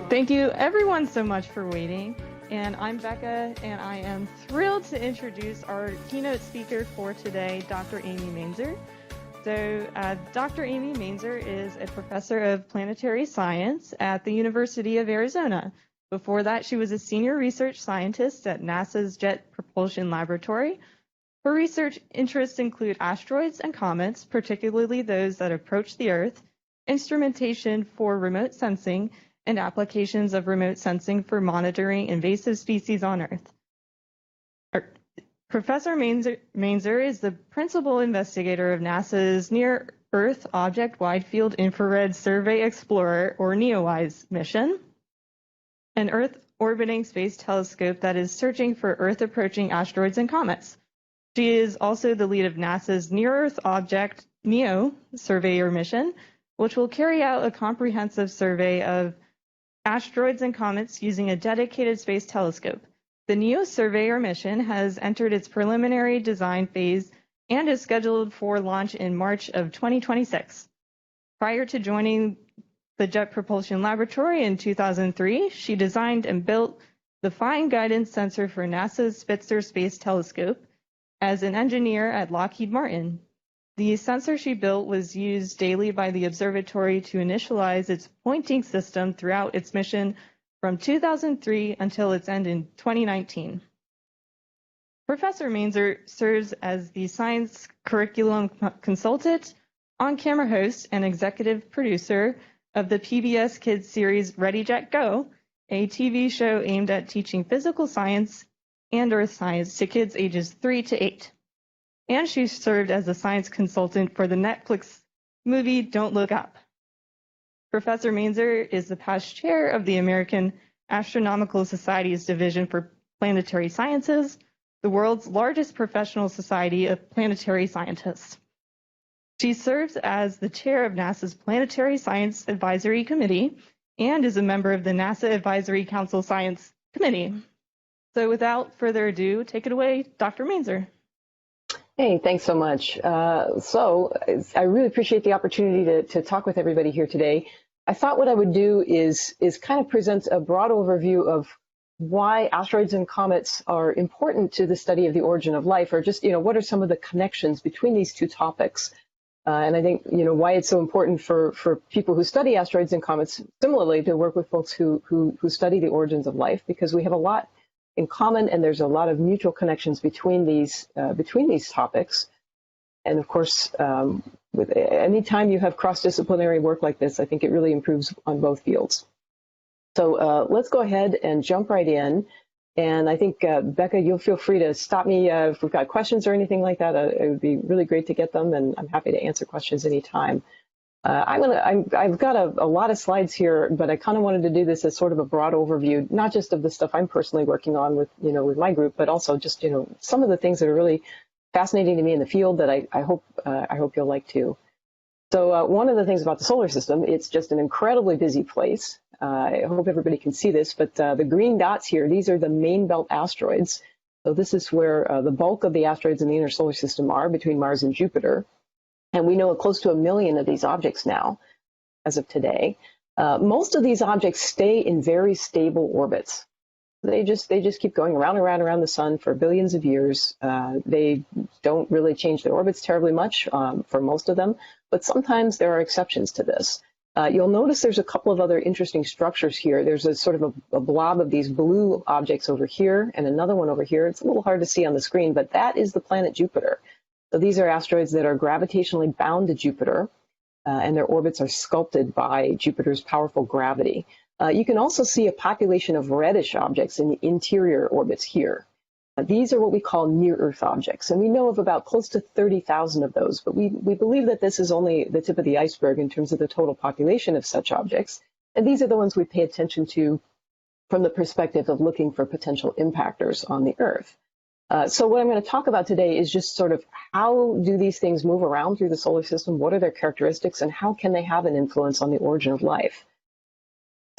Thank you everyone so much for waiting. And I'm Becca, and I am thrilled to introduce our keynote speaker for today, Dr. Amy Mainzer. So Dr. Amy Mainzer is a professor of planetary science at the University of Arizona. Before that, she was a senior research scientist at NASA's Jet Propulsion Laboratory. Her research interests include asteroids and comets, particularly those that approach the Earth, instrumentation for remote sensing, and applications of remote sensing for monitoring invasive species on Earth. Professor Mainzer is the principal investigator of NASA's Near-Earth Object Wide Field Infrared Survey Explorer, or NEOWISE, mission, an Earth-orbiting space telescope that is searching for Earth-approaching asteroids and comets. She is also the lead of NASA's Near-Earth Object NEO Surveyor mission, which will carry out a comprehensive survey of asteroids and comets using a dedicated space telescope. The NEO Surveyor mission has entered its preliminary design phase and is scheduled for launch in March of 2026. Prior to joining the Jet Propulsion Laboratory in 2003, she designed and built the Fine Guidance Sensor for NASA's Spitzer Space Telescope as an engineer at Lockheed Martin. The sensor she built was used daily by the observatory to initialize its pointing system throughout its mission from 2003 until its end in 2019. Professor Mainzer serves as the science curriculum consultant, on-camera host, and executive producer of the PBS Kids series ReDetection Go, a TV show aimed at teaching physical science and earth science to kids ages 3 to 8. And she served as a science consultant for the Netflix movie Don't Look Up. Professor Mainzer is the past chair of the American Astronomical Society's Division for Planetary Sciences, the world's largest professional society of planetary scientists. She serves as the chair of NASA's Planetary Science Advisory Committee and is a member of the NASA Advisory Council Science Committee. So without further ado, take it away, Dr. Mainzer. Hey, thanks so much. I really appreciate the opportunity to talk with everybody here today. I thought what I would do is kind of present a broad overview of why asteroids and comets are important to the study of the origin of life, or just, what are some of the connections between these two topics. And I think, why it's so important for people who study asteroids and comets, similarly, to work with folks who study the origins of life, because we have a lot in common, and there's a lot of mutual connections between these topics. And of course, with any time you have cross-disciplinary work like this, I think it really improves on both fields. So let's go ahead and jump right in. And I think, Becca, you'll feel free to stop me if we've got questions or anything like that. It would be really great to get them, and I'm happy to answer questions anytime. I've got a lot of slides here, but I kind of wanted to do this as sort of a broad overview, not just of the stuff I'm personally working on with my group, but also just some of the things that are really fascinating to me in the field that I hope you'll like too. So one of the things about the solar system, it's just an incredibly busy place. I hope everybody can see this, but the green dots here, these are the main belt asteroids. So this is where the bulk of the asteroids in the inner solar system are, between Mars and Jupiter. And we know close to 1 million of these objects now, as of today. Most of these objects stay in very stable orbits. They just keep going around and around the sun for billions of years. They don't really change their orbits terribly much for most of them, but sometimes there are exceptions to this. You'll notice there's a couple of other interesting structures here. There's a sort of a blob of these blue objects over here and another one over here. It's a little hard to see on the screen, but that is the planet Jupiter. So these are asteroids that are gravitationally bound to Jupiter, and their orbits are sculpted by Jupiter's powerful gravity. You can also see a population of reddish objects in the interior orbits here. These are what we call near-Earth objects, and we know of about close to 30,000 of those, but we believe that this is only the tip of the iceberg in terms of the total population of such objects, and these are the ones we pay attention to from the perspective of looking for potential impactors on the Earth. So what I'm going to talk about today is just sort of how do these things move around through the solar system, what are their characteristics, and how can they have an influence on the origin of life?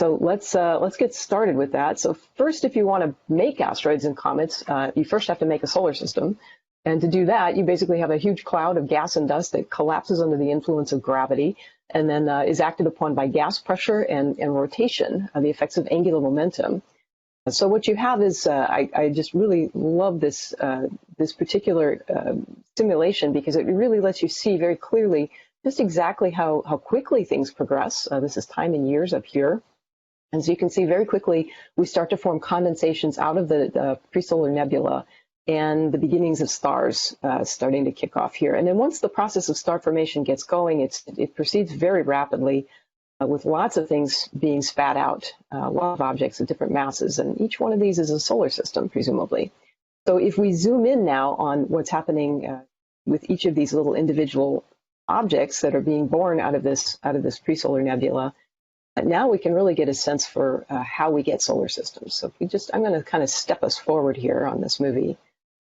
So let's get started with that. So first, if you want to make asteroids and comets, you first have to make a solar system. And to do that, you basically have a huge cloud of gas and dust that collapses under the influence of gravity. and then is acted upon by gas pressure and rotation, the effects of angular momentum. So what you have is, I just really love this, this particular simulation, because it really lets you see very clearly just exactly how quickly things progress. This is time in years up here. And so you can see very quickly we start to form condensations out of the presolar nebula, and the beginnings of stars starting to kick off here. And then once the process of star formation gets going, it proceeds very rapidly, with lots of things being spat out, a lot of objects of different masses, and each one of these is a solar system, presumably. So if we zoom in now on what's happening with each of these little individual objects that are being born out of this presolar nebula, now we can really get a sense for how we get solar systems. So if we just, I'm going to kind of step us forward here on this movie.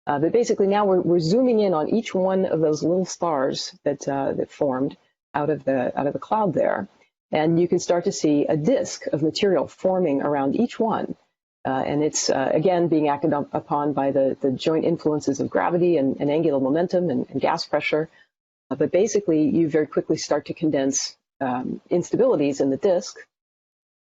But basically now we're zooming in on each one of those little stars that formed out of the cloud there. And you can start to see a disk of material forming around each one. And it's, again, being acted upon by the joint influences of gravity and angular momentum and gas pressure. But basically, you very quickly start to condense instabilities in the disk.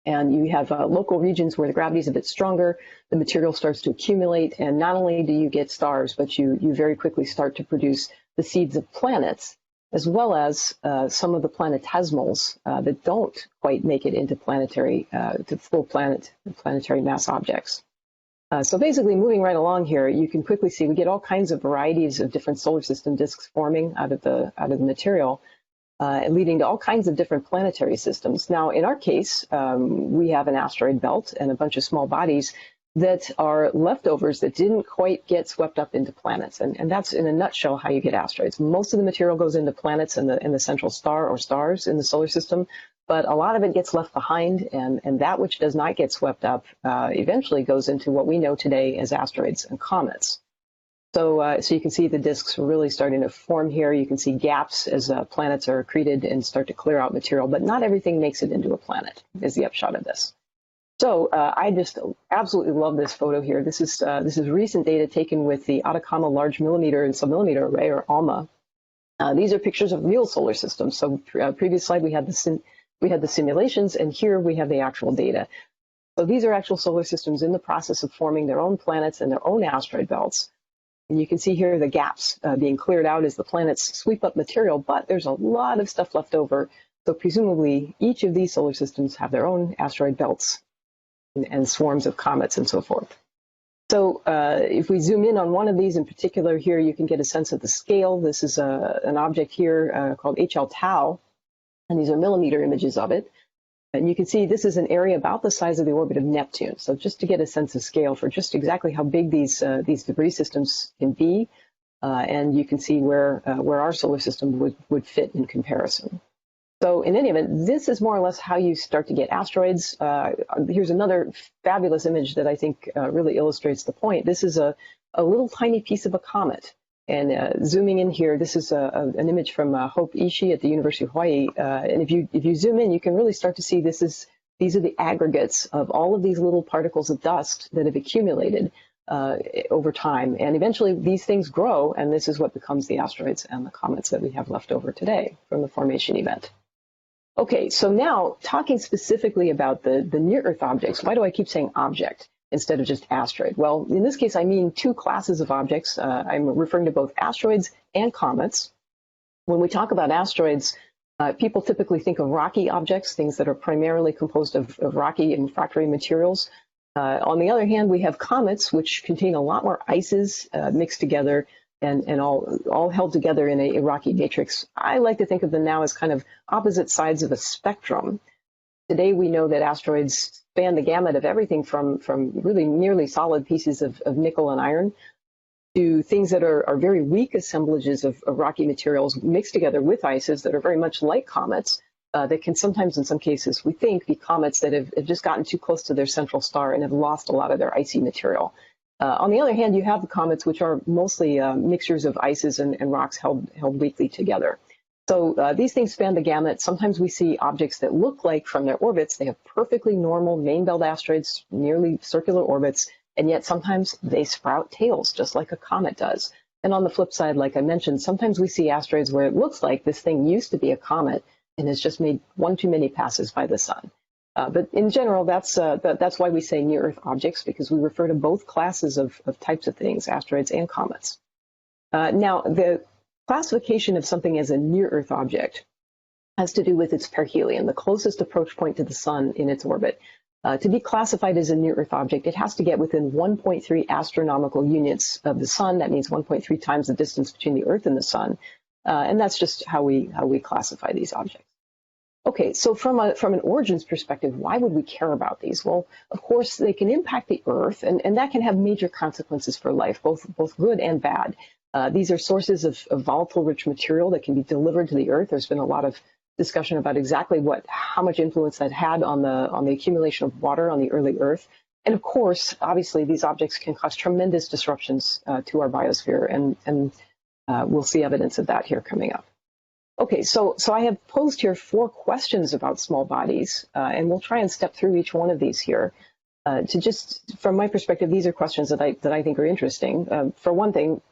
And you have local regions where the gravity is a bit stronger, the material starts to accumulate, and not only do you get stars, but you very quickly start to produce the seeds of planets, as well as some of the planetesimals that don't quite make it into planetary, to full planetary mass objects. So basically, moving right along here, you can quickly see we get all kinds of varieties of different solar system disks forming out of the material, leading to all kinds of different planetary systems. Now, in our case, we have an asteroid belt and a bunch of small bodies that are leftovers that didn't quite get swept up into planets. And that's, in a nutshell, how you get asteroids. Most of the material goes into planets in the central star or stars in the solar system, but a lot of it gets left behind, and that which does not get swept up eventually goes into what we know today as asteroids and comets. So you can see the disks really starting to form here. You can see gaps as planets are accreted and start to clear out material, but not everything makes it into a planet, is the upshot of this. So I just absolutely love this photo here. This is recent data taken with the Atacama Large Millimeter and Submillimeter Array, or ALMA. These are pictures of real solar systems. So previous slide we had the simulations, and here we have the actual data. So these are actual solar systems in the process of forming their own planets and their own asteroid belts. And you can see here the gaps being cleared out as the planets sweep up material, but there's a lot of stuff left over. So presumably each of these solar systems have their own asteroid belts and swarms of comets and so forth. So if we zoom in on one of these in particular here, you can get a sense of the scale. This is an object here called HL Tau, and these are millimeter images of it. And you can see this is an area about the size of the orbit of Neptune. So just to get a sense of scale for just exactly how big these debris systems can be, and you can see where our solar system would fit in comparison. So in any event, this is more or less how you start to get asteroids. Here's another fabulous image that I think really illustrates the point. This is a little tiny piece of a comet. And zooming in here, this is an image from Hope Ishii at the University of Hawaii. And if you zoom in, you can really start to see these are the aggregates of all of these little particles of dust that have accumulated over time. And eventually these things grow, and this is what becomes the asteroids and the comets that we have left over today from the formation event. Okay, so now talking specifically about the near-Earth objects, why do I keep saying object instead of just asteroid? Well, in this case, I mean two classes of objects. I'm referring to both asteroids and comets. When we talk about asteroids, people typically think of rocky objects, things that are primarily composed of rocky and refractory materials. On the other hand, we have comets, which contain a lot more ices mixed together and all held together in a rocky matrix. I like to think of them now as kind of opposite sides of a spectrum. Today, we know that asteroids span the gamut of everything from really nearly solid pieces of nickel and iron to things that are very weak assemblages of rocky materials mixed together with ices that are very much like comets, that can sometimes, in some cases, we think, be comets that have just gotten too close to their central star and have lost a lot of their icy material. On the other hand, you have the comets, which are mostly mixtures of ices and rocks held weakly together. So these things span the gamut. Sometimes we see objects that look like, from their orbits, they have perfectly normal main belt asteroids, nearly circular orbits, and yet sometimes they sprout tails, just like a comet does. And on the flip side, like I mentioned, sometimes we see asteroids where it looks like this thing used to be a comet, and has just made one too many passes by the sun. But in general, that's why we say near-Earth objects, because we refer to both classes of types of things, asteroids and comets. Now, the classification of something as a near-Earth object has to do with its perihelion, the closest approach point to the sun in its orbit. To be classified as a near-Earth object, it has to get within 1.3 astronomical units of the sun. That means 1.3 times the distance between the Earth and the sun. And that's just how we classify these objects. Okay, so from an origins perspective, why would we care about these? Well, of course, they can impact the Earth, and that can have major consequences for life, both good and bad. These are sources of volatile rich material that can be delivered to the Earth. There's been a lot of discussion about exactly how much influence that had on the accumulation of water on the early Earth. And of course, obviously, these objects can cause tremendous disruptions to our biosphere, and we'll see evidence of that here coming up. Okay, so I have posed here 4 questions about small bodies, and we'll try and step through each one of these here. To just, from my perspective, these are questions that I think are interesting. For one thing,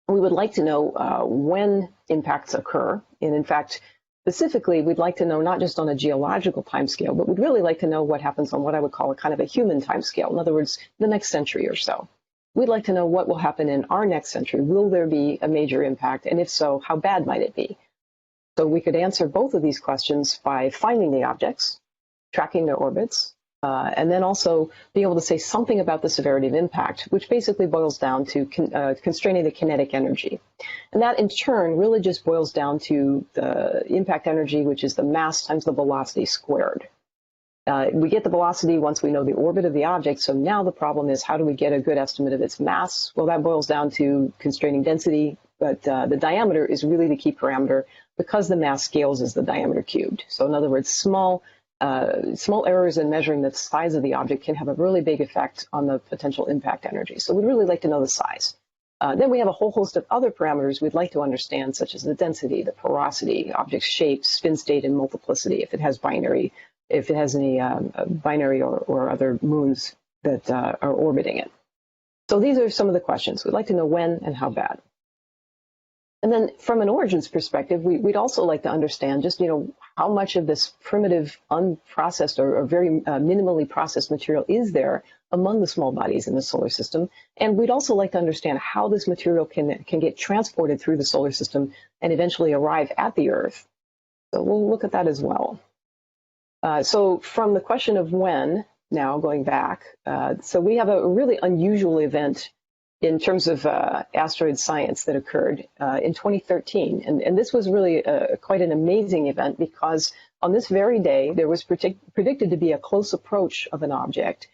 we would like to know when impacts occur, and in fact, specifically, we'd like to know not just on a geological timescale, but we'd really like to know what happens on what I would call a kind of a human timescale. In other words, the next century or so. We'd like to know what will happen in our next century. Will there be a major impact? And if so, how bad might it be? So we could answer both of these questions by finding the objects, tracking their orbits, and then also be able to say something about the severity of impact, which basically boils down to constraining the kinetic energy. And that in turn really just boils down to the impact energy, which is the mass times the velocity squared. We get the velocity once we know the orbit of the object, so now the problem is how do we get a good estimate of its mass? Well, that boils down to constraining density, but the diameter is really the key parameter because the mass scales as the diameter cubed. So in other words, small errors in measuring the size of the object can have a really big effect on the potential impact energy. So we'd really like to know the size. Then we have a whole host of other parameters we'd like to understand, such as the density, the porosity, object shape, spin state, and multiplicity, if it has any binary or other moons that are orbiting it. So these are some of the questions. We'd like to know when and how bad. And then from an origins perspective, we'd also like to understand just, how much of this primitive, unprocessed or very minimally processed material is there among the small bodies in the solar system. And we'd also like to understand how this material can get transported through the solar system and eventually arrive at the Earth. So we'll look at that as well. So from the question of when, now going back, so we have a really unusual event in terms of asteroid science that occurred in 2013. And this was really quite an amazing event because on this very day, there was predicted to be a close approach of an object,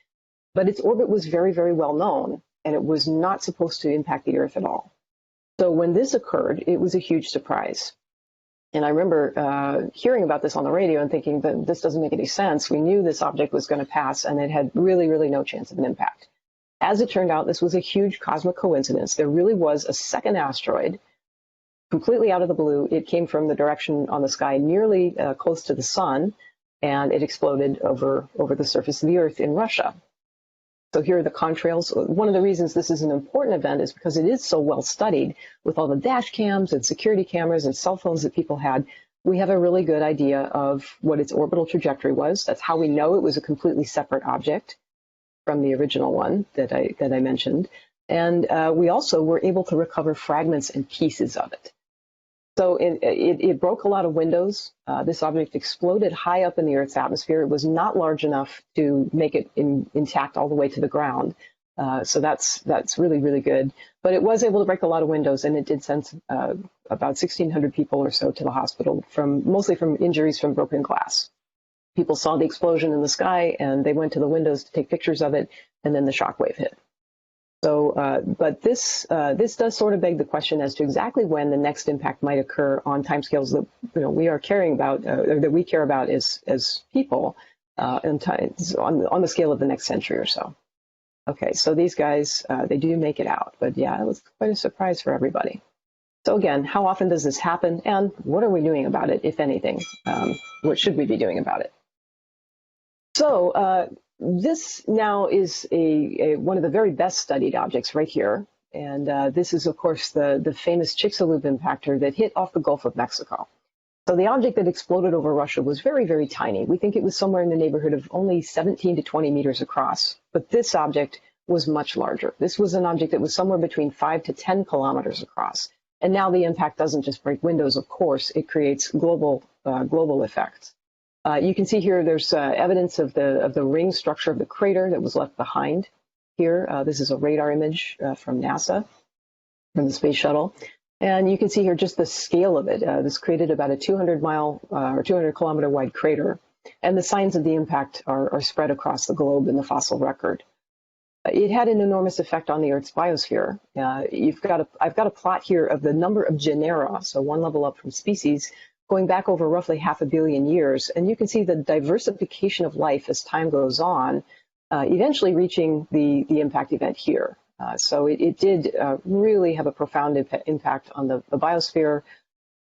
but its orbit was very, very well known, and it was not supposed to impact the Earth at all. So when this occurred, it was a huge surprise. And I remember hearing about this on the radio and thinking that this doesn't make any sense. We knew this object was going to pass, and it had really, really no chance of an impact. As it turned out, this was a huge cosmic coincidence. There really was a second asteroid completely out of the blue. It came from the direction on the sky nearly close to the sun, and it exploded over the surface of the Earth in Russia. So here are the contrails. One of the reasons this is an important event is because it is so well studied with all the dash cams and security cameras and cell phones that people had. We have a really good idea of what its orbital trajectory was. That's how we know it was a completely separate object from the original one that I mentioned. And we also were able to recover fragments and pieces of it. So it broke a lot of windows. This object exploded high up in the Earth's atmosphere. It was not large enough to make it intact all the way to the ground. So that's really, really good. But it was able to break a lot of windows, and it did send about 1,600 people or so to the hospital, mostly from injuries from broken glass. People saw the explosion in the sky, and they went to the windows to take pictures of it, and then the shockwave hit. So, but this does sort of beg the question as to exactly when the next impact might occur on timescales that we are caring about, or that we care about as people, on the scale of the next century or so. Okay, so these guys they do make it out, but yeah, it was quite a surprise for everybody. So again, how often does this happen, and what are we doing about it, if anything? What should we be doing about it? So. This now is one of the very best studied objects right here. And this is, of course, the famous Chicxulub impactor that hit off the Gulf of Mexico. So the object that exploded over Russia was very, very tiny. We think it was somewhere in the neighborhood of only 17 to 20 meters across. But this object was much larger. This was an object that was somewhere between 5 to 10 kilometers across. And now the impact doesn't just break windows, of course, it creates global effects. You can see here there's evidence of the ring structure of the crater that was left behind here. This is a radar image from NASA, from the space shuttle. And you can see here just the scale of it. This created about a 200-mile or 200-kilometer wide crater. And the signs of the impact are spread across the globe in the fossil record. It had an enormous effect on the Earth's biosphere. I've got a plot here of the number of genera, so one level up from species, going back over roughly 500 million years. And you can see the diversification of life as time goes on, eventually reaching the impact event here. So it did really have a profound impact on the biosphere,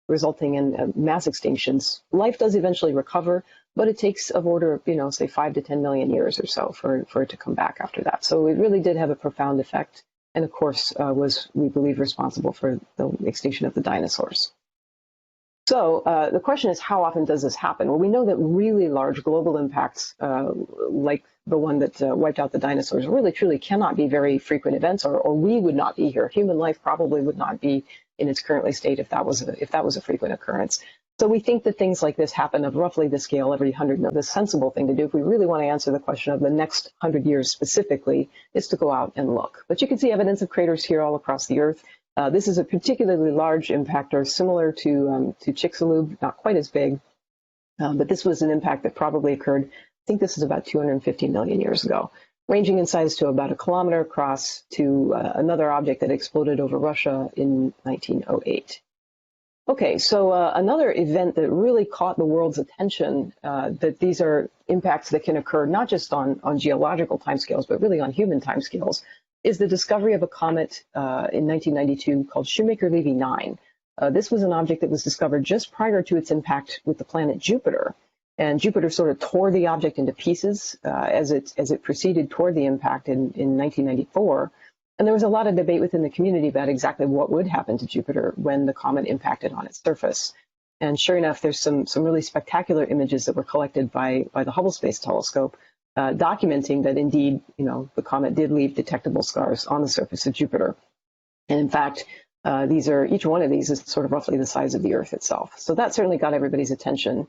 resulting in mass extinctions. Life does eventually recover, but it takes of order of, say 5 to 10 million years or so for it to come back after that. So it really did have a profound effect, and of course was, we believe, responsible for the extinction of the dinosaurs. So the question is, how often does this happen? Well, we know that really large global impacts, like the one that wiped out the dinosaurs, really truly cannot be very frequent events, or we would not be here. Human life probably would not be in its current state if that was a frequent occurrence. So we think that things like this happen of roughly the scale every 100. The sensible thing to do, if we really want to answer the question of the next 100 years specifically, is to go out and look. But you can see evidence of craters here all across the Earth. This is a particularly large impactor, similar to Chicxulub, not quite as big, but this was an impact that probably occurred, I think this is about 250 million years ago, ranging in size to about a kilometer across to another object that exploded over Russia in 1908. Okay, so another event that really caught the world's attention, that these are impacts that can occur not just on geological timescales, but really on human timescales, is the discovery of a comet in 1992 called Shoemaker-Levy 9. This was an object that was discovered just prior to its impact with the planet Jupiter. And Jupiter sort of tore the object into pieces as it proceeded toward the impact in 1994. And there was a lot of debate within the community about exactly what would happen to Jupiter when the comet impacted on its surface. And sure enough, there's some really spectacular images that were collected by the Hubble Space Telescope, documenting that indeed, the comet did leave detectable scars on the surface of Jupiter. And in fact, each one of these is sort of roughly the size of the Earth itself. So that certainly got everybody's attention.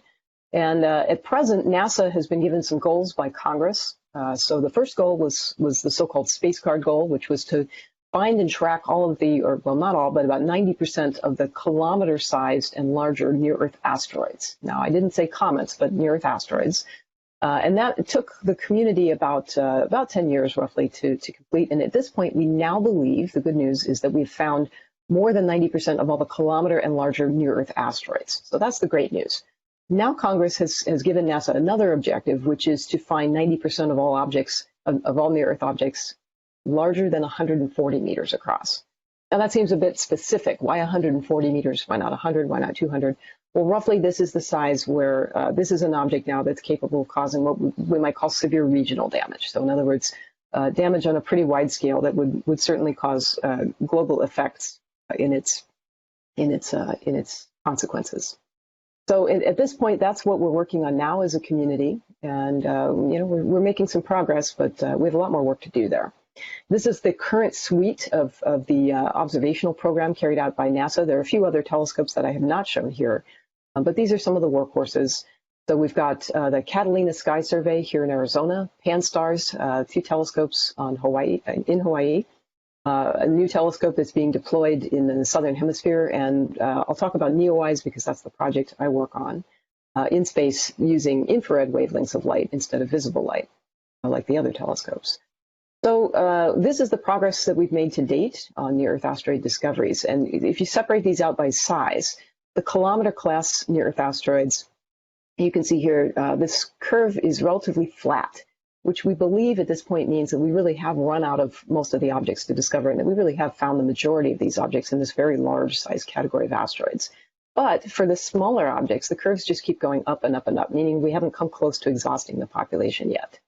And at present, NASA has been given some goals by Congress. So the first goal was the so-called space card goal, which was to find and track all of not all, but about 90% of the kilometer-sized and larger near-Earth asteroids. Now, I didn't say comets, but near-Earth asteroids. And that took the community about 10 years roughly to complete. And at this point, we now believe, the good news is that we've found more than 90% of all the kilometer and larger near-Earth asteroids. So that's the great news. Now Congress has given NASA another objective, which is to find 90% of all objects, of all near-Earth objects, larger than 140 meters across. Now that seems a bit specific. Why 140 meters? Why not 100? Why not 200? Well, roughly this is the size where this is an object now that's capable of causing what we might call severe regional damage. So in other words, damage on a pretty wide scale that would certainly cause global effects in its consequences. So at this point, that's what we're working on now as a community, and we're making some progress, but we have a lot more work to do there. This is the current suite of the observational program carried out by NASA. There are a few other telescopes that I have not shown here, but these are some of the workhorses. So we've got the Catalina Sky Survey here in Arizona, Pan-STARRS, a few telescopes in Hawaii, a new telescope that's being deployed in the southern hemisphere, and I'll talk about NEOWISE because that's the project I work on, in space using infrared wavelengths of light instead of visible light, like the other telescopes. So this is the progress that we've made to date on near-Earth asteroid discoveries. And if you separate these out by size, the kilometer-class near-Earth asteroids, you can see here, this curve is relatively flat, which we believe at this point means that we really have run out of most of the objects to discover, and that we really have found the majority of these objects in this very large size category of asteroids. But for the smaller objects, the curves just keep going up and up and up, meaning we haven't come close to exhausting the population yet.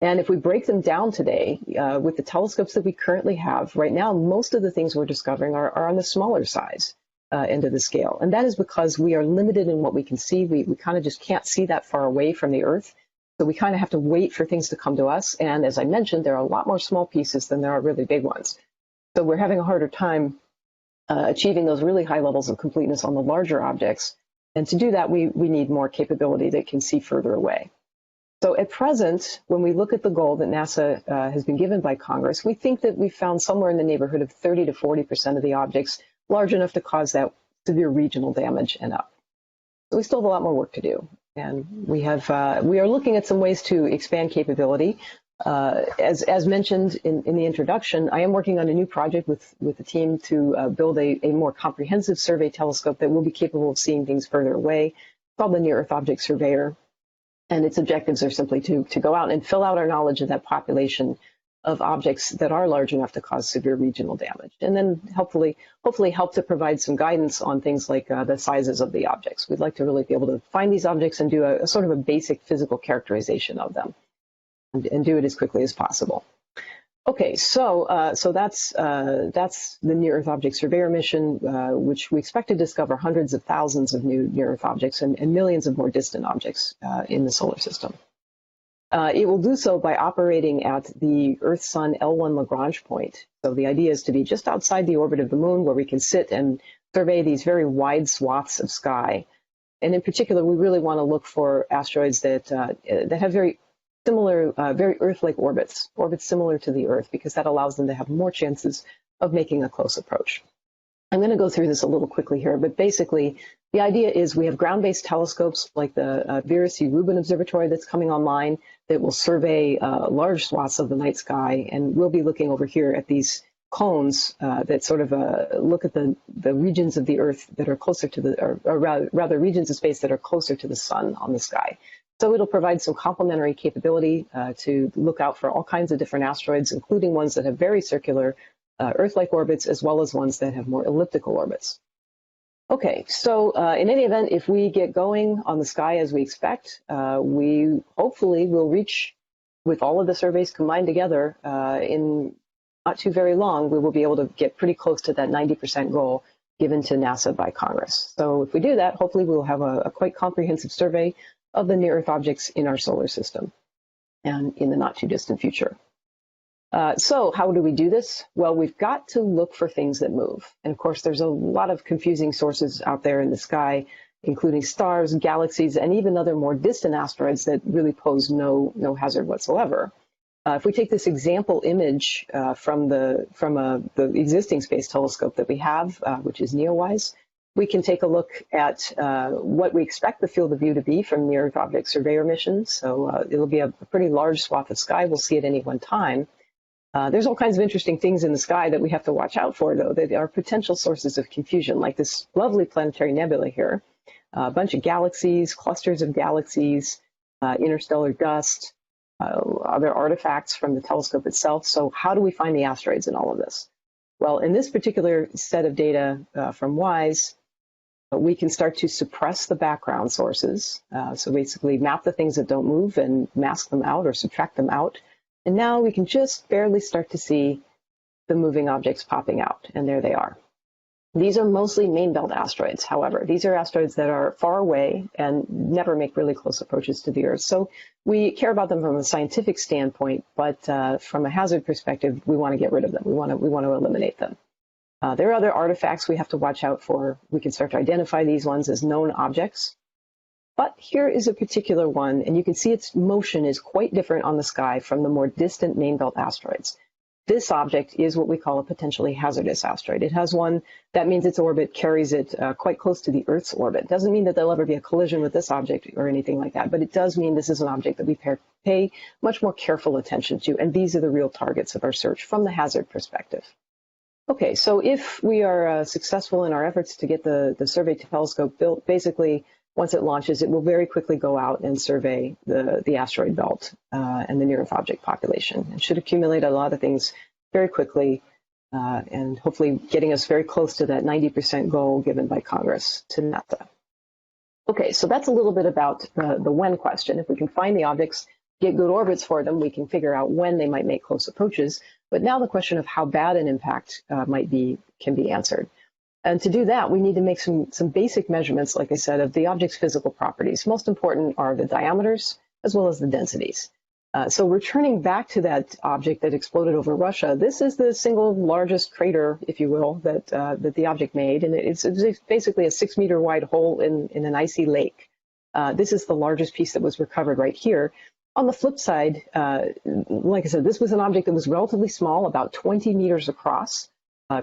And if we break them down today, with the telescopes that we currently have, right now, most of the things we're discovering are on the smaller size. end of the scale. And that is because we are limited in what we can see. We kind of just can't see that far away from the Earth. So we kind of have to wait for things to come to us. And as I mentioned, there are a lot more small pieces than there are really big ones. So we're having a harder time achieving those really high levels of completeness on the larger objects. And to do that, we need more capability that can see further away. So at present, when we look at the goal that NASA has been given by Congress, we think that we've found somewhere in the neighborhood of 30 to 40% of the objects large enough to cause that severe regional damage and up. So we still have a lot more work to do. And we are looking at some ways to expand capability. As mentioned in the introduction, I am working on a new project with the team to build a more comprehensive survey telescope that will be capable of seeing things further away. It's called the NearEarth Objects Surveyor. And its objectives are simply to go out and fill out our knowledge of that population of objects that are large enough to cause severe regional damage. And then hopefully help to provide some guidance on things like the sizes of the objects. We'd like to really be able to find these objects and do a sort of a basic physical characterization of them and do it as quickly as possible. Okay, so that's the NearEarth Objects Surveyor mission, which we expect to discover hundreds of thousands of new near-Earth objects and millions of more distant objects in the solar system. It will do so by operating at the Earth-Sun L1 Lagrange point. So the idea is to be just outside the orbit of the moon, where we can sit and survey these very wide swaths of sky. And in particular, we really want to look for asteroids that have very similar, very Earth-like orbits similar to the Earth, because that allows them to have more chances of making a close approach. I'm going to go through this a little quickly here, but basically the idea is we have ground-based telescopes like the Vera C. Rubin Observatory that's coming online that will survey large swaths of the night sky, and we'll be looking over here at these cones that sort of look at the regions of the Earth that are closer to the, or rather regions of space that are closer to the sun on the sky. So it'll provide some complementary capability to look out for all kinds of different asteroids, including ones that have very circular Earth-like orbits, as well as ones that have more elliptical orbits. Okay, so in any event, if we get going on the sky as we expect, we hopefully will reach, with all of the surveys combined together, in not too very long, we will be able to get pretty close to that 90% goal given to NASA by Congress. So if we do that, hopefully we'll have a quite comprehensive survey of the near-Earth objects in our solar system and in the not too distant future. So how do we do this? Well, we've got to look for things that move. And of course, there's a lot of confusing sources out there in the sky, including stars, galaxies, and even other more distant asteroids that really pose no hazard whatsoever. If we take this example image from the existing space telescope that we have, which is NEOWISE, we can take a look at what we expect the field of view to be from the NearEarth Objects Surveyor mission. So it'll be a pretty large swath of sky we'll see at any one time. There's all kinds of interesting things in the sky that we have to watch out for, though, that are potential sources of confusion, like this lovely planetary nebula here, a bunch of galaxies, clusters of galaxies, interstellar dust, other artifacts from the telescope itself. So how do we find the asteroids in all of this? Well, in this particular set of data from WISE, we can start to suppress the background sources. So basically map the things that don't move and mask them out or subtract them out. And now we can just barely start to see the moving objects popping out, and there they are. These are mostly main belt asteroids, however. These are asteroids that are far away and never make really close approaches to the Earth. So we care about them from a scientific standpoint, but from a hazard perspective, we want to get rid of them. We want to eliminate them. There are other artifacts we have to watch out for. We can start to identify these ones as known objects. But here is a particular one, and you can see its motion is quite different on the sky from the more distant main belt asteroids. This object is what we call a potentially hazardous asteroid. It has one, that means its orbit carries it quite close to the Earth's orbit. It doesn't mean that there'll ever be a collision with this object or anything like that, but it does mean this is an object that we pay much more careful attention to, and these are the real targets of our search from the hazard perspective. Okay, so if we are successful in our efforts to get the survey telescope built, basically, once it launches, it will very quickly go out and survey the asteroid belt and the near-Earth object population. It should accumulate a lot of things very quickly and hopefully getting us very close to that 90% goal given by Congress to NASA. Okay, so that's a little bit about the when question. If we can find the objects, get good orbits for them, we can figure out when they might make close approaches. But now the question of how bad an impact can be answered. And to do that, we need to make some basic measurements, like I said, of the object's physical properties. Most important are the diameters as well as the densities. So returning back to that object that exploded over Russia, this is the single largest crater, if you will, that the object made, and it's basically a 6-meter wide hole in an icy lake. This is the largest piece that was recovered right here. On the flip side, like I said, this was an object that was relatively small, about 20 meters across.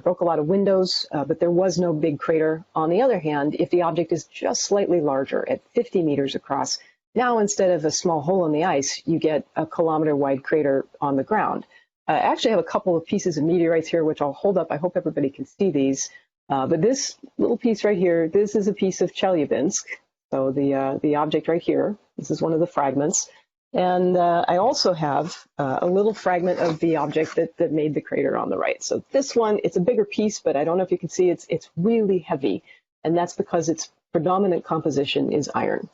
Broke a lot of windows, but there was no big crater. On the other hand, if the object is just slightly larger at 50 meters across, now instead of a small hole in the ice, you get a kilometer-wide crater on the ground. I actually have a couple of pieces of meteorites here, which I'll hold up. I hope everybody can see these. But this little piece right here, this is a piece of Chelyabinsk. So the object right here, this is one of the fragments. And I also have a little fragment of the object that made the crater on the right. So this one, it's a bigger piece, but I don't know if you can see, it's really heavy. And that's because its predominant composition is iron.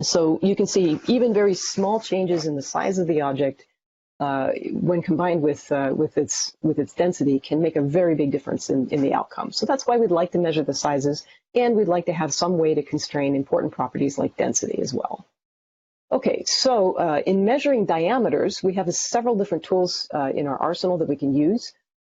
So you can see even very small changes in the size of the object when combined with its density can make a very big difference in the outcome. So that's why we'd like to measure the sizes, and we'd like to have some way to constrain important properties like density as well. Okay, so in measuring diameters, we have several different tools in our arsenal that we can use.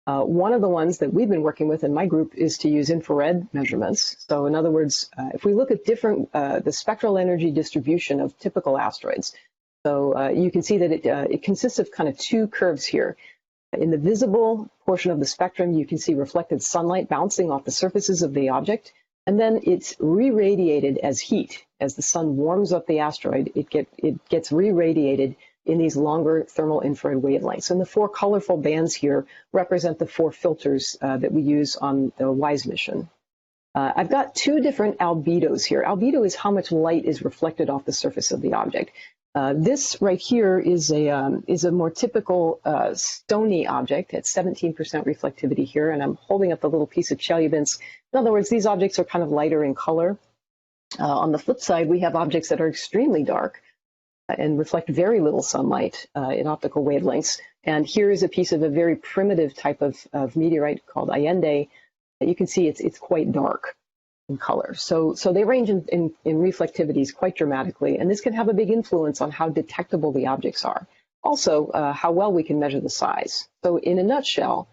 One of the ones that we've been working with in my group is to use infrared measurements. So in other words, if we look at the spectral energy distribution of typical asteroids, so you can see that it consists of kind of two curves here. In the visible portion of the spectrum, you can see reflected sunlight bouncing off the surfaces of the object. And then it's re-radiated as heat. As the sun warms up the asteroid, it gets re-radiated in these longer thermal infrared wavelengths. And the 4 colorful bands here represent the 4 filters that we use on the WISE mission. I've got 2 different albedos here. Albedo is how much light is reflected off the surface of the object. This right here is a more typical stony object at 17% reflectivity here, and I'm holding up the little piece of Chelyabinsk. In other words, these objects are kind of lighter in color. On the flip side, we have objects that are extremely dark and reflect very little sunlight in optical wavelengths. And here is a piece of a very primitive type of meteorite called Allende. You can see it's quite dark in color. So they range in reflectivities quite dramatically, and this can have a big influence on how detectable the objects are. Also, how well we can measure the size. So in a nutshell,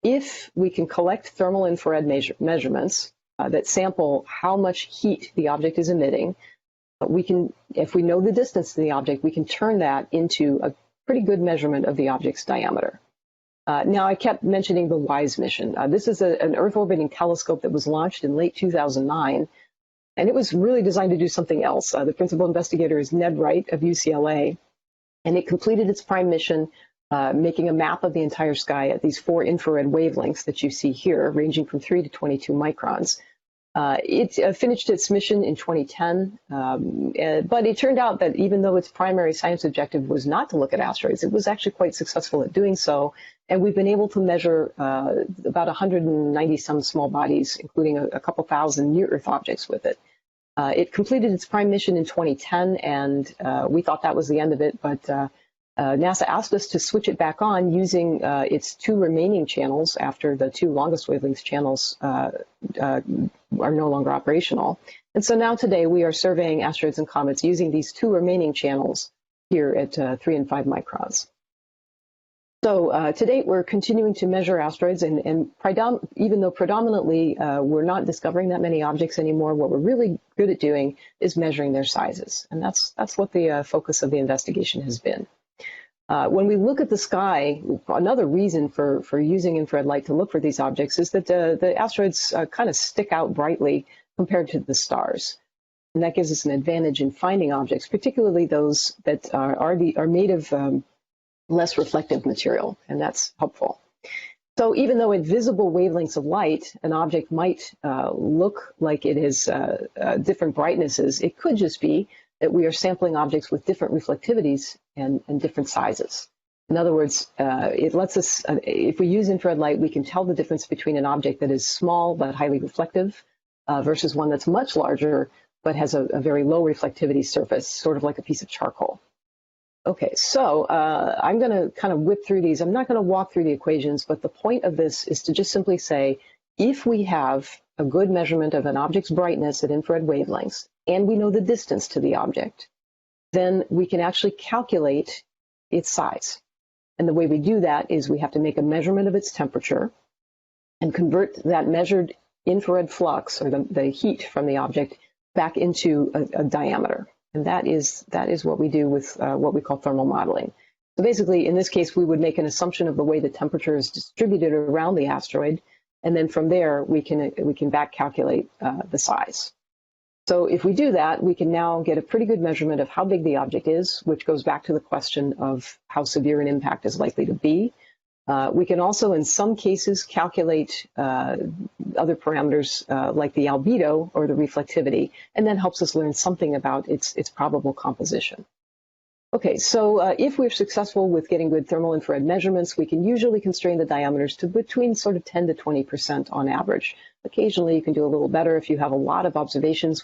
if we can collect thermal infrared measurements that sample how much heat the object is emitting, we can, if we know the distance to the object, we can turn that into a pretty good measurement of the object's diameter. Now, I kept mentioning the WISE mission. This is an Earth orbiting telescope that was launched in late 2009, and it was really designed to do something else. The principal investigator is Ned Wright of UCLA, and it completed its prime mission, making a map of the entire sky at these 4 infrared wavelengths that you see here, ranging from 3 to 22 microns. It finished its mission in 2010, but it turned out that even though its primary science objective was not to look at asteroids, it was actually quite successful at doing so, and we've been able to measure about 190-some small bodies, including a couple thousand near-Earth objects with it. It completed its prime mission in 2010, and we thought that was the end of it, but NASA asked us to switch it back on using its 2 remaining channels after the 2 longest wavelength channels are no longer operational. And so now today we are surveying asteroids and comets using these 2 remaining channels here at 3 and 5 microns. So to date, we're continuing to measure asteroids, and even though predominantly we're not discovering that many objects anymore, what we're really good at doing is measuring their sizes. And that's what the focus of the investigation has been. When we look at the sky, another reason for using infrared light to look for these objects is that the asteroids kind of stick out brightly compared to the stars. And that gives us an advantage in finding objects, particularly those that are made of less reflective material, and that's helpful. So even though at visible wavelengths of light, an object might look like it is different brightnesses, it could just be that we are sampling objects with different reflectivities and different sizes. In other words, it lets us, if we use infrared light, we can tell the difference between an object that is small but highly reflective versus one that's much larger but has a very low reflectivity surface, sort of like a piece of charcoal. Okay, so I'm going to kind of whip through these. I'm not going to walk through the equations, but the point of this is to just simply say, if we have a good measurement of an object's brightness at infrared wavelengths, and we know the distance to the object, then we can actually calculate its size. And the way we do that is we have to make a measurement of its temperature and convert that measured infrared flux, or the heat from the object, back into a diameter. And that is what we do with what we call thermal modeling. So basically, in this case, we would make an assumption of the way the temperature is distributed around the asteroid, and then from there, we can back calculate the size. So if we do that, we can now get a pretty good measurement of how big the object is, which goes back to the question of how severe an impact is likely to be. We can also, in some cases, calculate other parameters like the albedo or the reflectivity, and that helps us learn something about its probable composition. Okay, so if we're successful with getting good thermal infrared measurements, we can usually constrain the diameters to between sort of 10 to 20% on average. Occasionally, you can do a little better if you have a lot of observations,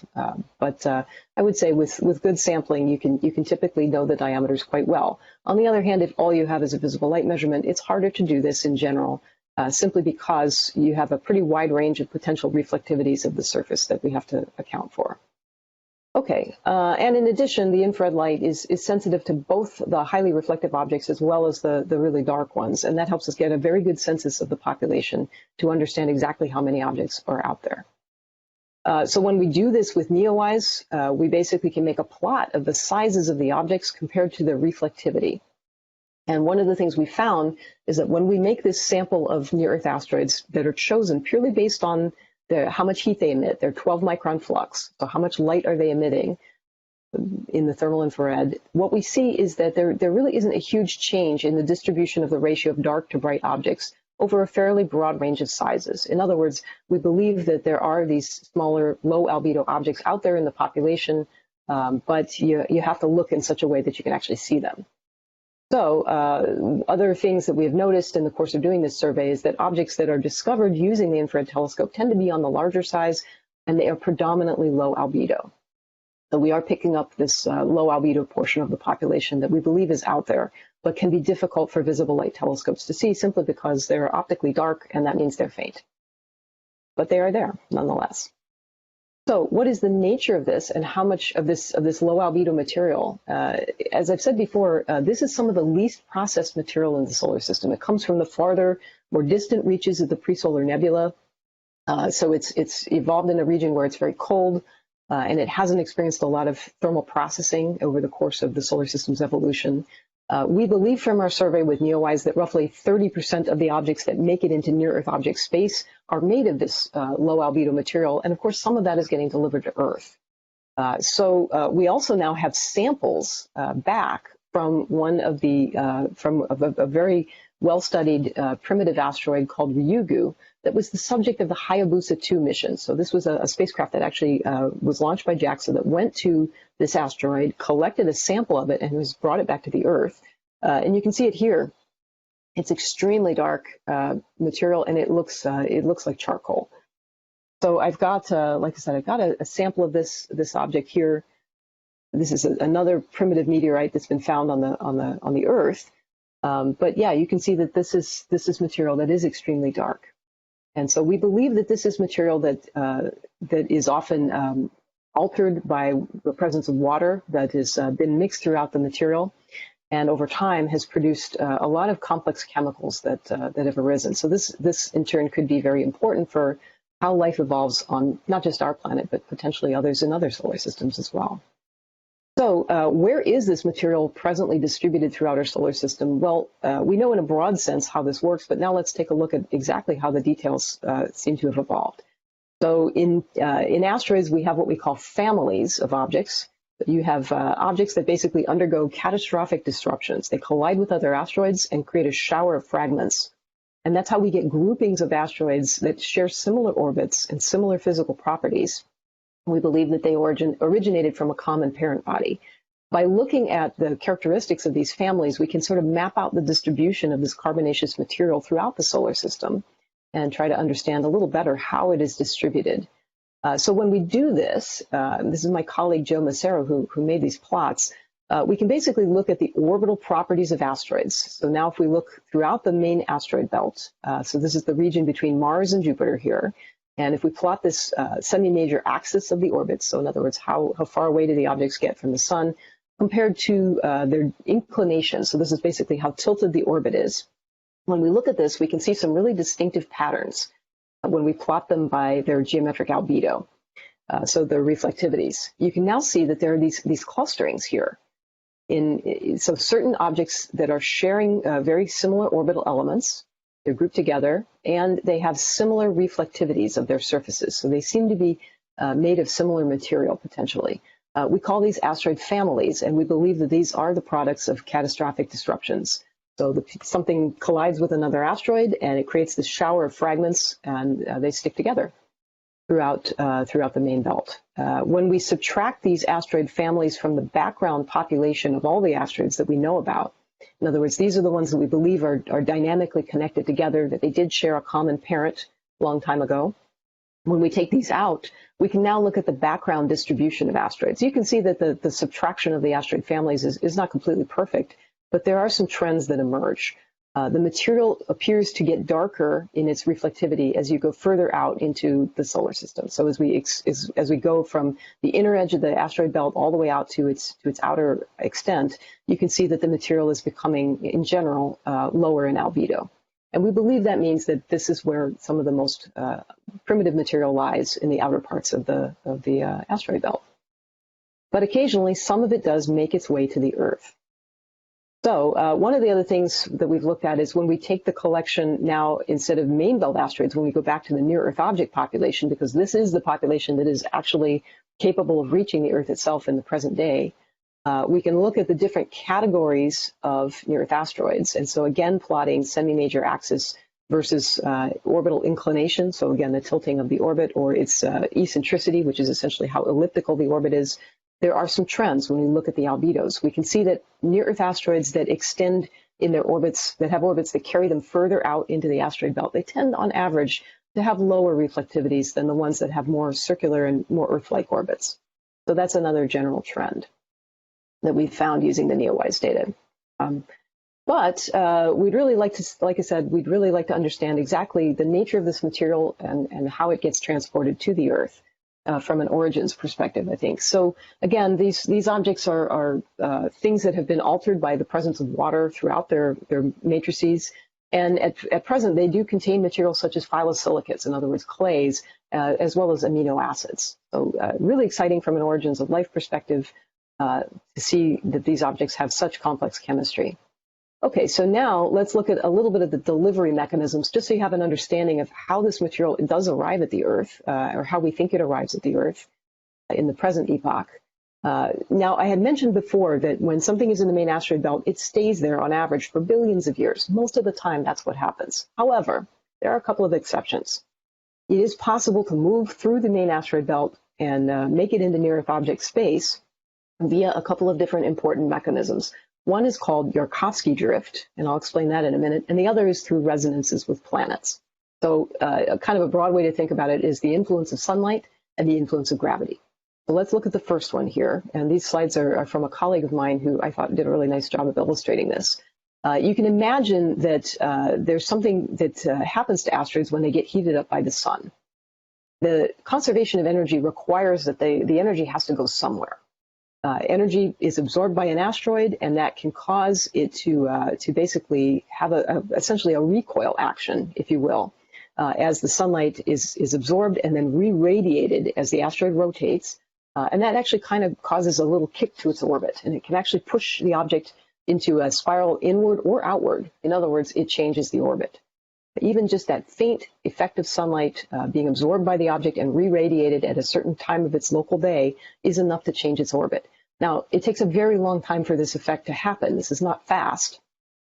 but I would say with good sampling, you can typically know the diameters quite well. On the other hand, if all you have is a visible light measurement, it's harder to do this in general, simply because you have a pretty wide range of potential reflectivities of the surface that we have to account for. Okay, and in addition, the infrared light is sensitive to both the highly reflective objects as well as the really dark ones, and that helps us get a very good census of the population to understand exactly how many objects are out there. So when we do this with NEOWISE, we basically can make a plot of the sizes of the objects compared to their reflectivity. And one of the things we found is that when we make this sample of near-Earth asteroids that are chosen purely based on how much heat they emit, their 12-micron flux, so how much light are they emitting in the thermal infrared, what we see is that there really isn't a huge change in the distribution of the ratio of dark to bright objects over a fairly broad range of sizes. In other words, we believe that there are these smaller, low albedo objects out there in the population, but you have to look in such a way that you can actually see them. So other things that we have noticed in the course of doing this survey is that objects that are discovered using the infrared telescope tend to be on the larger size, and they are predominantly low albedo. So we are picking up this low albedo portion of the population that we believe is out there, but can be difficult for visible light telescopes to see simply because they're optically dark, and that means they're faint. But they are there nonetheless. So what is the nature of this, and how much of this low albedo material? As I've said before, this is some of the least processed material in the solar system. It comes from the farther, more distant reaches of the presolar nebula. So it's evolved in a region where it's very cold, and it hasn't experienced a lot of thermal processing over the course of the solar system's evolution. We believe from our survey with NEOWISE that roughly 30% of the objects that make it into near-Earth object space are made of this low albedo material, and of course some of that is getting delivered to Earth. So we also now have samples back from one of the from a very well-studied primitive asteroid called Ryugu that was the subject of the Hayabusa 2 mission. So this was a spacecraft that actually was launched by JAXA that went to this asteroid, collected a sample of it, and has brought it back to the Earth. And you can see it here. It's extremely dark material, and it looks like charcoal. So I've got, like I said, I've got a sample of this object here. This is another primitive meteorite that's been found on the Earth. But yeah, you can see that this is material that is extremely dark. And so we believe that this is material that is often altered by the presence of water that has been mixed throughout the material, and over time has produced a lot of complex chemicals that have arisen. So this in turn could be very important for how life evolves on not just our planet, but potentially others in other solar systems as well. So where is this material presently distributed throughout our solar system? Well, we know in a broad sense how this works, but now let's take a look at exactly how the details seem to have evolved. So in asteroids, we have what we call families of objects. You have objects that basically undergo catastrophic disruptions. They collide with other asteroids and create a shower of fragments. And that's how we get groupings of asteroids that share similar orbits and similar physical properties. We believe that they originated from a common parent body. By looking at the characteristics of these families, we can sort of map out the distribution of this carbonaceous material throughout the solar system and try to understand a little better how it is distributed. So when we do this, this is my colleague Joe Macero who made these plots, we can basically look at the orbital properties of asteroids. So now if we look throughout the main asteroid belt, so this is the region between Mars and Jupiter here, And if we plot this semi-major axis of the orbits, so in other words, how far away do the objects get from the sun, compared to their inclination, so this is basically how tilted the orbit is. When we look at this, we can see some really distinctive patterns when we plot them by their geometric albedo, so their reflectivities. You can now see that there are these clusterings here. So certain objects that are sharing very similar orbital elements, they're grouped together, and they have similar reflectivities of their surfaces. So they seem to be made of similar material, potentially. We call these asteroid families, and we believe that these are the products of catastrophic disruptions. So something collides with another asteroid, and it creates this shower of fragments, and they stick together throughout the main belt. When we subtract these asteroid families from the background population of all the asteroids that we know about, in other words, these are the ones that we believe are dynamically connected together, that they did share a common parent a long time ago. When we take these out, we can now look at the background distribution of asteroids. You can see that the subtraction of the asteroid families is not completely perfect, but there are some trends that emerge. The material appears to get darker in its reflectivity as you go further out into the solar system. So as we go from the inner edge of the asteroid belt all the way out to its outer extent, you can see that the material is becoming, in general, lower in albedo. And we believe that means that this is where some of the most primitive material lies, in the outer parts of the asteroid belt. But occasionally, some of it does make its way to the Earth. So one of the other things that we've looked at is when we take the collection now, instead of main belt asteroids, when we go back to the near-Earth object population, because this is the population that is actually capable of reaching the Earth itself in the present day, we can look at the different categories of near-Earth asteroids. And so again, plotting semi-major axis versus orbital inclination, so again, the tilting of the orbit, or its eccentricity, which is essentially how elliptical the orbit is. There are some trends when we look at the albedos. We can see that near-Earth asteroids that extend in their orbits, that have orbits that carry them further out into the asteroid belt, they tend on average to have lower reflectivities than the ones that have more circular and more Earth-like orbits. So that's another general trend that we found using the NEOWISE data. But we'd really like to, like I said, we'd really like to understand exactly the nature of this material and how it gets transported to the Earth. From an origins perspective, I think. So again, these objects are things that have been altered by the presence of water throughout their matrices. And at present, they do contain materials such as phyllosilicates, in other words, clays, as well as amino acids. So really exciting from an origins of life perspective to see that these objects have such complex chemistry. Okay, so now let's look at a little bit of the delivery mechanisms, just so you have an understanding of how this material does arrive at the Earth, or how we think it arrives at the Earth in the present epoch. Now, I had mentioned before that when something is in the main asteroid belt, it stays there on average for billions of years. Most of the time, that's what happens. However, there are a couple of exceptions. It is possible to move through the main asteroid belt and make it into near-Earth object space via a couple of different important mechanisms. One is called Yarkovsky drift, and I'll explain that in a minute, and the other is through resonances with planets. So kind of a broad way to think about it is the influence of sunlight and the influence of gravity. So let's look at the first one here, and these slides are from a colleague of mine who I thought did a really nice job of illustrating this. You can imagine that there's something that happens to asteroids when they get heated up by the sun. The conservation of energy requires that the energy has to go somewhere. Energy is absorbed by an asteroid, and that can cause it to basically have essentially a recoil action, if you will, as the sunlight is absorbed and then re-radiated as the asteroid rotates. And that actually kind of causes a little kick to its orbit, and it can actually push the object into a spiral inward or outward. In other words, it changes the orbit. Even just that faint effect of sunlight being absorbed by the object and re-radiated at a certain time of its local day is enough to change its orbit. Now, it takes a very long time for this effect to happen. This is not fast.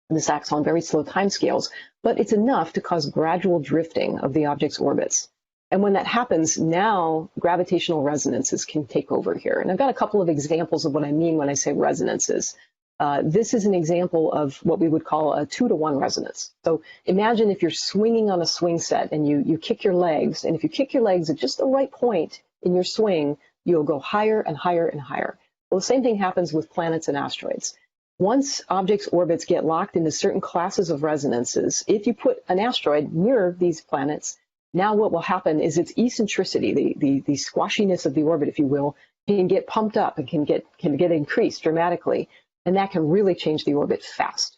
This acts on very slow timescales, but it's enough to cause gradual drifting of the object's orbits. And when that happens, now gravitational resonances can take over here. And I've got a couple of examples of what I mean when I say resonances. This is an example of what we would call a 2-to-1 resonance. So imagine if you're swinging on a swing set and you kick your legs, and if you kick your legs at just the right point in your swing, you'll go higher and higher and higher. Well, the same thing happens with planets and asteroids. Once objects' orbits get locked into certain classes of resonances, if you put an asteroid near these planets, now what will happen is its eccentricity, the squashiness of the orbit, if you will, can get pumped up and can get increased dramatically, and that can really change the orbit fast.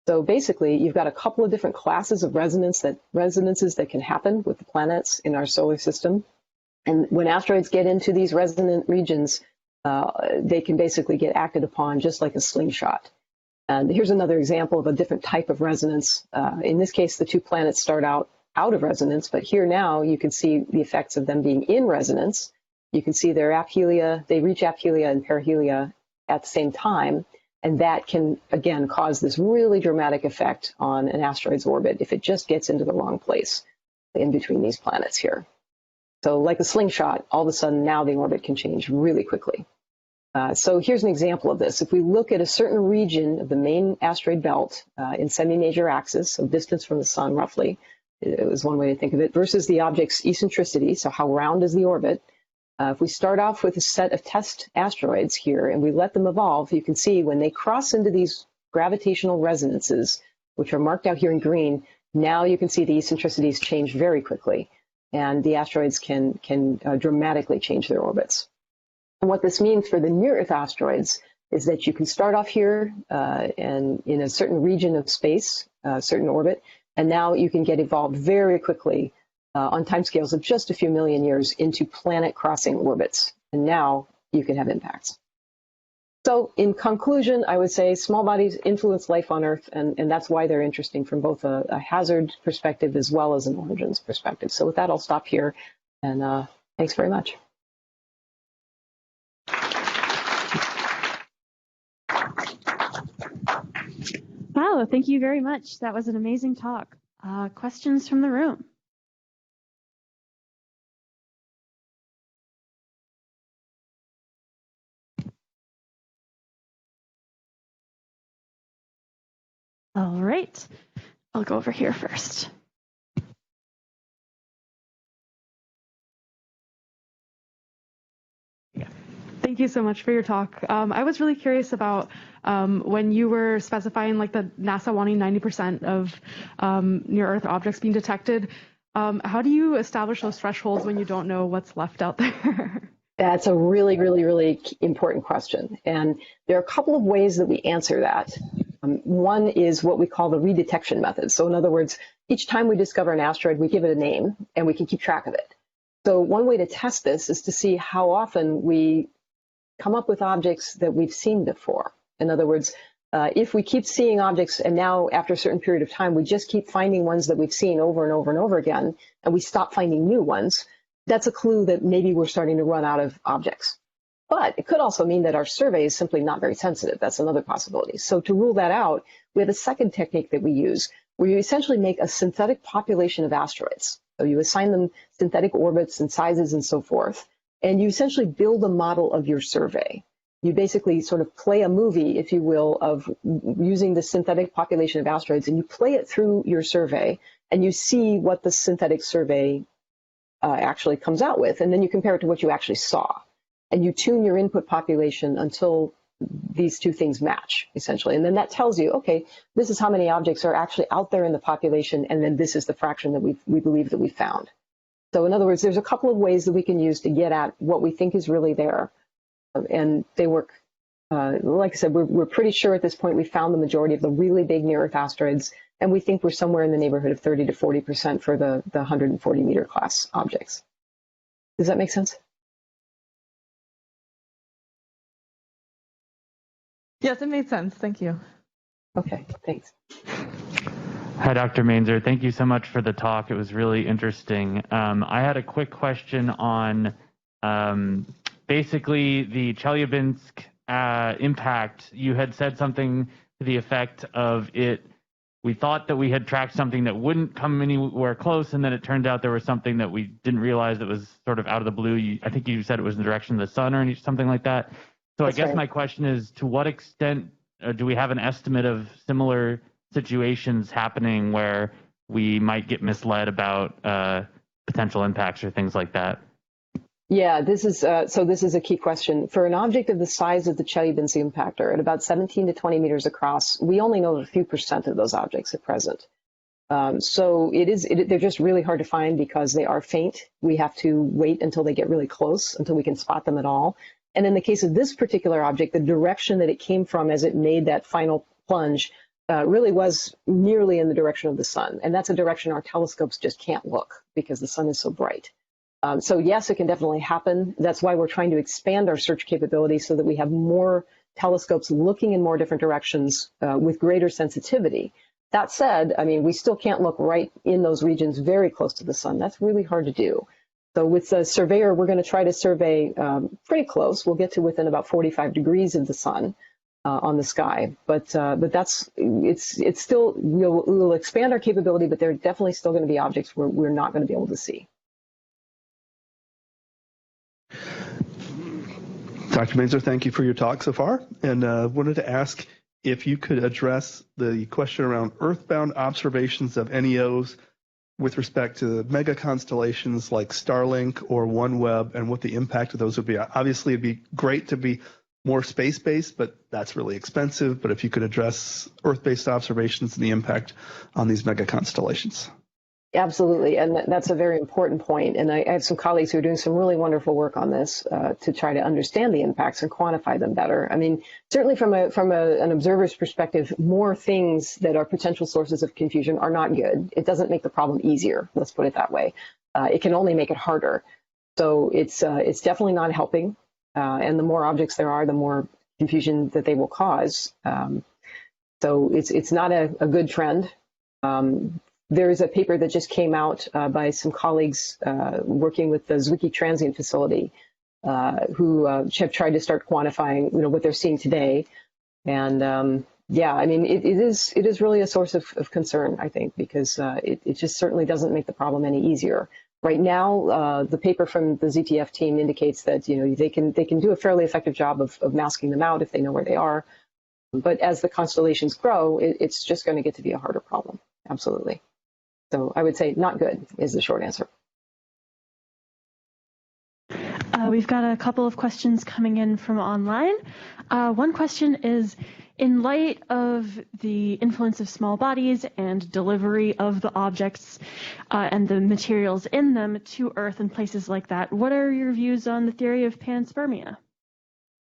So basically, you've got a couple of different classes of resonances that can happen with the planets in our solar system. And when asteroids get into these resonant regions, they can basically get acted upon just like a slingshot. And here's another example of a different type of resonance. In this case, the two planets start out of resonance, but here now you can see the effects of them being in resonance. You can see their aphelia, they reach aphelia and perihelia at the same time. And that can, again, cause this really dramatic effect on an asteroid's orbit if it just gets into the wrong place in between these planets here. So like a slingshot, all of a sudden now the orbit can change really quickly. So here's an example of this. If we look at a certain region of the main asteroid belt in semi-major axis, so distance from the sun roughly, it was one way to think of it, versus the object's eccentricity, so how round is the orbit. If we start off with a set of test asteroids here and we let them evolve, you can see when they cross into these gravitational resonances, which are marked out here in green, now you can see the eccentricities change very quickly, and the asteroids can dramatically change their orbits. And what this means for the near-Earth asteroids is that you can start off here and in a certain region of space, a certain orbit, and now you can get evolved very quickly on timescales of just a few million years into planet-crossing orbits. And now you can have impacts. So in conclusion, I would say small bodies influence life on Earth, and that's why they're interesting from both a hazard perspective as well as an origins perspective. So with that, I'll stop here, and thanks very much. Wow, thank you very much. That was an amazing talk. Questions from the room? All right, I'll go over here first. Thank you so much for your talk. I was really curious about when you were specifying like the NASA wanting 90% of near-Earth objects being detected. How do you establish those thresholds when you don't know what's left out there? That's a really, really, really important question. And there are a couple of ways that we answer that. One is what we call the ReDetection Method. So in other words, each time we discover an asteroid, we give it a name and we can keep track of it. So one way to test this is to see how often we come up with objects that we've seen before. In other words, if we keep seeing objects and now after a certain period of time, we just keep finding ones that we've seen over and over and over again, and we stop finding new ones, that's a clue that maybe we're starting to run out of objects. But it could also mean that our survey is simply not very sensitive. That's another possibility. So to rule that out, we have a second technique that we use, where you essentially make a synthetic population of asteroids. So you assign them synthetic orbits and sizes and so forth, and you essentially build a model of your survey. You basically sort of play a movie, if you will, of using the synthetic population of asteroids, and you play it through your survey, and you see what the synthetic survey actually comes out with, and then you compare it to what you actually saw. And you tune your input population until these two things match, essentially. And then that tells you, okay, this is how many objects are actually out there in the population, and then this is the fraction that we believe that we found. So in other words, there's a couple of ways that we can use to get at what we think is really there. And they work, like I said, we're pretty sure at this point we found the majority of the really big near-Earth asteroids, and we think we're somewhere in the neighborhood of 30 to 40% for the 140 meter class objects. Does that make sense? Yes, it made sense. Thank you. Okay, thanks. Hi, Dr. Mainzer. Thank you so much for the talk. It was really interesting. I had a quick question on basically the Chelyabinsk impact. You had said something to the effect of it. We thought that we had tracked something that wouldn't come anywhere close, and then it turned out there was something that we didn't realize that was sort of out of the blue. I think you said it was in the direction of the sun or something like that. So That's I guess right. My question is, to what extent do we have an estimate of similar situations happening where we might get misled about potential impacts or things like that? Yeah, this is a key question. For an object of the size of the Chelyabinsk impactor, at about 17 to 20 meters across, we only know a few % of those objects at present. So they're just really hard to find because they are faint. We have to wait until they get really close, until we can spot them at all. And in the case of this particular object, the direction that it came from as it made that final plunge really was nearly in the direction of the sun. And that's a direction our telescopes just can't look because the sun is so bright. So yes, it can definitely happen. That's why we're trying to expand our search capability so that we have more telescopes looking in more different directions with greater sensitivity. That said, I mean, we still can't look right in those regions very close to the sun. That's really hard to do. So with the Surveyor, we're going to try to survey pretty close. We'll get to within about 45 degrees of the sun on the sky. But it's still, we'll expand our capability, but there are definitely still going to be objects where we're not going to be able to see. Dr. Mainzer, thank you for your talk so far. And wanted to ask if you could address the question around earthbound observations of NEOs with respect to mega constellations like Starlink or OneWeb and what the impact of those would be. Obviously, it'd be great to be more space-based, but that's really expensive. But if you could address Earth-based observations and the impact on these mega constellations. Absolutely, and that's a very important point. And I have some colleagues who are doing some really wonderful work on this to try to understand the impacts and quantify them better. I mean, certainly from an observer's perspective, more things that are potential sources of confusion are not good. It doesn't make the problem easier. Let's put it that way. It can only make it harder. So it's definitely not helping. And the more objects there are, the more confusion that they will cause. So it's not a good trend. There is a paper that just came out by some colleagues working with the Zwicky Transient Facility who have tried to start quantifying, what they're seeing today. And yeah, I mean, it is really a source of concern, I think, because it just certainly doesn't make the problem any easier. Right now, the paper from the ZTF team indicates that they can do a fairly effective job of masking them out if they know where they are. But as the constellations grow, it's just going to get to be a harder problem. Absolutely. So I would say not good is the short answer. We've got a couple of questions coming in from online. One question is, in light of the influence of small bodies and delivery of the objects and the materials in them to Earth and places like that, what are your views on the theory of panspermia?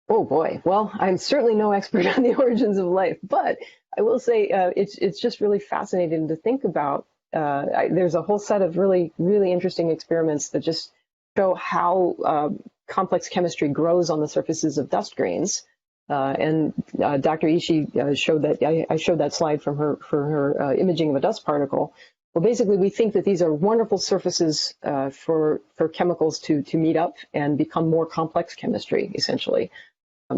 Oh boy, well, I'm certainly no expert on the origins of life, but I will say it's just really fascinating to think about. There's a whole set of really, really interesting experiments that just show how complex chemistry grows on the surfaces of dust grains. And Dr. Ishii showed that. I showed that slide from her for her imaging of a dust particle. Well, basically, we think that these are wonderful surfaces for chemicals to meet up and become more complex chemistry, essentially.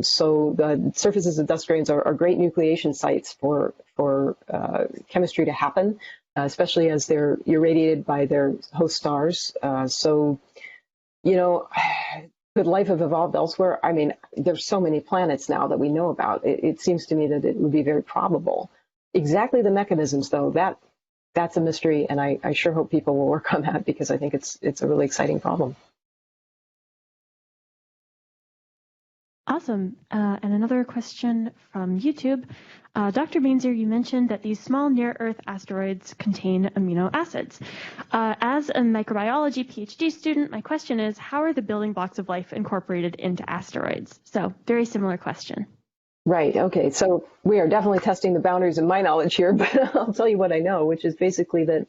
So the surfaces of dust grains are great nucleation sites for chemistry to happen, especially as they're irradiated by their host stars. So, could life have evolved elsewhere? I mean, there's so many planets now that we know about. It seems to me that it would be very probable. Exactly the mechanisms, though, that's a mystery, and I sure hope people will work on that because I think it's a really exciting problem. Awesome. And another question from YouTube. Dr. Mainzer, you mentioned that these small near-Earth asteroids contain amino acids. As a microbiology PhD student, my question is, how are the building blocks of life incorporated into asteroids? So, very similar question. Right. Okay. So we are definitely testing the boundaries of my knowledge here, but I'll tell you what I know, which is basically that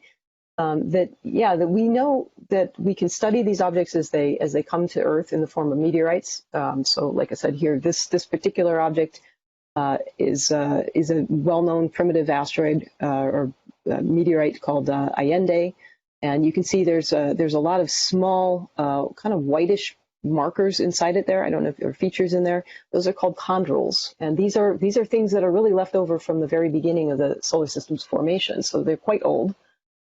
we know that we can study these objects as they come to Earth in the form of meteorites. So, like I said here, this particular object is a well-known primitive asteroid or meteorite called Allende, and you can see there's a lot of small kind of whitish markers inside it there. I don't know if there are features in there. Those are called chondrules, and these are things that are really left over from the very beginning of the solar system's formation. So they're quite old.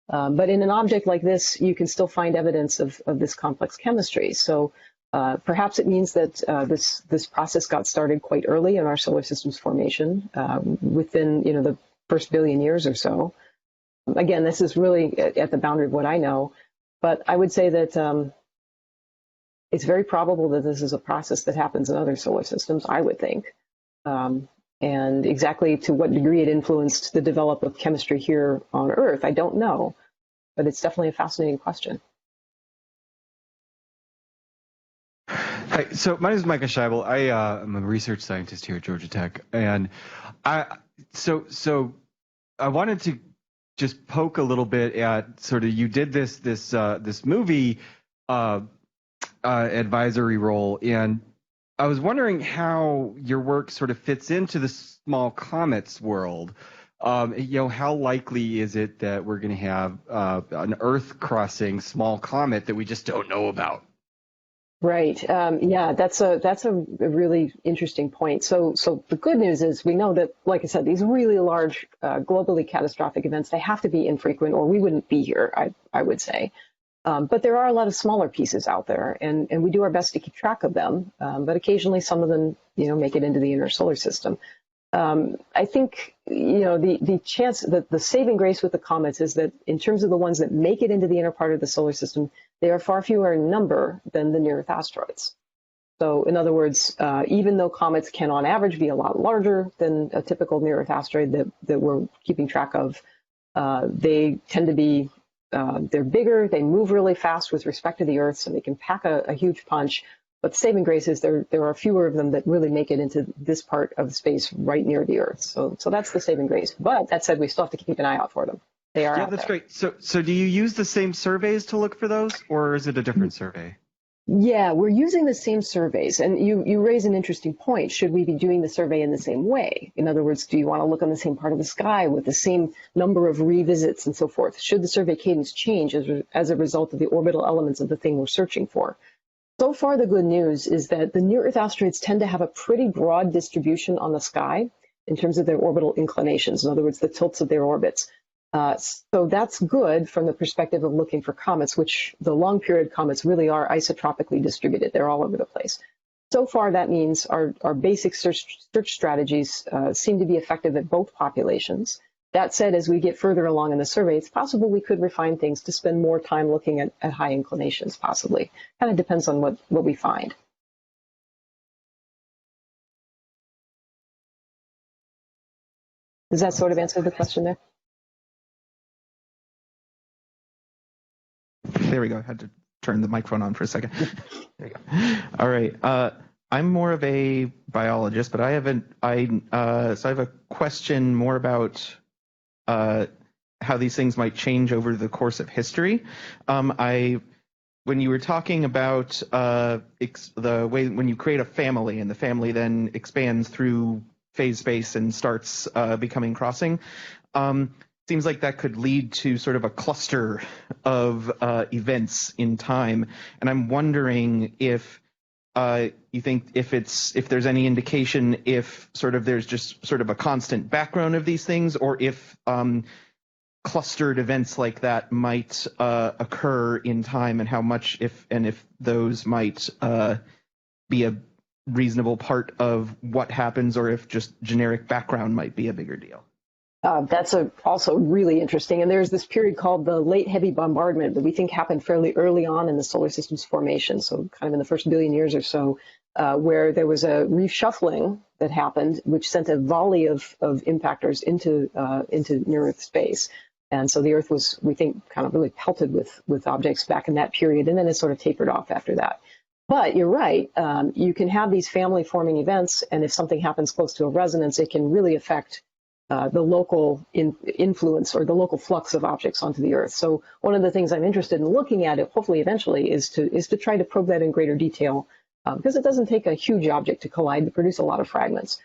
But in an object like this, you can still find evidence of this complex chemistry. So perhaps it means that this process got started quite early in our solar system's formation, within the first billion years or so. Again, this is really at the boundary of what I know, but I would say that it's very probable that this is a process that happens in other solar systems, I would think. And exactly to what degree it influenced the development of chemistry here on Earth, I don't know. But it's definitely a fascinating question. Hi, so my name is Micah Scheibel. I'm a research scientist here at Georgia Tech, and so I wanted to just poke a little bit at sort of, you did this movie advisory role, and I was wondering how your work sort of fits into the small comets world. How likely is it that we're going to have an Earth-crossing small comet that we just don't know about? Right. Yeah, that's a really interesting point. So the good news is we know that, like I said, these really large, globally catastrophic events, they have to be infrequent, or we wouldn't be here, I would say. But there are a lot of smaller pieces out there, and we do our best to keep track of them. But occasionally, some of them, make it into the inner solar system. I think, the chance that the saving grace with the comets is that in terms of the ones that make it into the inner part of the solar system, they are far fewer in number than the near-Earth asteroids. So in other words, even though comets can on average be a lot larger than a typical near-Earth asteroid that we're keeping track of, they tend to be, they're bigger, they move really fast with respect to the Earth, so they can pack a huge punch. But the saving grace is there are fewer of them that really make it into this part of space right near the Earth. So that's the saving grace. But that said, we still have to keep an eye out for them. They are out that's there. great. So do you use the same surveys to look for those, or is it a different survey? Yeah, we're using the same surveys. And you raise an interesting point. Should we be doing the survey in the same way? In other words, do you want to look on the same part of the sky with the same number of revisits and so forth? Should the survey cadence change as a result of the orbital elements of the thing we're searching for? So far, the good news is that the near-Earth asteroids tend to have a pretty broad distribution on the sky in terms of their orbital inclinations, in other words, the tilts of their orbits. So that's good from the perspective of looking for comets, which the long-period comets really are isotropically distributed. They're all over the place. So far, that means our basic search strategies seem to be effective at both populations. That said, as we get further along in the survey, it's possible we could refine things to spend more time looking at high inclinations, possibly. Kind of depends on what we find. Does that sort of answer the question there? There we go. I had to turn the microphone on for a second. There you go. All right. I'm more of a biologist, but I have a question more about how these things might change over the course of history. When you were talking about the way when you create a family and the family then expands through phase space and starts becoming crossing, seems like that could lead to sort of a cluster of events in time. And I'm wondering if you think if there's any indication if sort of there's just sort of a constant background of these things, or if clustered events like that might occur in time, and how much if those might be a reasonable part of what happens, or if just generic background might be a bigger deal. That's also really interesting. And there's this period called the late heavy bombardment that we think happened fairly early on in the solar system's formation, so kind of in the first billion years or so, where there was a reshuffling that happened, which sent a volley of impactors into near-Earth space. And so the Earth was, we think, kind of really pelted with objects back in that period, and then it sort of tapered off after that. But you're right, you can have these family-forming events, and if something happens close to a resonance, it can really affect the local influence or the local flux of objects onto the Earth. So one of the things I'm interested in looking at, hopefully eventually, is to try to probe that in greater detail, because it doesn't take a huge object to collide to produce a lot of fragments.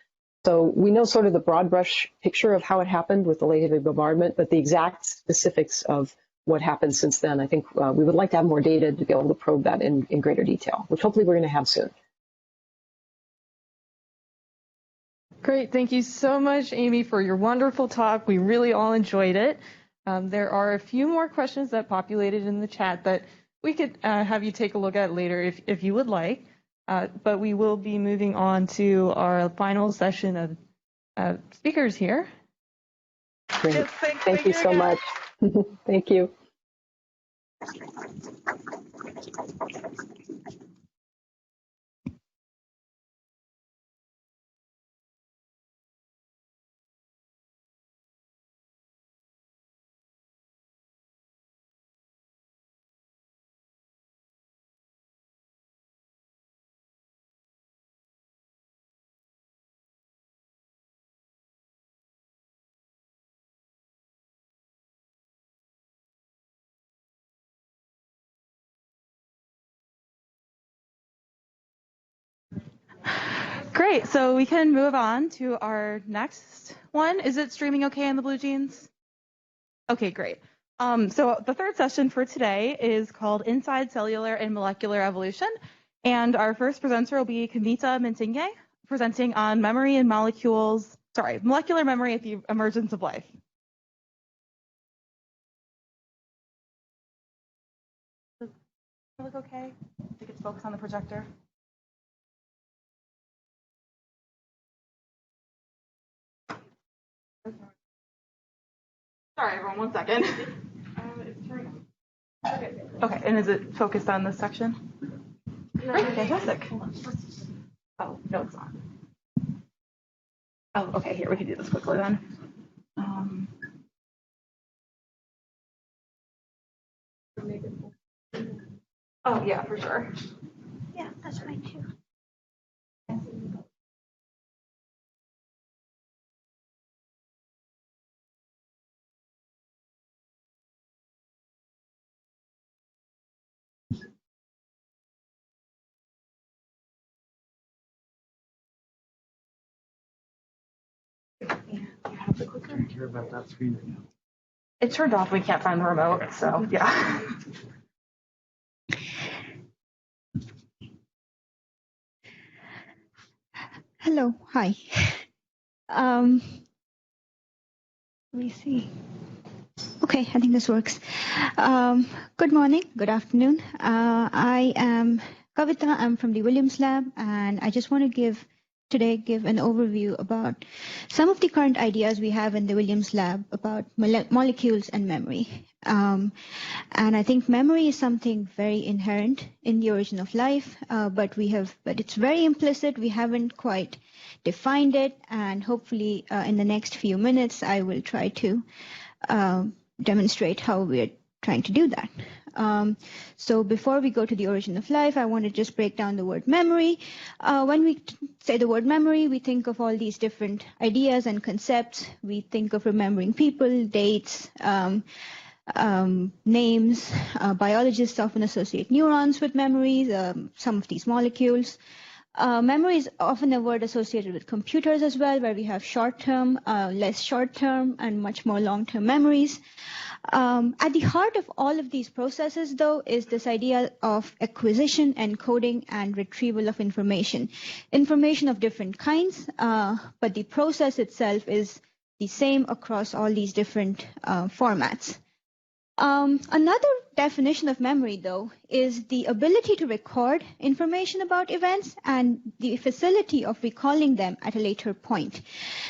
So we know sort of the broad brush picture of how it happened with the late heavy bombardment, but the exact specifics of what happened since then, I think we would like to have more data to be able to probe that in greater detail, which hopefully we're going to have soon. Great. Thank you so much, Amy, for your wonderful talk. We really all enjoyed it. There are a few more questions that populated in the chat that we could have you take a look at later if you would like. But we will be moving on to our final session of speakers here. Great. Yes, thank you so much. Thank you. Great, so we can move on to our next one. Is it streaming okay in the Blue Jeans? Okay, great. So the third session for today is called Inside Cellular and Molecular Evolution. And our first presenter will be Kavita Mintinge, presenting on memory and molecular memory at the emergence of life. Does it look okay? I think it's focused on the projector. Sorry, everyone, 1 second. It's turning on. Okay, and is it focused on this section? Great, fantastic. Oh, no, it's not. Oh, okay, here, we can do this quickly then. Oh, yeah, for sure. Yeah, that's fine too. You have the clicker? Did you hear about that screen? It turned off. We can't find the remote, so yeah. Hello, hi. Let me see. Okay, I think this works. Good morning, good afternoon. I am Kavita. I'm from the Williams Lab, and I just want to give an overview about some of the current ideas we have in the Williams Lab about molecules and memory. And I think memory is something very inherent in the origin of life, but it's very implicit. We haven't quite defined it, and hopefully in the next few minutes, I will try to demonstrate how we're trying to do that. So before we go to the origin of life, I want to just break down the word memory. When we say the word memory, we think of all these different ideas and concepts. We think of remembering people, dates, names. Biologists often associate neurons with memories, some of these molecules. Memory is often a word associated with computers as well, where we have short-term, less short-term, and much more long-term memories. At the heart of all of these processes, though, is this idea of acquisition, encoding, and retrieval of information. Information of different kinds, but the process itself is the same across all these different formats. Another definition of memory, though, is the ability to record information about events and the facility of recalling them at a later point.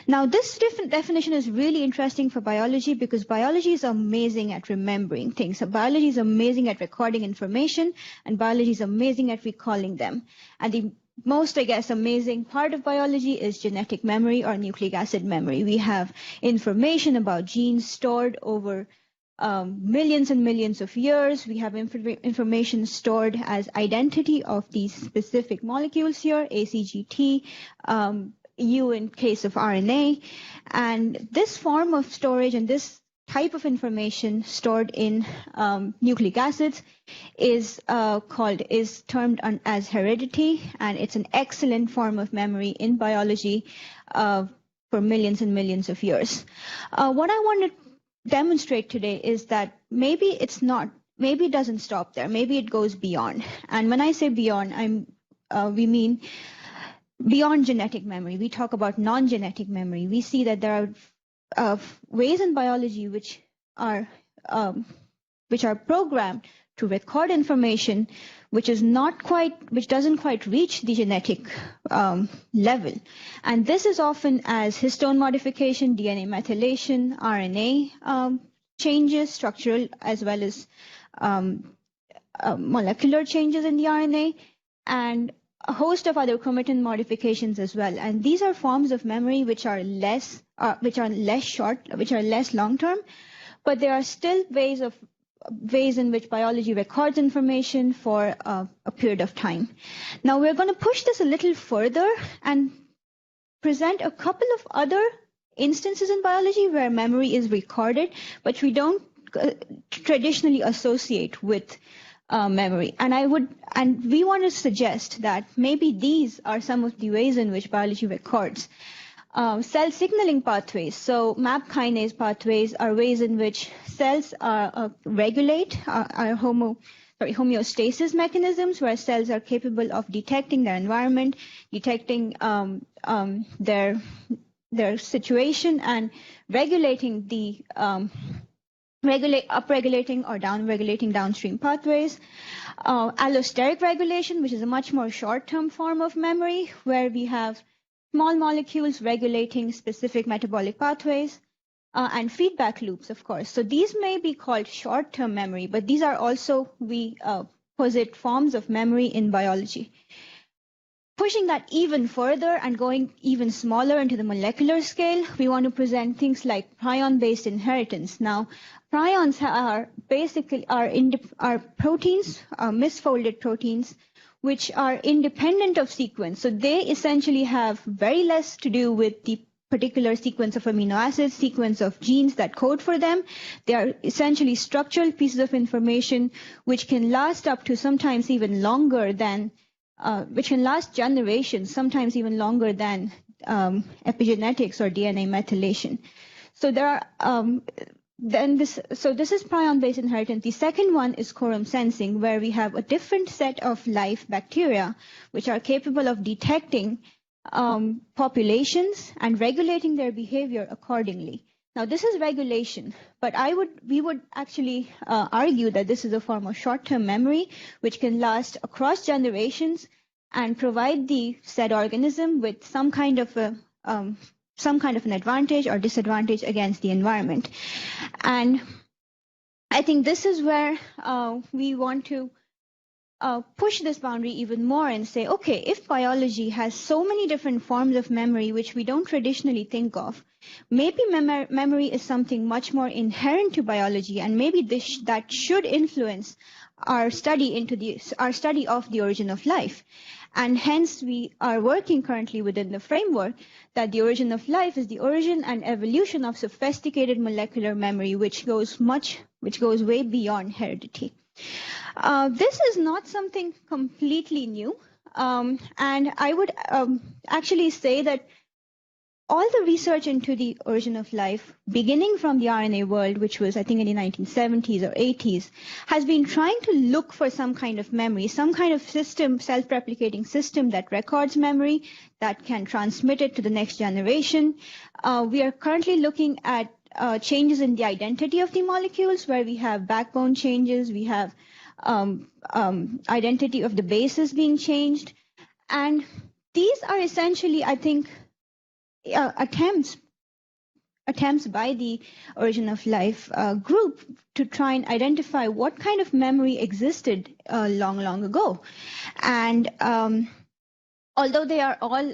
Now, this definition is really interesting for biology because biology is amazing at remembering things. So biology is amazing at recording information, and biology is amazing at recalling them. And the most, I guess, amazing part of biology is genetic memory or nucleic acid memory. We have information about genes stored over millions and millions of years. We have information stored as identity of these specific molecules here, ACGT, U in case of RNA. And this form of storage and this type of information stored in nucleic acids is termed as heredity, and it's an excellent form of memory in biology for millions and millions of years. What I want to demonstrate today is that maybe it doesn't stop there. Maybe it goes beyond. And when I say beyond, we mean beyond genetic memory. We talk about non-genetic memory. We see that there are ways in biology which are programmed to record information which doesn't quite reach the genetic level. And this is often as histone modification, DNA methylation, RNA changes, structural as well as molecular changes in the RNA, and a host of other chromatin modifications as well. And these are forms of memory which are less long-term, but there are still ways in which biology records information for a period of time. Now we're going to push this a little further and present a couple of other instances in biology where memory is recorded, but we don't traditionally associate with memory. And we want to suggest that maybe these are some of the ways in which biology records. Cell signaling pathways, so MAP kinase pathways, are ways in which cells regulate homeostasis mechanisms, where cells are capable of detecting their environment, detecting their situation, and regulating the upregulating or downregulating downstream pathways. Allosteric regulation, which is a much more short-term form of memory, where we have small molecules regulating specific metabolic pathways, and feedback loops, of course. So these may be called short-term memory, but these are also, we posit, forms of memory in biology. Pushing that even further and going even smaller into the molecular scale, we want to present things like prion-based inheritance. Now, prions are basically proteins, misfolded proteins, which are independent of sequence. So they essentially have very less to do with the particular sequence of amino acids, sequence of genes that code for them. They are essentially structural pieces of information which can last up to sometimes even longer than, which can last generations, sometimes even longer than epigenetics or DNA methylation. So there are, this is prion-based inheritance. The second one is quorum sensing, where we have a different set of live bacteria which are capable of detecting populations and regulating their behavior accordingly. Now, this is regulation, but we would actually argue that this is a form of short-term memory which can last across generations and provide the said organism with some kind of an advantage or disadvantage against the environment. And I think this is where we want to push this boundary even more and say, okay, if biology has so many different forms of memory which we don't traditionally think of, maybe memory is something much more inherent to biology, and maybe that should influence our study of the origin of life. And hence we are working currently within the framework that the origin of life is the origin and evolution of sophisticated molecular memory, which goes way beyond heredity. This is not something completely new, and I would actually say that all the research into the origin of life, beginning from the RNA world, which was, I think, in the 1970s or 80s, has been trying to look for some kind of memory, some kind of system, self-replicating system that records memory, that can transmit it to the next generation. We are currently looking at changes in the identity of the molecules, where we have backbone changes, we have identity of the bases being changed. And these are essentially, I think, attempts by the Origin of Life group to try and identify what kind of memory existed long ago. And although they are all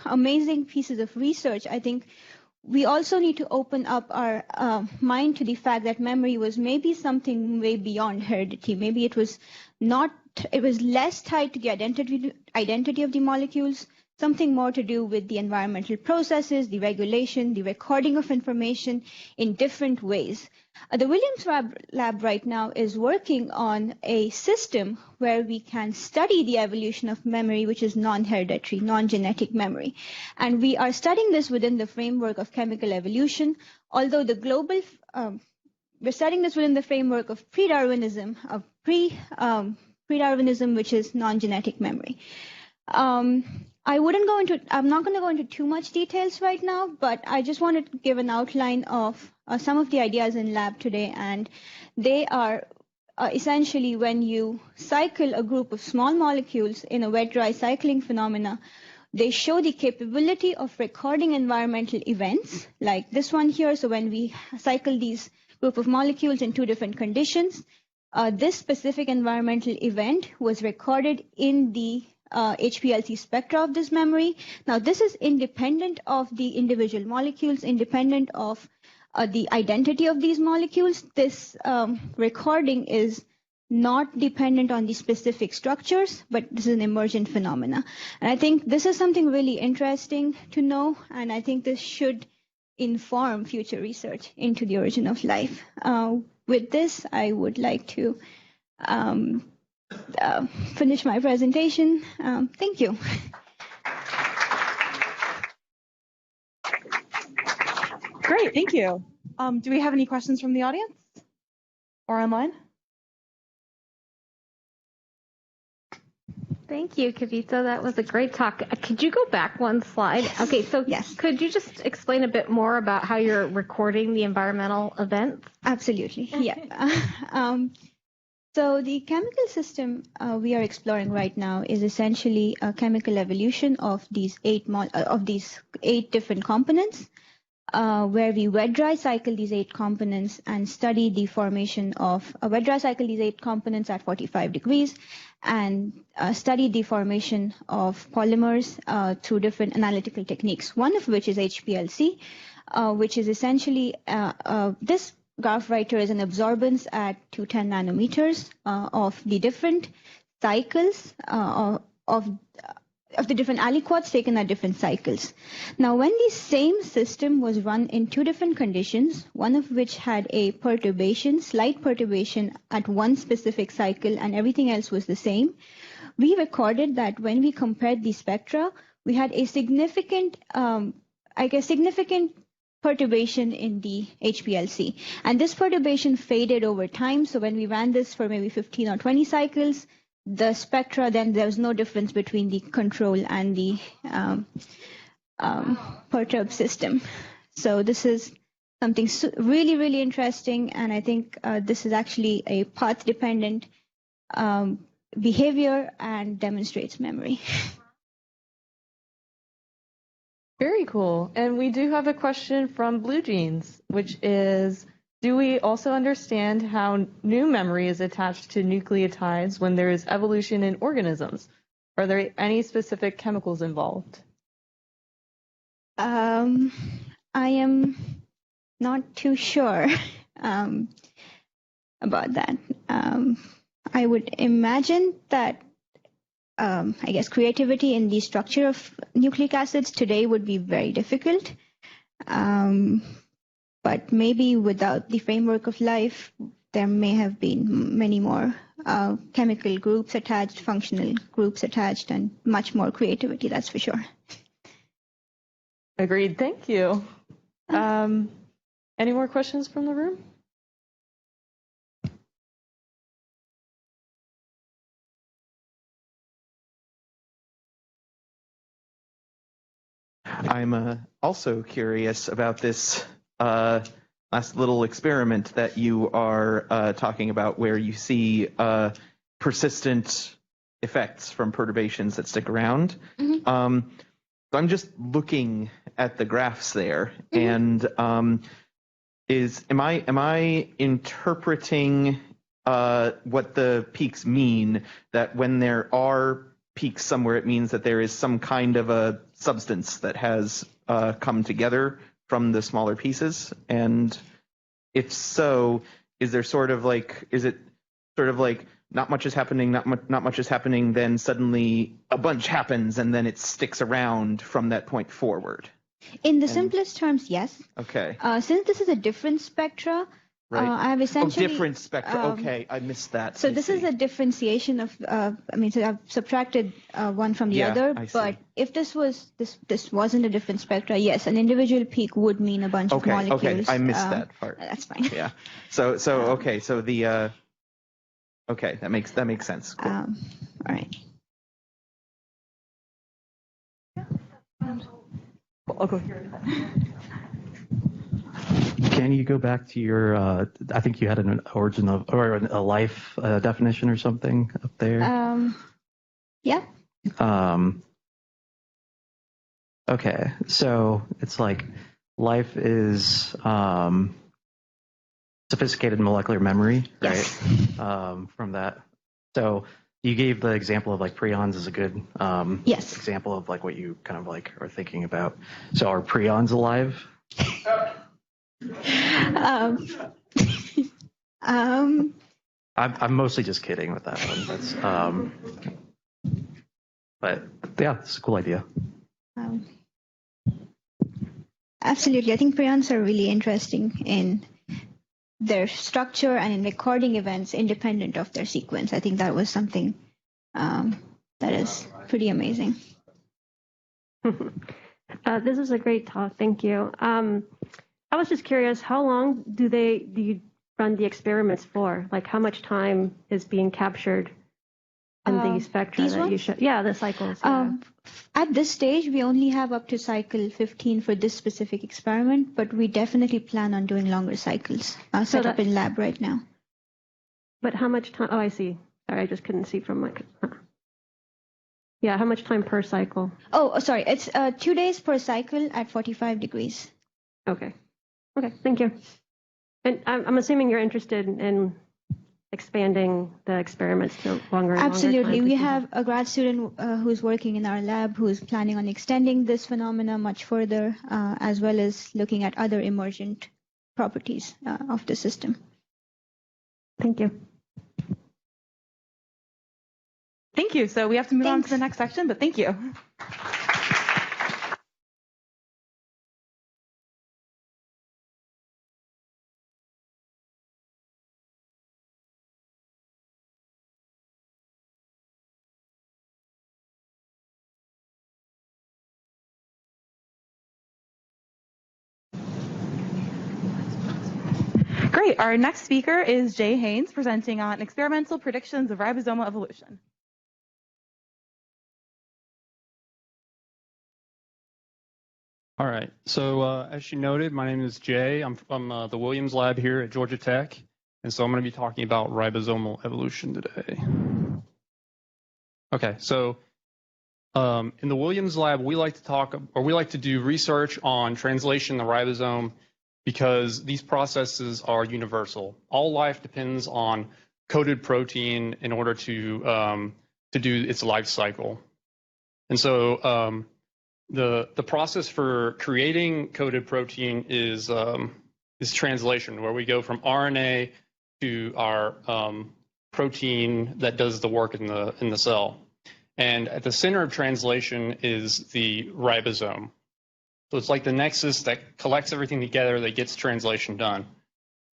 amazing pieces of research, I think we also need to open up our mind to the fact that memory was maybe something way beyond heredity. Maybe it was less tied to the identity of the molecules, something more to do with the environmental processes, the regulation, the recording of information in different ways. The Williams lab right now is working on a system where we can study the evolution of memory, which is non-hereditary, non-genetic memory. And we are studying this within the framework of chemical evolution, although the global, we're studying this within the framework of pre-Darwinism, pre-Darwinism, which is non-genetic memory. I'm not going to go into too much details right now, but I just wanted to give an outline of some of the ideas in lab today. And they are essentially when you cycle a group of small molecules in a wet-dry cycling phenomena, they show the capability of recording environmental events like this one here. So when we cycle these group of molecules in two different conditions, this specific environmental event was recorded in the HPLC spectra of this memory. Now, this is independent of the individual molecules, independent of the identity of these molecules. This recording is not dependent on the specific structures, but this is an emergent phenomena. And I think this is something really interesting to know, and I think this should inform future research into the origin of life. With this, I would like to finish my presentation. Thank you. Great, thank you. Do we have any questions from the audience or online? Thank you, Kavita. That was a great talk. Could you go back one slide? Okay, so Yes. Could you just explain a bit more about how you're recording the environmental events? Absolutely, yeah. So the chemical system we are exploring right now is essentially a chemical evolution of these eight different components, where we wet-dry cycle these 8 components and study the formation of wet-dry cycle these 8 components at 45 degrees and study the formation of polymers through different analytical techniques, one of which is HPLC, which is essentially this graph writer is an absorbance at 210 nanometers of the different cycles of the different aliquots taken at different cycles. Now, when the same system was run in 2 different conditions, one of which had a perturbation, slight perturbation at one specific cycle and everything else was the same, we recorded that when we compared the spectra, we had a significant, significant perturbation in the HPLC. And this perturbation faded over time. So when we ran this for maybe 15 or 20 cycles, the spectra, then there was no difference between the control and the perturb system. So this is something really, really interesting. And I think this is actually a path-dependent behavior and demonstrates memory. Very cool. And we do have a question from Blue Jeans, which is, do we also understand how new memory is attached to nucleotides when there is evolution in organisms? Are there any specific chemicals involved? I am not too sure about that. I would imagine that I guess creativity in the structure of nucleic acids today would be very difficult. But maybe without the framework of life, there may have been many more chemical groups attached, functional groups attached, and much more creativity, that's for sure. Agreed. Thank you. Any more questions from the room? I'm also curious about this last little experiment that you are talking about, where you see persistent effects from perturbations that stick around. Mm-hmm. So I'm just looking at the graphs there, and am I interpreting what the peaks mean? That when there are peaks somewhere, it means that there is some kind of a substance that has come together from the smaller pieces? And if so, is it sort of like not much is happening, not much is happening, then suddenly a bunch happens and then it sticks around from that point forward? In the simplest terms, yes. Okay. Since this is a different spectra, Right. I have essentially... different spectra. Okay, I missed that. So this is a differentiation of, so I've subtracted one from the other, but if this wasn't a different spectra, yes, an individual peak would mean a bunch of molecules. Okay, I missed that part. That's fine. Yeah. So okay, so the okay, that makes sense. Cool. All right. I'll go here. Can you go back to your, I think you had an origin of, or a life definition or something up there? Yeah. Okay, so it's like life is sophisticated molecular memory, right? Yes. From that. So you gave the example of like prions as a good Yes. example of like what you kind of like are thinking about. So are prions alive? I'm mostly just kidding with that one. That's but yeah, it's a cool idea. Absolutely, I think prions are really interesting in their structure and in recording events independent of their sequence. I think that was something that is pretty amazing. This is a great talk. Thank you. I was just curious, how long do you run the experiments for? Like, how much time is being captured in the spectra that you show? Yeah, the cycles. Yeah. At this stage, we only have up to cycle 15 for this specific experiment, but we definitely plan on doing longer cycles set up in lab right now. But how much time? Oh, I see. Sorry, I just couldn't see from my. Yeah, how much time per cycle? Oh, sorry. It's 2 days per cycle at 45 degrees. Okay. Okay, thank you. And I'm assuming you're interested in expanding the experiments to longer and Absolutely. longer time. We have a grad student who's working in our lab who's planning on extending this phenomena much further, as well as looking at other emergent properties of the system. Thank you. Thank you. So we have to move on to the next section, but thank you. Great. Our next speaker is Jay Haynes, presenting on experimental predictions of ribosomal evolution. All right. So as you noted, my name is Jay. I'm from the Williams Lab here at Georgia Tech, and so I'm going to be talking about ribosomal evolution today. Okay. So in the Williams Lab, we like to do research on translation of the ribosome, because these processes are universal. All life depends on coded protein in order to do its life cycle. And so the process for creating coded protein is translation, where we go from RNA to our protein that does the work in the cell. And at the center of translation is the ribosome. So it's like the nexus that collects everything together that gets translation done.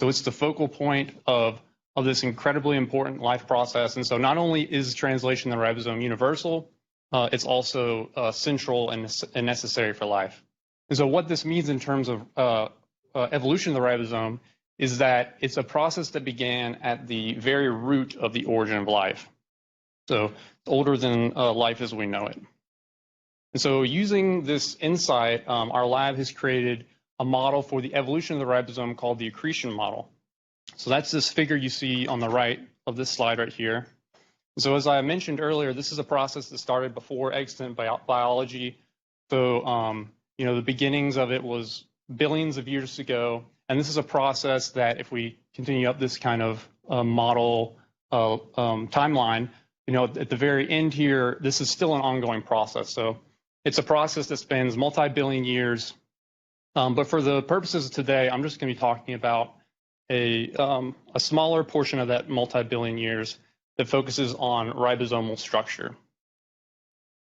So it's the focal point of this incredibly important life process. And so not only is translation in the ribosome universal, it's also central and necessary for life. And so what this means in terms of evolution of the ribosome is that it's a process that began at the very root of the origin of life. So older than life as we know it. And so using this insight, our lab has created a model for the evolution of the ribosome called the accretion model. So that's this figure you see on the right of this slide right here. And so as I mentioned earlier, this is a process that started before extant biology. So, the beginnings of it was billions of years ago. And this is a process that if we continue up this kind of model timeline, at the very end here, this is still an ongoing process. So it's a process that spans multi-billion years. But for the purposes of today, I'm just going to be talking about a smaller portion of that multi-billion years that focuses on ribosomal structure.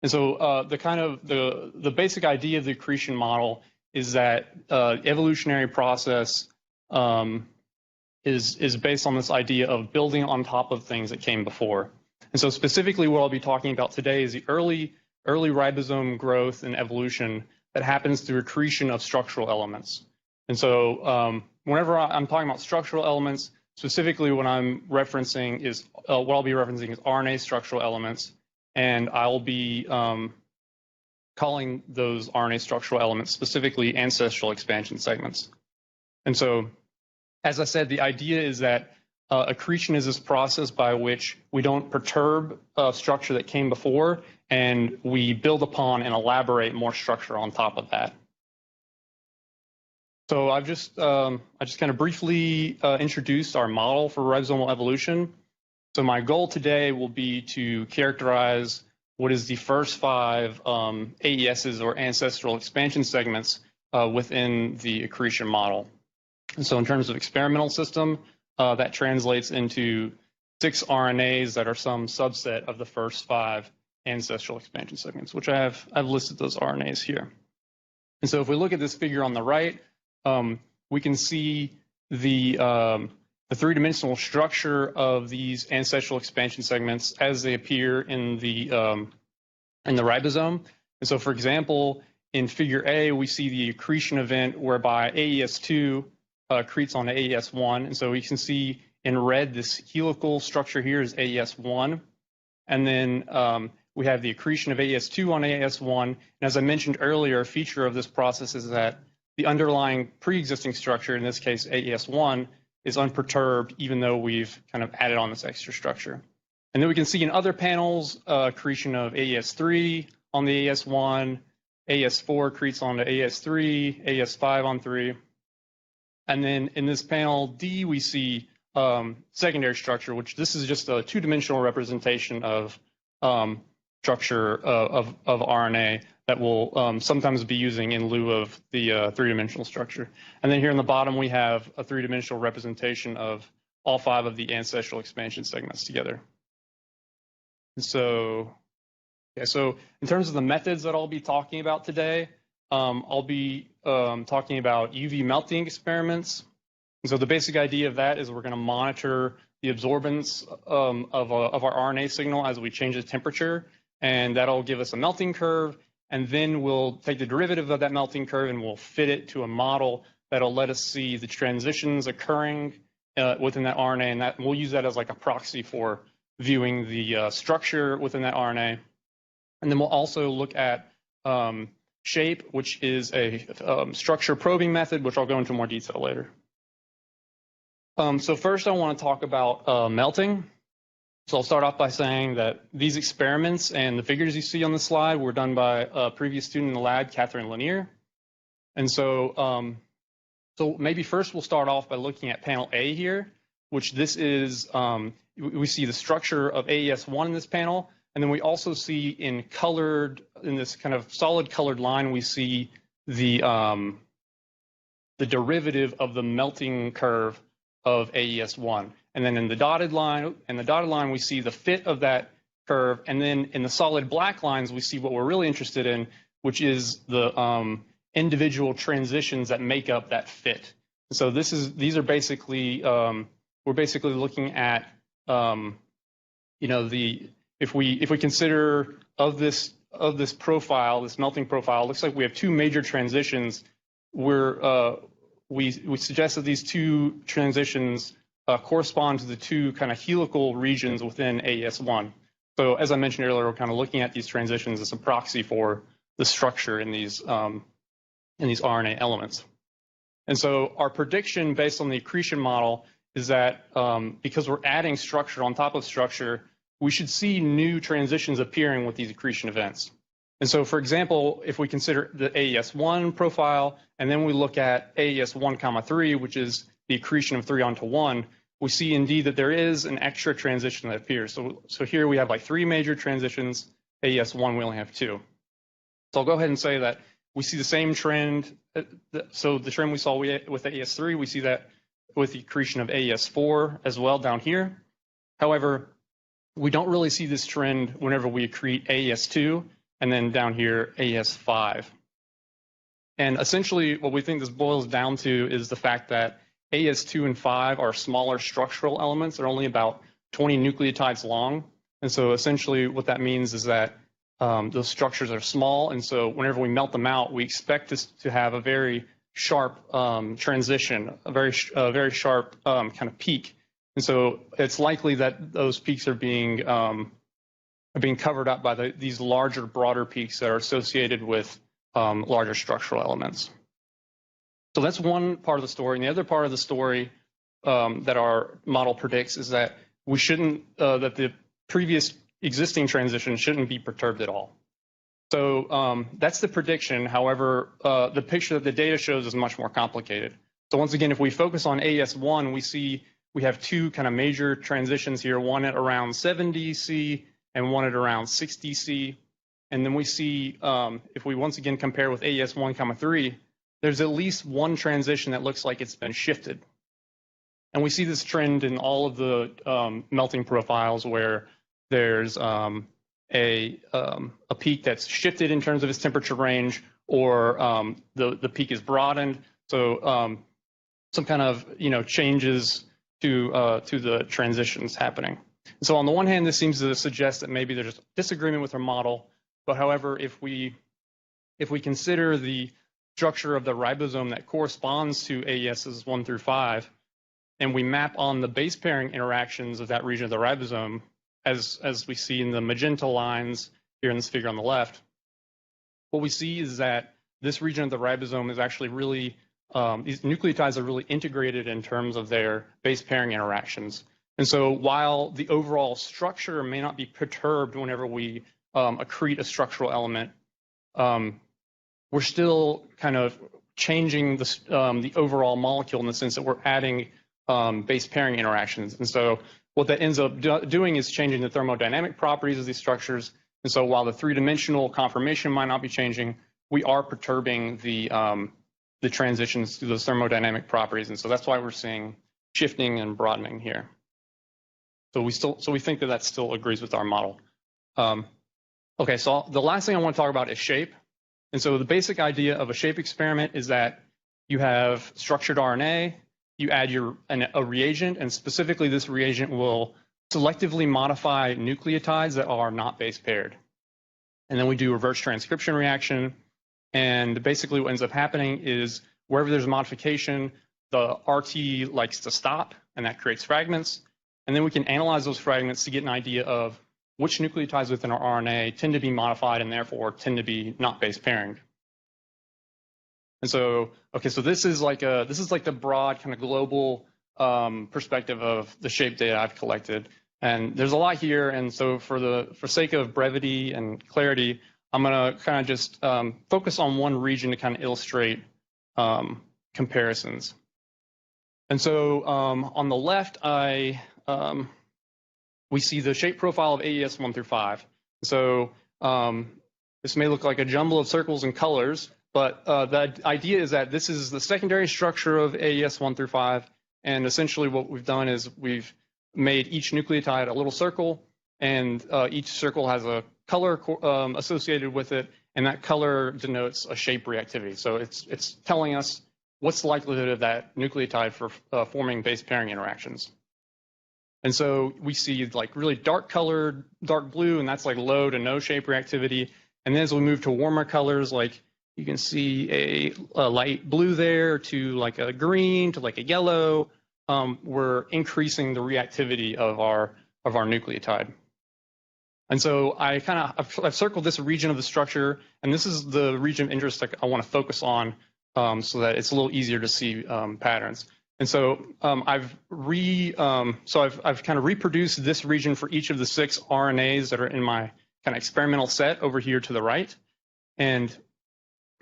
And so the basic idea of the accretion model is that evolutionary process is based on this idea of building on top of things that came before. And so specifically what I'll be talking about today is the early ribosome growth and evolution that happens through accretion of structural elements. And so whenever I'm talking about structural elements, specifically what I'm referencing is what I'll be referencing is RNA structural elements, and I'll be calling those RNA structural elements specifically ancestral expansion segments. And so, as I said, the idea is that accretion is this process by which we don't perturb structure that came before, and we build upon and elaborate more structure on top of that. So I just kind of briefly introduced our model for ribosomal evolution. So my goal today will be to characterize what is the first 5 AESs, or ancestral expansion segments, within the accretion model. And so in terms of experimental system, that translates into 6 RNAs that are some subset of the first 5 ancestral expansion segments, which I've listed those RNAs here. And so if we look at this figure on the right, we can see the three-dimensional structure of these ancestral expansion segments as they appear in the ribosome. And so, for example, in Figure A, we see the accretion event whereby AES2 accretes onto AES1. And so we can see in red this helical structure here is AES1. And then we have the accretion of AES2 on AES1. And as I mentioned earlier, a feature of this process is that the underlying pre-existing structure, in this case AES1, is unperturbed, even though we've kind of added on this extra structure. And then we can see in other panels, accretion of AES3 on the AES1, AES4 accretes onto AES3, AES5 on 3. And then in this panel D, we see secondary structure, which this is just a two-dimensional representation of structure of RNA that we'll sometimes be using in lieu of the three-dimensional structure. And then here in the bottom, we have a three-dimensional representation of all 5 of the ancestral expansion segments together. And so, so in terms of the methods that I'll be talking about today, I'll be talking about UV melting experiments. And so the basic idea of that is we're going to monitor the absorbance of our RNA signal as we change the temperature, and that'll give us a melting curve. And then we'll take the derivative of that melting curve and we'll fit it to a model that'll let us see the transitions occurring within that RNA, and that we'll use that as like a proxy for viewing the structure within that RNA. And then we'll also look at shape, which is a structure probing method, which I'll go into more detail later. So first I want to talk about melting. So I'll start off by saying that these experiments and the figures you see on the slide were done by a previous student in the lab, Catherine Lanier. And so, so maybe first we'll start off by looking at panel A here, which this is, we see the structure of AES1 in this panel. And then we also see in this kind of solid colored line, we see the derivative of the melting curve of AES1. And then in the dotted line, we see the fit of that curve. And then in the solid black lines, we see what we're really interested in, which is the individual transitions that make up that fit. So these are basically, we're basically looking at, if we consider of this profile, this melting profile, it looks like we have 2 major transitions where we suggest that these 2 transitions correspond to the 2 kind of helical regions within AES1. So as I mentioned earlier, we're kind of looking at these transitions as a proxy for the structure in these RNA elements. And so our prediction based on the accretion model is that because we're adding structure on top of structure, we should see new transitions appearing with these accretion events. And so, for example, if we consider the AES1 profile, and then we look at AES1, 3, which is the accretion of 3 onto 1, we see indeed that there is an extra transition that appears. So here we have like 3 major transitions. AES1, we only have 2. So I'll go ahead and say that we see the same trend. So the trend we saw with AES3, we see that with the accretion of AES4 as well down here. However, we don't really see this trend whenever we accrete AES2 and then down here AES5. And essentially what we think this boils down to is the fact that AES2 and 5 are smaller structural elements. They're only about 20 nucleotides long. And so essentially what that means is that those structures are small. And so whenever we melt them out, we expect this to have a very sharp transition, a very sharp kind of peak. And so it's likely that those peaks are being covered up by these larger, broader peaks that are associated with larger structural elements. So that's one part of the story. And the other part of the story that our model predicts is that we shouldn't, that the previous existing transition shouldn't be perturbed at all. So that's the prediction. However, the picture that the data shows is much more complicated. So once again, if we focus on AES1, we see we have 2 kind of major transitions here, one at around 70 C and one at around 60 C. And then we see, if we once again compare with AES1, 3, there's at least one transition that looks like it's been shifted. And we see this trend in all of the melting profiles where there's a peak that's shifted in terms of its temperature range, or the peak is broadened. So some kind of changes to the transitions happening. So on the one hand, this seems to suggest that maybe there's disagreement with our model. But however, if we consider the structure of the ribosome that corresponds to AESs 1 through 5, and we map on the base pairing interactions of that region of the ribosome, as we see in the magenta lines here in this figure on the left, what we see is that this region of the ribosome is actually really, these nucleotides are really integrated in terms of their base pairing interactions. And so while the overall structure may not be perturbed whenever we accrete a structural element, we're still kind of changing the overall molecule in the sense that we're adding base pairing interactions. And so what that ends up doing is changing the thermodynamic properties of these structures. And so while the three-dimensional conformation might not be changing, we are perturbing the transitions to those thermodynamic properties. And so that's why we're seeing shifting and broadening here. So we think that still agrees with our model. Okay, so the last thing I want to talk about is shape. And so the basic idea of a shape experiment is that you have structured RNA, you add a reagent, and specifically this reagent will selectively modify nucleotides that are not base paired. And then we do reverse transcription reaction, and basically what ends up happening is wherever there's a modification, the RT likes to stop, and that creates fragments. And then we can analyze those fragments to get an idea of which nucleotides within our RNA tend to be modified and therefore tend to be not base pairing. And so, okay, so this is like the broad kind of global perspective of the shape data I've collected. And there's a lot here, and so for sake of brevity and clarity, I'm gonna kind of just focus on one region to kind of illustrate comparisons. And so on the left, we see the shape profile of AES 1 through 5. So this may look like a jumble of circles and colors, but the idea is that this is the secondary structure of AES 1 through 5, and essentially what we've done is we've made each nucleotide a little circle, and each circle has a color associated with it, and that color denotes a shape reactivity. So it's telling us what's the likelihood of that nucleotide for forming base pairing interactions. And so we see like really dark colored, dark blue, and that's like low to no shape reactivity. And then as we move to warmer colors, like you can see a light blue there to like a green to like a yellow, we're increasing the reactivity of our nucleotide. And so I've circled this region of the structure, and this is the region of interest that I want to focus on so that it's a little easier to see patterns. And so I've kind of reproduced this region for each of the 6 RNAs that are in my kind of experimental set over here to the right. And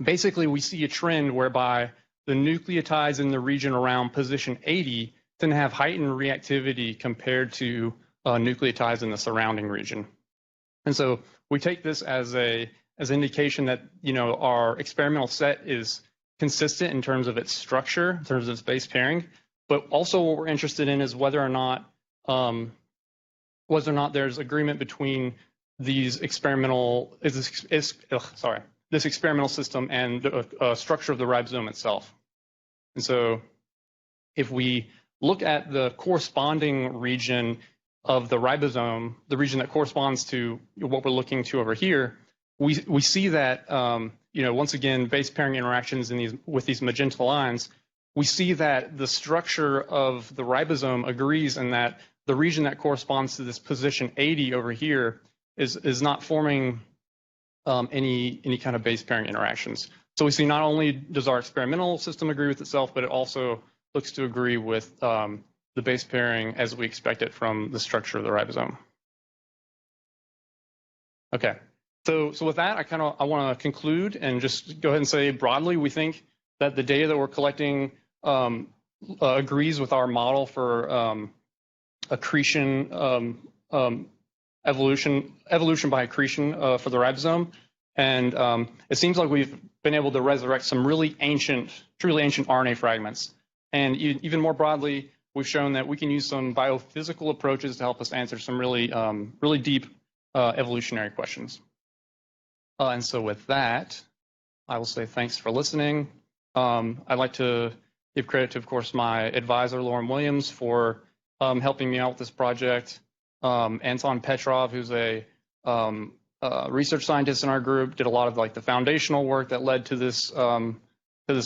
basically we see a trend whereby the nucleotides in the region around position 80 tend to have heightened reactivity compared to nucleotides in the surrounding region. And so we take this as indication that our experimental set is consistent in terms of its structure, in terms of its base pairing, but also what we're interested in is whether or not there's agreement between this experimental system and the structure of the ribosome itself. And so if we look at the corresponding region of the ribosome, the region that corresponds to what we're looking to over here, we see that once again, base pairing interactions with these magenta lines, we see that the structure of the ribosome agrees and that the region that corresponds to this position 80 over here is not forming any kind of base pairing interactions. So we see not only does our experimental system agree with itself, but it also looks to agree with the base pairing as we expect it from the structure of the ribosome. Okay. So with that, I want to conclude and just go ahead and say broadly, we think that the data that we're collecting agrees with our model for accretion, evolution by accretion for the ribosome. And it seems like we've been able to resurrect some truly ancient RNA fragments. And even more broadly, we've shown that we can use some biophysical approaches to help us answer some really deep evolutionary questions. And so with that, I will say thanks for listening. I'd like to give credit to, of course, my advisor, Lauren Williams, for helping me out with this project. Anton Petrov, who's a research scientist in our group, did a lot of like the foundational work that led to this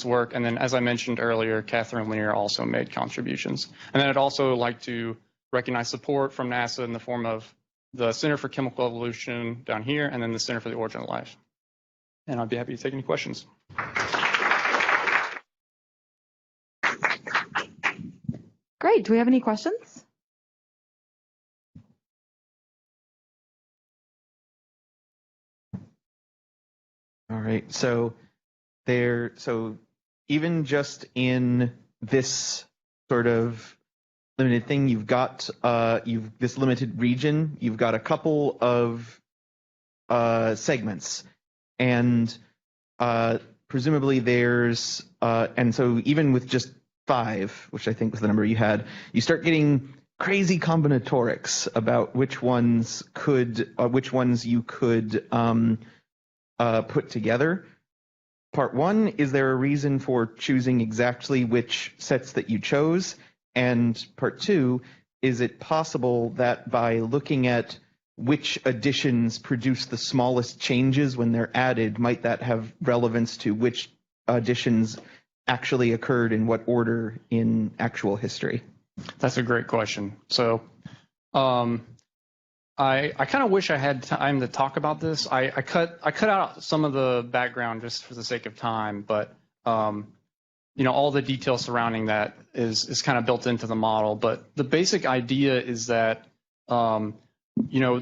work. And then, as I mentioned earlier, Catherine Lanier also made contributions. And then I'd also like to recognize support from NASA in the form of the Center for Chemical Evolution down here, and then the Center for the Origin of Life. And I'd be happy to take any questions. Great. Do we have any questions? All right. So even just in this sort of limited thing, you've got this limited region, you've got a couple of segments, and presumably there's and so even with just 5, which I think was the number you had, you start getting crazy combinatorics about which ones you could put together. Part 1, is there a reason for choosing exactly which sets that you chose? And part 2, is it possible that by looking at which additions produce the smallest changes when they're added, might that have relevance to which additions actually occurred in what order in actual history? That's a great question. So I kind of wish I had time to talk about this. I cut out some of the background just for the sake of time, but all the details surrounding that is kind of built into the model. But the basic idea is that the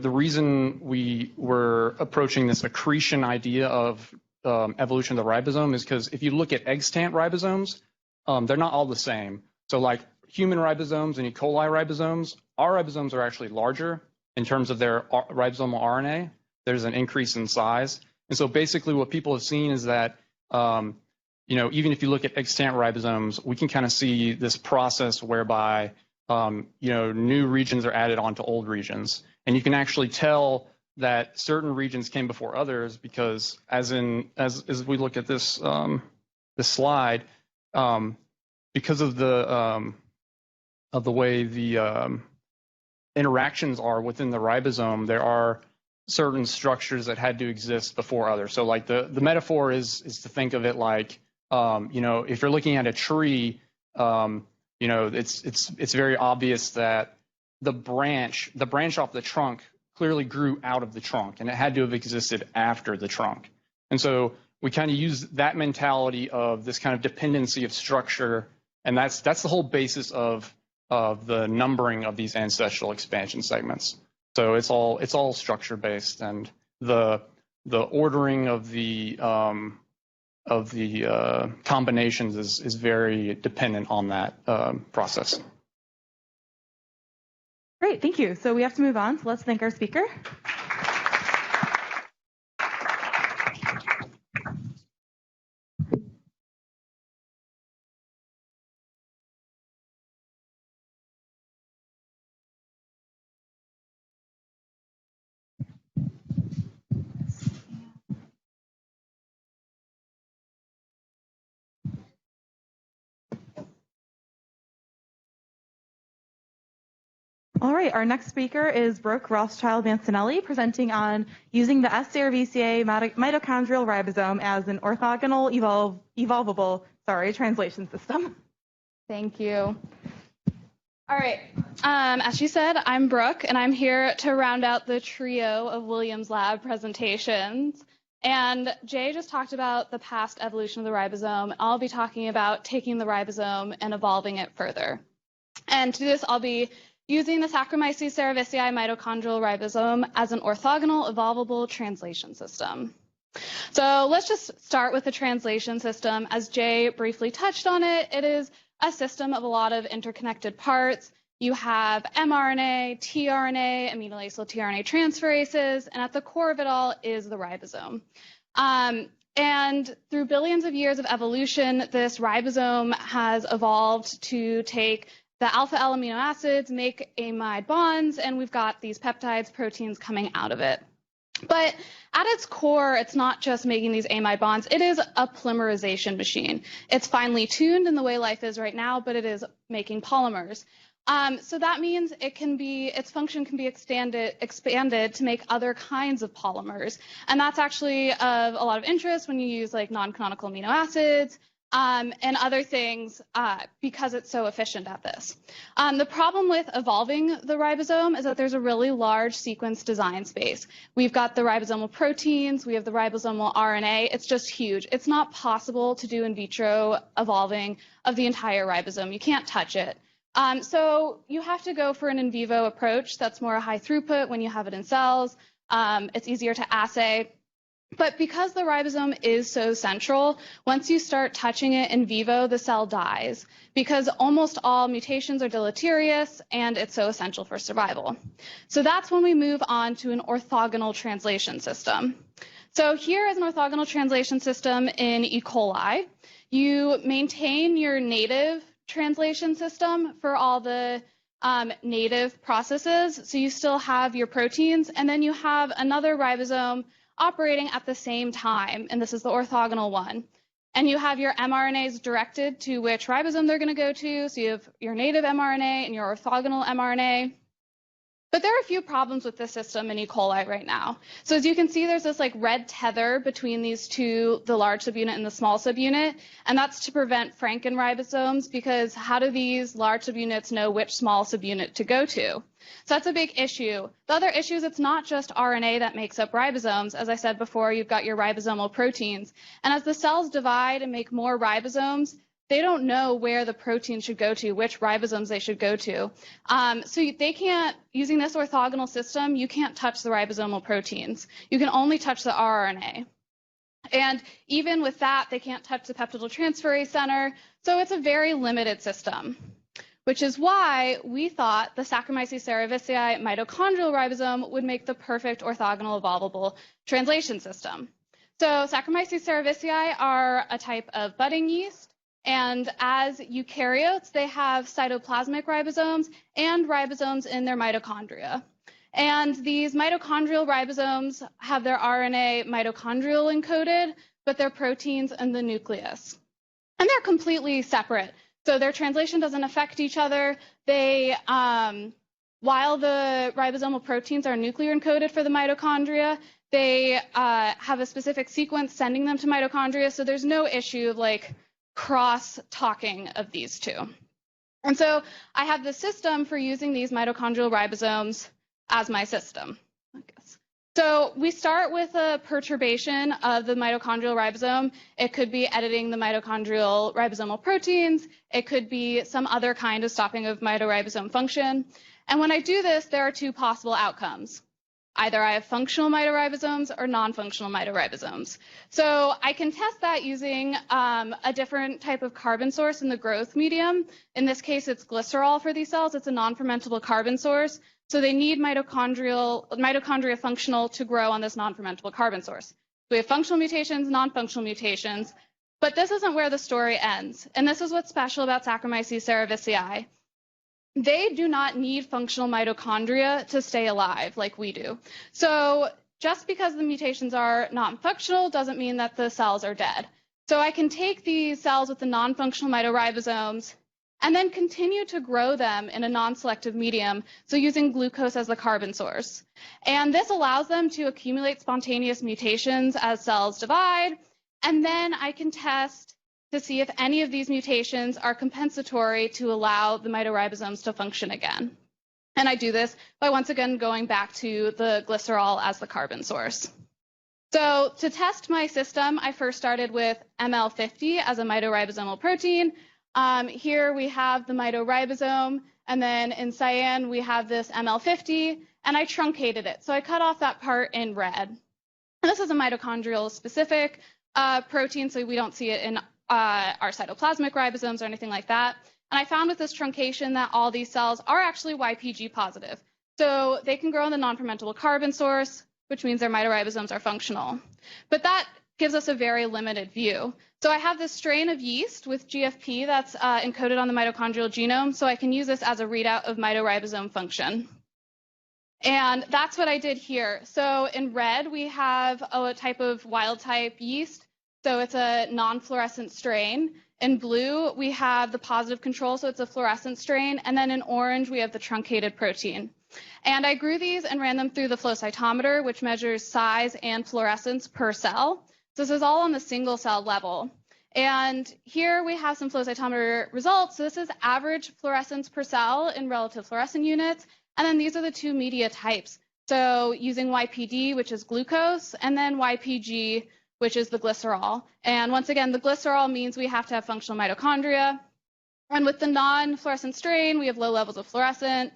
reason we were approaching this accretion idea of evolution of the ribosome is because if you look at extant ribosomes, they're not all the same. So like human ribosomes and E. coli ribosomes, our ribosomes are actually larger in terms of their ribosomal RNA. There's an increase in size. And so basically what people have seen is that, even if you look at extant ribosomes, we can kind of see this process whereby, new regions are added onto old regions. And you can actually tell that certain regions came before others because as we look at this slide, because of the way the interactions are within the ribosome, there are certain structures that had to exist before others. So like the metaphor is to think of it like, if you're looking at a tree, it's very obvious that the branch off the trunk clearly grew out of the trunk, and it had to have existed after the trunk. And so we kind of use that mentality of this kind of dependency of structure, and that's the whole basis of the numbering of these ancestral expansion segments. So it's all structure based, and the ordering of the combinations is very dependent on that process. Great, thank you. So we have to move on, so let's thank our speaker. All right, our next speaker is Brooke Rothschild-Mancinelli, presenting on using the SCRVCA mitochondrial ribosome as an orthogonal evolvable translation system. Thank you. All right, as she said, I'm Brooke, and I'm here to round out the trio of Williams Lab presentations. And Jay just talked about the past evolution of the ribosome. I'll be talking about taking the ribosome and evolving it further. And to do this, I'll be using the Saccharomyces cerevisiae mitochondrial ribosome as an orthogonal evolvable translation system. So let's just start with the translation system. As Jay briefly touched on it, it is a system of a lot of interconnected parts. You have mRNA, tRNA, aminoacyl tRNA transferases, and at the core of it all is the ribosome. And through billions of years of evolution, this ribosome has evolved to take the alpha L amino acids, make amide bonds, and we've got these peptides, proteins coming out of it. But at its core, it's not just making these amide bonds. It is a polymerization machine. It's finely tuned in the way life is right now, but it is making polymers. So that means its function can be expanded to make other kinds of polymers. And that's actually of a lot of interest when you use like non-canonical amino acids, and other things because it's so efficient at this. The problem with evolving the ribosome is that there's a really large sequence design space. We've got the ribosomal proteins, we have the ribosomal RNA. It's just huge. It's not possible to do in vitro evolving of the entire ribosome. You can't touch it. So you have to go for an in vivo approach that's more high throughput when you have it in cells. It's easier to assay. But because the ribosome is so central, once you start touching it in vivo, the cell dies because almost all mutations are deleterious and it's so essential for survival. So that's when we move on to an orthogonal translation system. So here is an orthogonal translation system in E. coli. You maintain your native translation system for all the native processes. So you still have your proteins, and then you have another ribosome operating at the same time, and this is the orthogonal one. And you have your mRNAs directed to which ribosome they're going to go to. So you have your native mRNA and your orthogonal mRNA. But there are a few problems with this system in E. coli right now. So as you can see, there's this like red tether between these two, the large subunit and the small subunit, and that's to prevent Franken ribosomes, because how do these large subunits know which small subunit to go to? So that's a big issue. The other issue is it's not just RNA that makes up ribosomes. As I said before, you've got your ribosomal proteins. And as the cells divide and make more ribosomes, they don't know where the protein should go to, which ribosomes they should go to. So they can't, using this orthogonal system, you can't touch the ribosomal proteins. You can only touch the rRNA. And even with that, they can't touch the peptidyltransferase center. So it's a very limited system, which is why we thought the Saccharomyces cerevisiae mitochondrial ribosome would make the perfect orthogonal evolvable translation system. So Saccharomyces cerevisiae are a type of budding yeast. And as eukaryotes, they have cytoplasmic ribosomes and ribosomes in their mitochondria. And these mitochondrial ribosomes have their RNA mitochondrial encoded, but their proteins in the nucleus. And they're completely separate. So their translation doesn't affect each other. They, while the ribosomal proteins are nuclear encoded for the mitochondria, they have a specific sequence sending them to mitochondria. So there's no issue of like cross-talking of these two. And so I have the system for using these mitochondrial ribosomes as my system, I guess. So we start with a perturbation of the mitochondrial ribosome. It could be editing the mitochondrial ribosomal proteins. It could be some other kind of stopping of mitoribosome function. And when I do this, there are two possible outcomes. Either I have functional mitoribosomes or non-functional mitoribosomes. So I can test that using a different type of carbon source in the growth medium. In this case, it's glycerol for these cells. It's a non-fermentable carbon source. So they need mitochondria functional to grow on this non-fermentable carbon source. So we have functional mutations, non-functional mutations. But this isn't where the story ends. And this is what's special about Saccharomyces cerevisiae. They do not need functional mitochondria to stay alive like we do. So just because the mutations are non-functional doesn't mean that the cells are dead. So I can take these cells with the non-functional mitoribosomes and then continue to grow them in a non-selective medium, so using glucose as the carbon source. And this allows them to accumulate spontaneous mutations as cells divide, and then I can test to see if any of these mutations are compensatory to allow the mitoribosomes to function again. And I do this by once again going back to the glycerol as the carbon source. So to test my system, I first started with ML50 as a mitoribosomal protein. Here we have the mitoribosome, and then in cyan we have this ML50, and I truncated it. So I cut off that part in red. And this is a mitochondrial specific protein, so we don't see it in our cytoplasmic ribosomes or anything like that. And I found with this truncation that all these cells are actually YPG positive. So they can grow in the non-fermentable carbon source, which means their mitoribosomes are functional. But that gives us a very limited view. So I have this strain of yeast with GFP that's encoded on the mitochondrial genome, so I can use this as a readout of mitoribosome function. And that's what I did here. So in red, we have a type of wild type yeast. So it's a non-fluorescent strain. In blue, we have the positive control, so it's a fluorescent strain. And then in orange, we have the truncated protein. And I grew these and ran them through the flow cytometer, which measures size and fluorescence per cell. So this is all on the single cell level. And here we have some flow cytometer results. So this is average fluorescence per cell in relative fluorescent units. And then these are the two media types. So using YPD, which is glucose, and then YPG, which is the glycerol. And once again, the glycerol means we have to have functional mitochondria. And with the non-fluorescent strain, we have low levels of fluorescence.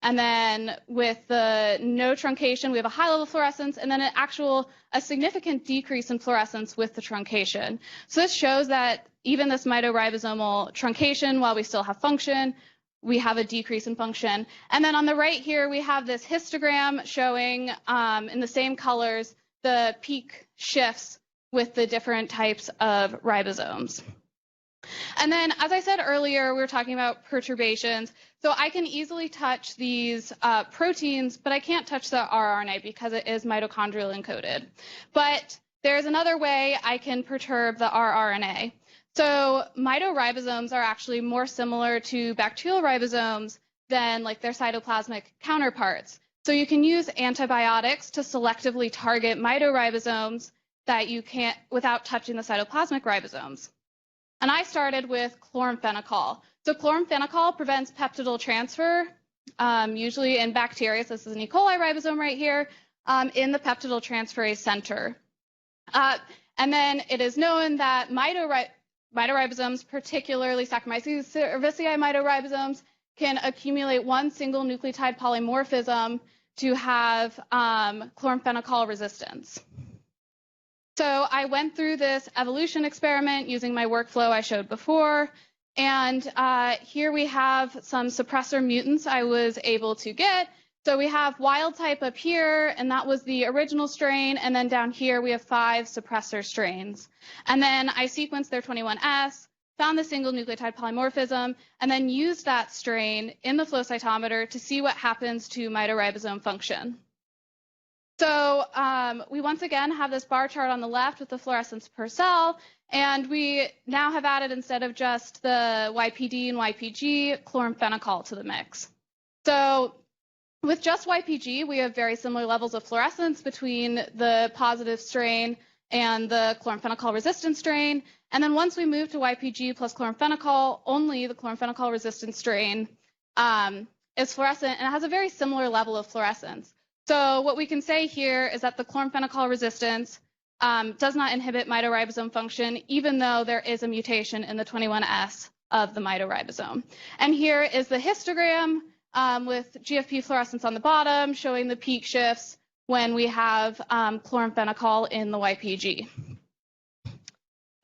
And then with the no truncation, we have a high level of fluorescence, and then a significant decrease in fluorescence with the truncation. So this shows that even this mitoribosomal truncation, while we still have function, we have a decrease in function. And then on the right here, we have this histogram showing in the same colors the peak shifts with the different types of ribosomes. And then, as I said earlier, we were talking about perturbations. So I can easily touch these proteins, but I can't touch the rRNA because it is mitochondrial encoded. But there's another way I can perturb the rRNA. So mitoribosomes are actually more similar to bacterial ribosomes than like their cytoplasmic counterparts. So you can use antibiotics to selectively target mitoribosomes that you can't without touching the cytoplasmic ribosomes. And I started with chloramphenicol. So chloramphenicol prevents peptidyl transfer, usually in bacteria. So this is an E. coli ribosome right here, in the peptidyl transferase center. And then it is known that mitoribosomes, particularly Saccharomyces cerevisiae mitoribosomes, can accumulate one single nucleotide polymorphism to have chloramphenicol resistance. So I went through this evolution experiment using my workflow I showed before. And here we have some suppressor mutants I was able to get. So we have wild type up here, and that was the original strain. And then down here, we have 5 suppressor strains. And then I sequenced their 21S, found the single nucleotide polymorphism, and then used that strain in the flow cytometer to see what happens to mitoribosome function. So we once again have this bar chart on the left with the fluorescence per cell, and we now have added, instead of just the YPD and YPG, chloramphenicol to the mix. So with just YPG, we have very similar levels of fluorescence between the positive strain and the chloramphenicol resistant strain. And then once we move to YPG plus chloramphenicol, only the chloramphenicol resistant strain is fluorescent, and it has a very similar level of fluorescence. So what we can say here is that the chloramphenicol resistance does not inhibit mitoribosome function, even though there is a mutation in the 21S of the mitoribosome. And here is the histogram with GFP fluorescence on the bottom, showing the peak shifts when we have chloramphenicol in the YPG.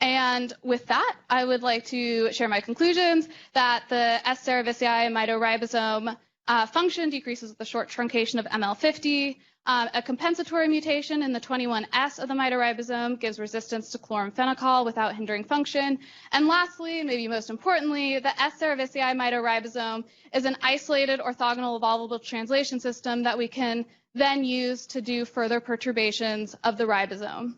And with that, I would like to share my conclusions that the S. cerevisiae mitoribosome function decreases with the short truncation of ML50. A compensatory mutation in the 21S of the mitoribosome gives resistance to chloramphenicol without hindering function. And lastly, and maybe most importantly, the S. cerevisiae mitoribosome is an isolated orthogonal evolvable translation system that we can then use to do further perturbations of the ribosome.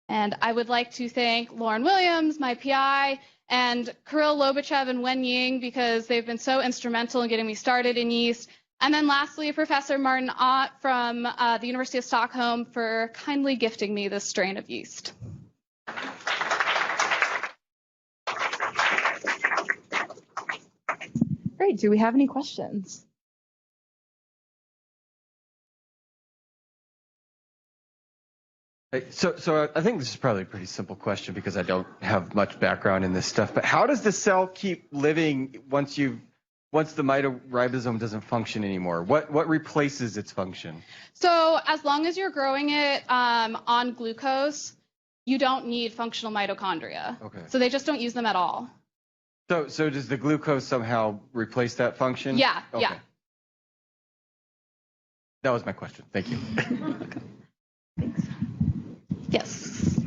And I would like to thank Lauren Williams, my PI, and Kirill Lobachev and Wen Ying, because they've been so instrumental in getting me started in yeast. And then lastly, Professor Martin Ott from the University of Stockholm for kindly gifting me this strain of yeast. Great. Do we have any questions? So I think this is probably a pretty simple question because I don't have much background in this stuff. But how does the cell keep living once the mitoribosome doesn't function anymore? What replaces its function? So as long as you're growing it on glucose, you don't need functional mitochondria. Okay. So they just don't use them at all. So does the glucose somehow replace that function? Yeah. Okay. Yeah. That was my question. Thank you. Yes.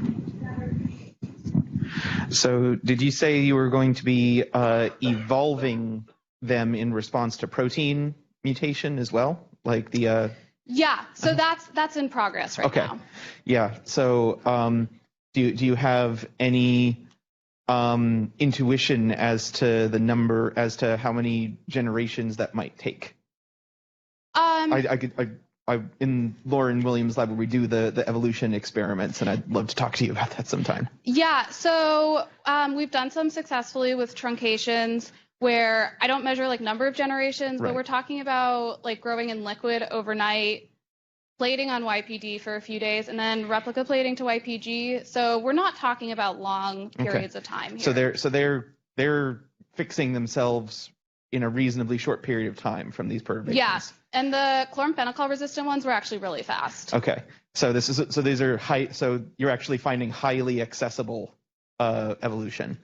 So did you say you were going to be evolving them in response to protein mutation as well, like the. Yeah, so that's in progress right now. Yeah. So do you have any intuition as to the number, as to how many generations that might take? In Lauren Williams' lab, where we do the evolution experiments, and I'd love to talk to you about that sometime. Yeah, so we've done some successfully with truncations where I don't measure like number of generations, but we're talking about like growing in liquid overnight, plating on YPD for a few days, and then replica plating to YPG. So we're not talking about long periods of time here. So they're fixing themselves in a reasonably short period of time from these perturbations. Yeah, and the chloramphenicol resistant ones were actually really fast. Okay, so these are high. So you're actually finding highly accessible evolution.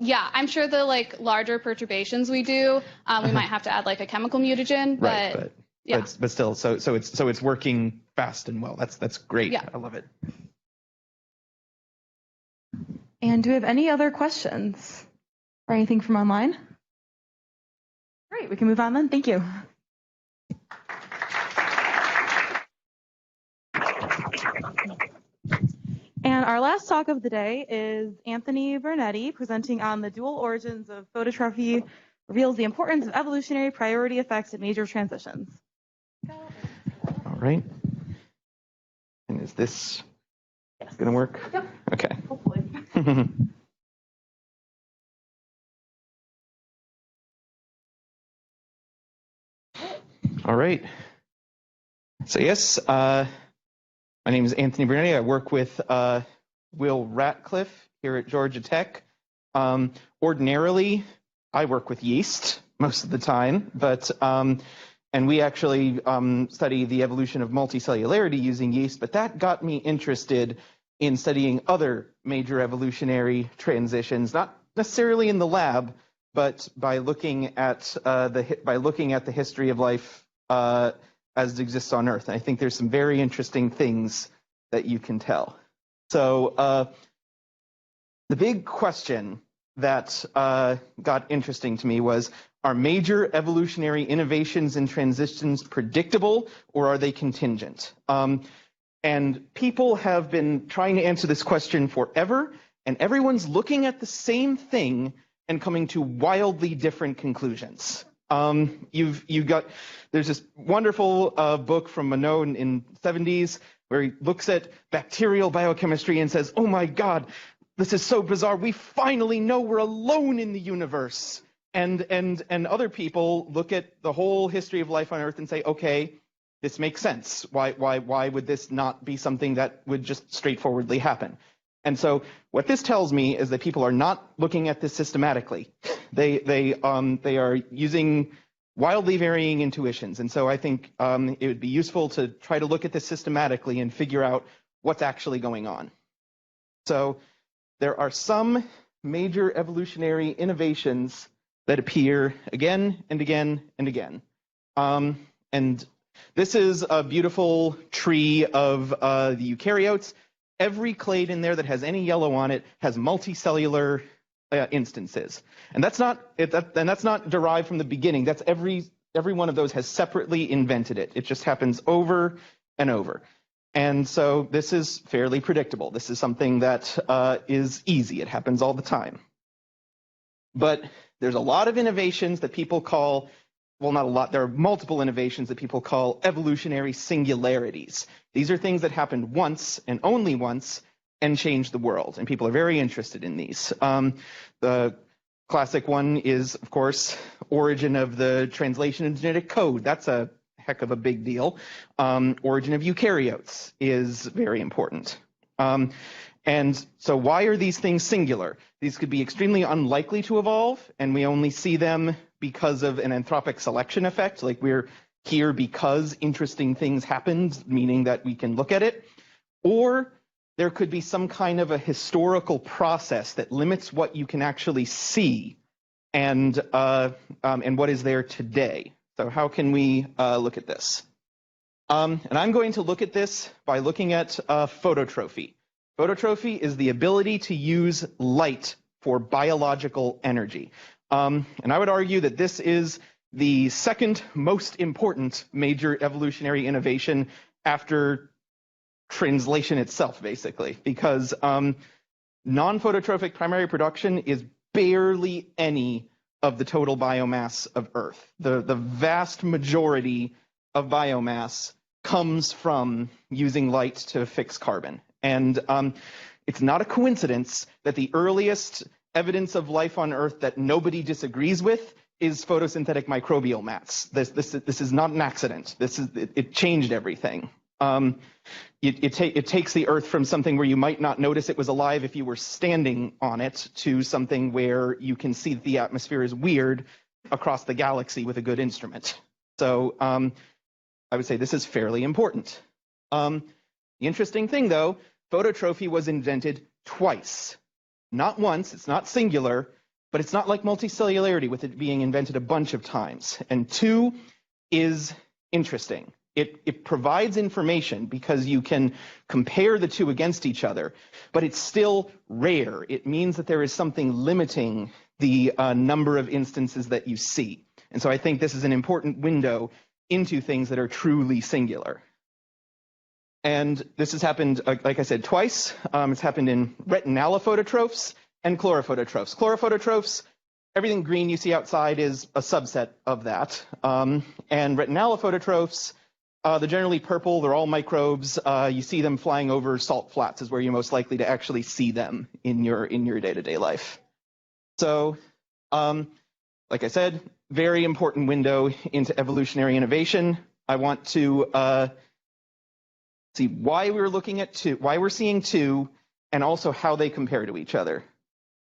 Yeah, I'm sure the like larger perturbations we do, we might have to add like a chemical mutagen, but yeah. But still, so it's working fast and well. That's great. Yeah. I love it. And do we have any other questions or anything from online? Great, we can move on then. Thank you. And our last talk of the day is Anthony Bernetti presenting on the dual origins of phototrophy, reveals the importance of evolutionary priority effects at major transitions. All right. And is this going to work? Yep. Okay. Hopefully. All right. So yes, my name is Anthony Bernetti. I work with Will Ratcliffe here at Georgia Tech. Ordinarily, I work with yeast most of the time, but and we actually study the evolution of multicellularity using yeast, but that got me interested in studying other major evolutionary transitions, not necessarily in the lab, but by looking at the history of life as it exists on Earth. And I think there's some very interesting things that you can tell. So the big question that got interesting to me was, are major evolutionary innovations and transitions predictable, or are they contingent? And people have been trying to answer this question forever, and everyone's looking at the same thing and coming to wildly different conclusions. There's this wonderful book from Monod in the 70s where he looks at bacterial biochemistry and says, oh my God, this is so bizarre. We finally know we're alone in the universe. And other people look at the whole history of life on Earth and say, okay, this makes sense. Why would this not be something that would just straightforwardly happen? And so what this tells me is that people are not looking at this systematically. They are using wildly varying intuitions. And so I think it would be useful to try to look at this systematically and figure out what's actually going on. So there are some major evolutionary innovations that appear again and again and again. And this is a beautiful tree of the eukaryotes. Every clade in there that has any yellow on it has multicellular instances, and that's not derived from the beginning. That's every one of those has separately invented it. It just happens over and over, and so this is fairly predictable. This is something that is easy. It happens all the time. But there's a lot of innovations that people call, well, not a lot. There are multiple innovations that people call evolutionary singularities. These are things that happened once and only once and changed the world, and people are very interested in these. The classic one is, of course, origin of the translation of genetic code. That's a heck of a big deal. Origin of eukaryotes is very important. And so why are these things singular? These could be extremely unlikely to evolve, and we only see them because of an anthropic selection effect, like we're here because interesting things happened, meaning that we can look at it. Or there could be some kind of a historical process that limits what you can actually see and what is there today. So how can we look at this? And I'm going to look at this by looking at phototrophy. Phototrophy is the ability to use light for biological energy. And I would argue that this is the second most important major evolutionary innovation after translation itself, basically, because non-phototrophic primary production is barely any of the total biomass of Earth. The vast majority of biomass comes from using light to fix carbon. And it's not a coincidence that the earliest evidence of life on Earth that nobody disagrees with is photosynthetic microbial mats. This is not an accident. It changed everything. It takes the Earth from something where you might not notice it was alive if you were standing on it to something where you can see that the atmosphere is weird across the galaxy with a good instrument. So I would say this is fairly important. The interesting thing, though, phototrophy was invented twice. Not once, it's not singular, but it's not like multicellularity with it being invented a bunch of times. And two is interesting. It provides information because you can compare the two against each other, but it's still rare. It means that there is something limiting the number of instances that you see. And so I think this is an important window into things that are truly singular. And this has happened, like I said, twice. It's happened in retinalophototrophs and chlorophototrophes. Chlorophototrophes, everything green you see outside is a subset of that. And retinalophototrophs, they're generally purple. They're all microbes. You see them flying over salt flats is where you're most likely to actually see them in your day-to-day life. So, like I said, very important window into evolutionary innovation. I want to see why we're looking at two, why we're seeing two, and also how they compare to each other.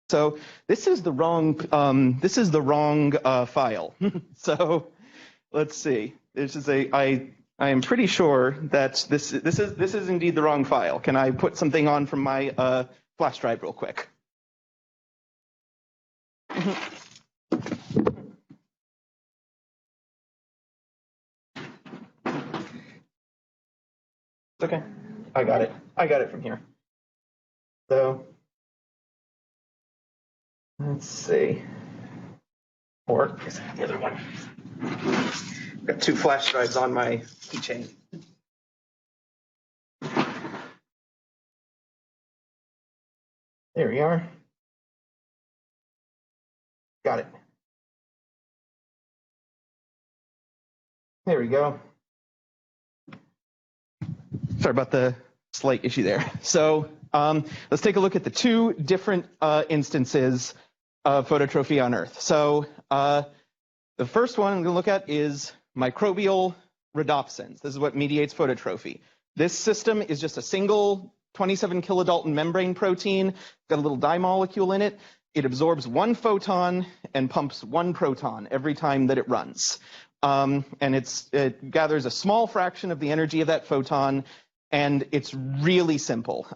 So this is the wrong file. So let's see. This is I am pretty sure that this is indeed the wrong file. Can I put something on from my flash drive real quick? Okay, I got it. I got it from here. So let's see. Or is that the other one? I've got two flash drives on my keychain. There we are. Got it. There we go. Sorry about the slight issue there. So let's take a look at the two different instances of phototrophy on Earth. So the first one I'm going to look at is microbial rhodopsins. This is what mediates phototrophy. This system is just a single 27 kilodalton membrane protein. It's got a little dye molecule in it. It absorbs one photon and pumps one proton every time that it runs. And it gathers a small fraction of the energy of that photon, and it's really simple.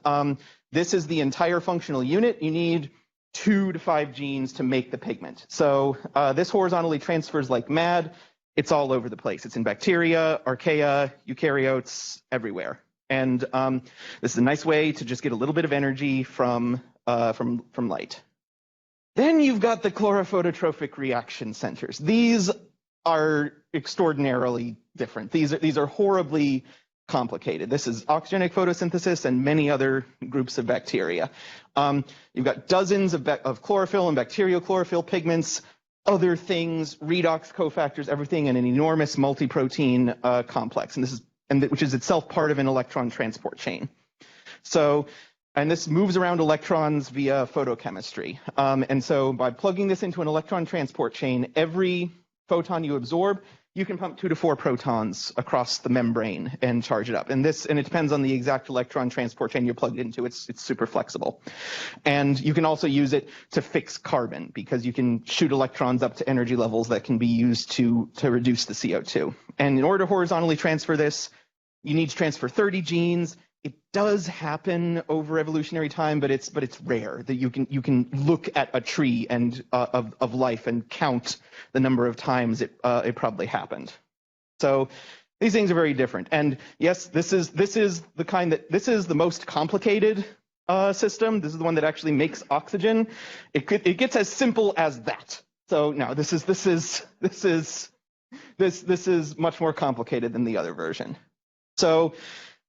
This is the entire functional unit. You need 2 to 5 genes to make the pigment. So this horizontally transfers like mad. It's all over the place. It's in bacteria, archaea, eukaryotes, everywhere. And this is a nice way to just get a little bit of energy from light. Then you've got the chlorophototrophic reaction centers. These are extraordinarily different. These are horribly complicated. This is oxygenic photosynthesis and many other groups of bacteria. You've got dozens of chlorophyll and bacterial chlorophyll pigments, other things, redox cofactors, everything in an enormous multi-protein complex, which is itself part of an electron transport chain. So, and this moves around electrons via photochemistry. And so by plugging this into an electron transport chain, every photon you absorb, you can pump 2 to 4 protons across the membrane and charge it up. And it depends on the exact electron transport chain you're plugged into. It's super flexible. And you can also use it to fix carbon because you can shoot electrons up to energy levels that can be used to reduce the CO2. And in order to horizontally transfer this, you need to transfer 30 genes. It does happen over evolutionary time, but it's rare that you can look at a tree and of life and count the number of times it probably happened. So these things are very different. And yes, this is the most complicated system. This is the one that actually makes oxygen. It gets as simple as that. So no, this is this is much more complicated than the other version. So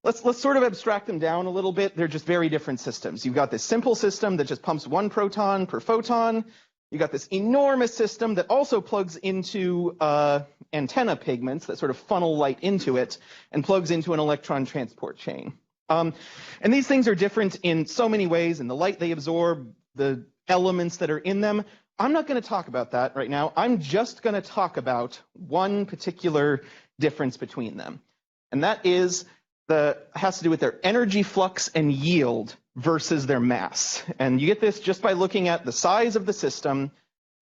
let's sort of abstract them down a little bit. They're just very different systems. You've got this simple system that just pumps 1 proton per photon. You got this enormous system that also plugs into antenna pigments that sort of funnel light into it and plugs into an electron transport chain. And these things are different in so many ways, in the light they absorb, the elements that are in them. I'm not going to talk about that right now. I'm just going to talk about one particular difference between them. And that has to do with their energy flux and yield versus their mass. And you get this just by looking at the size of the system,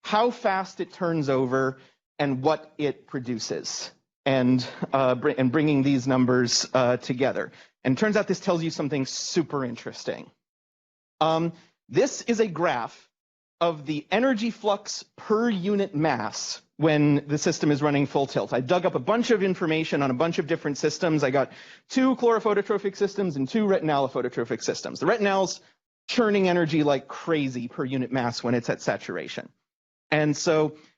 how fast it turns over, and what it produces, and bringing these numbers together. And it turns out this tells you something super interesting. This is a graph of the energy flux per unit mass when the system is running full tilt. I dug up a bunch of information on a bunch of different systems. I got 2 chlorophototropic systems and 2 retinalophototropic systems. The retinal's churning energy like crazy per unit mass when it's at saturation. And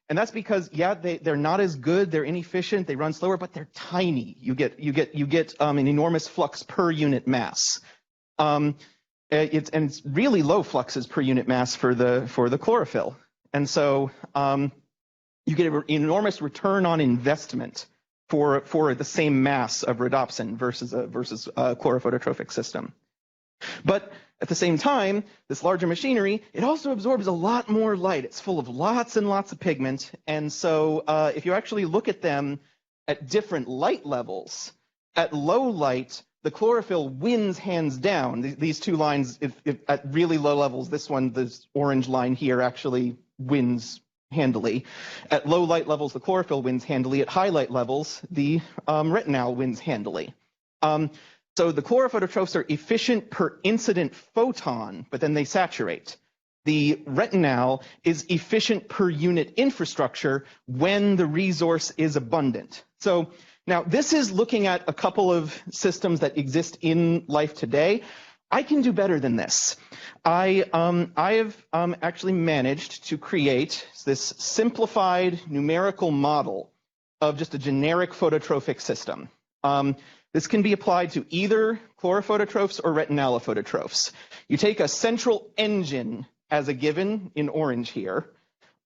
that's because, yeah, they're not as good, they're inefficient, they run slower, but they're tiny. You get an enormous flux per unit mass. It's really low fluxes per unit mass for the chlorophyll. And so you get an enormous return on investment for the same mass of rhodopsin versus a chlorophototropic system. But at the same time, this larger machinery, it also absorbs a lot more light. It's full of lots and lots of pigment. And so if you actually look at them at different light levels, at low light, the chlorophyll wins hands down. These 2 lines, if at really low levels, this orange line here actually wins handily. At low light levels, the chlorophyll wins handily. At high light levels, the retinal wins handily. So the chlorophototrophs are efficient per incident photon, but then they saturate. The retinal is efficient per unit infrastructure when the resource is abundant. So now this is looking at a couple of systems that exist in life today. I can do better than this. I have actually managed to create this simplified numerical model of just a generic phototrophic system. This can be applied to either chlorophototrophs or retinalophototrophs. You take a central engine as a given in orange here.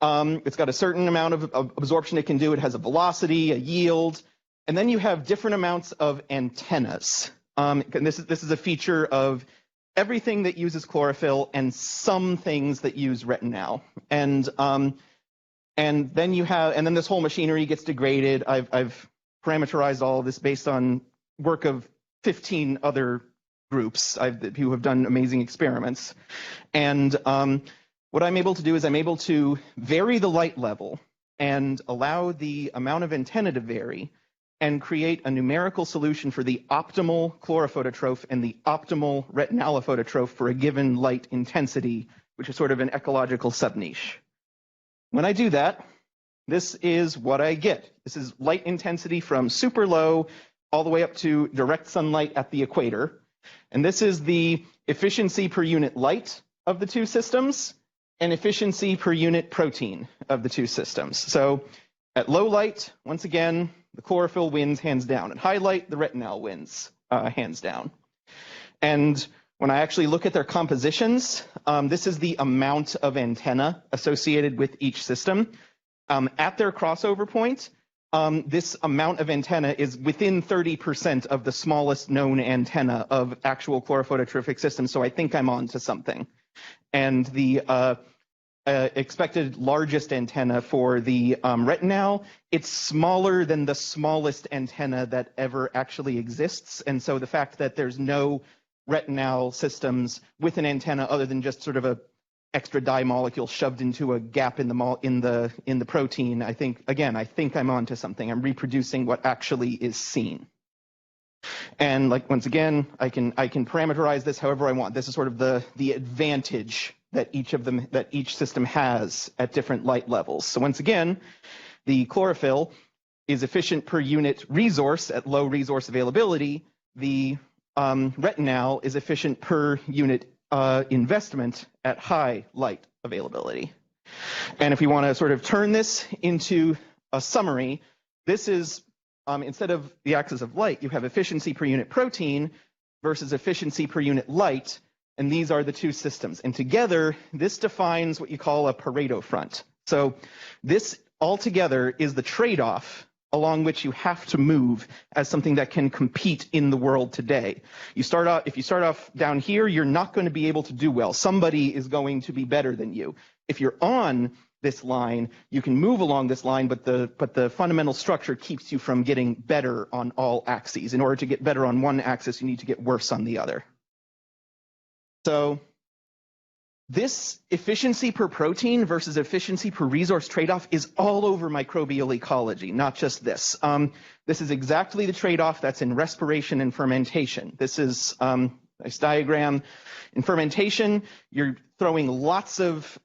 It's got a certain amount of absorption it can do. It has a velocity, a yield, and then you have different amounts of antennas. And this is a feature of everything that uses chlorophyll and some things that use retinal. And then this whole machinery gets degraded. I've parameterized all of this based on work of 15 other groups who have done amazing experiments. And what I'm able to do is I'm able to vary the light level and allow the amount of antenna to vary and create a numerical solution for the optimal chlorophototrope and the optimal retinalophototrope for a given light intensity, which is sort of an ecological sub-niche. When I do that, this is what I get. This is light intensity from super low all the way up to direct sunlight at the equator. And this is the efficiency per unit light of the 2 systems and efficiency per unit protein of the 2 systems. So at low light, once again, the chlorophyll wins hands down. At high light, the retinal wins hands down. And when I actually look at their compositions, this is the amount of antenna associated with each system. At their crossover point, this amount of antenna is within 30% of the smallest known antenna of actual chlorophototropic systems, so I think I'm on to something. And the expected largest antenna for the retinal, it's smaller than the smallest antenna that ever actually exists, and so the fact that there's no retinal systems with an antenna other than just sort of a extra dye molecule shoved into a gap in the protein, I think I'm onto something. I'm reproducing what actually is seen. And once again, I can parameterize this however I want. This is sort of the advantage that each system has at different light levels. So once again, the chlorophyll is efficient per unit resource at low resource availability. The retinal is efficient per unit investment at high light availability. And if we want to sort of turn this into a summary, this is, instead of the axis of light, you have efficiency per unit protein versus efficiency per unit light, and these are the two systems. And together, this defines what you call a Pareto front. So this altogether is the trade-off along which you have to move as something that can compete in the world today. If you start off down here, you're not going to be able to do well. Somebody is going to be better than you. If you're on this line, you can move along this line, but the fundamental structure keeps you from getting better on all axes. In order to get better on one axis, you need to get worse on the other. So this efficiency per protein versus efficiency per resource trade-off is all over microbial ecology, not just this. This is exactly the trade-off that's in respiration and fermentation. This is a nice diagram. In fermentation, you're throwing lots of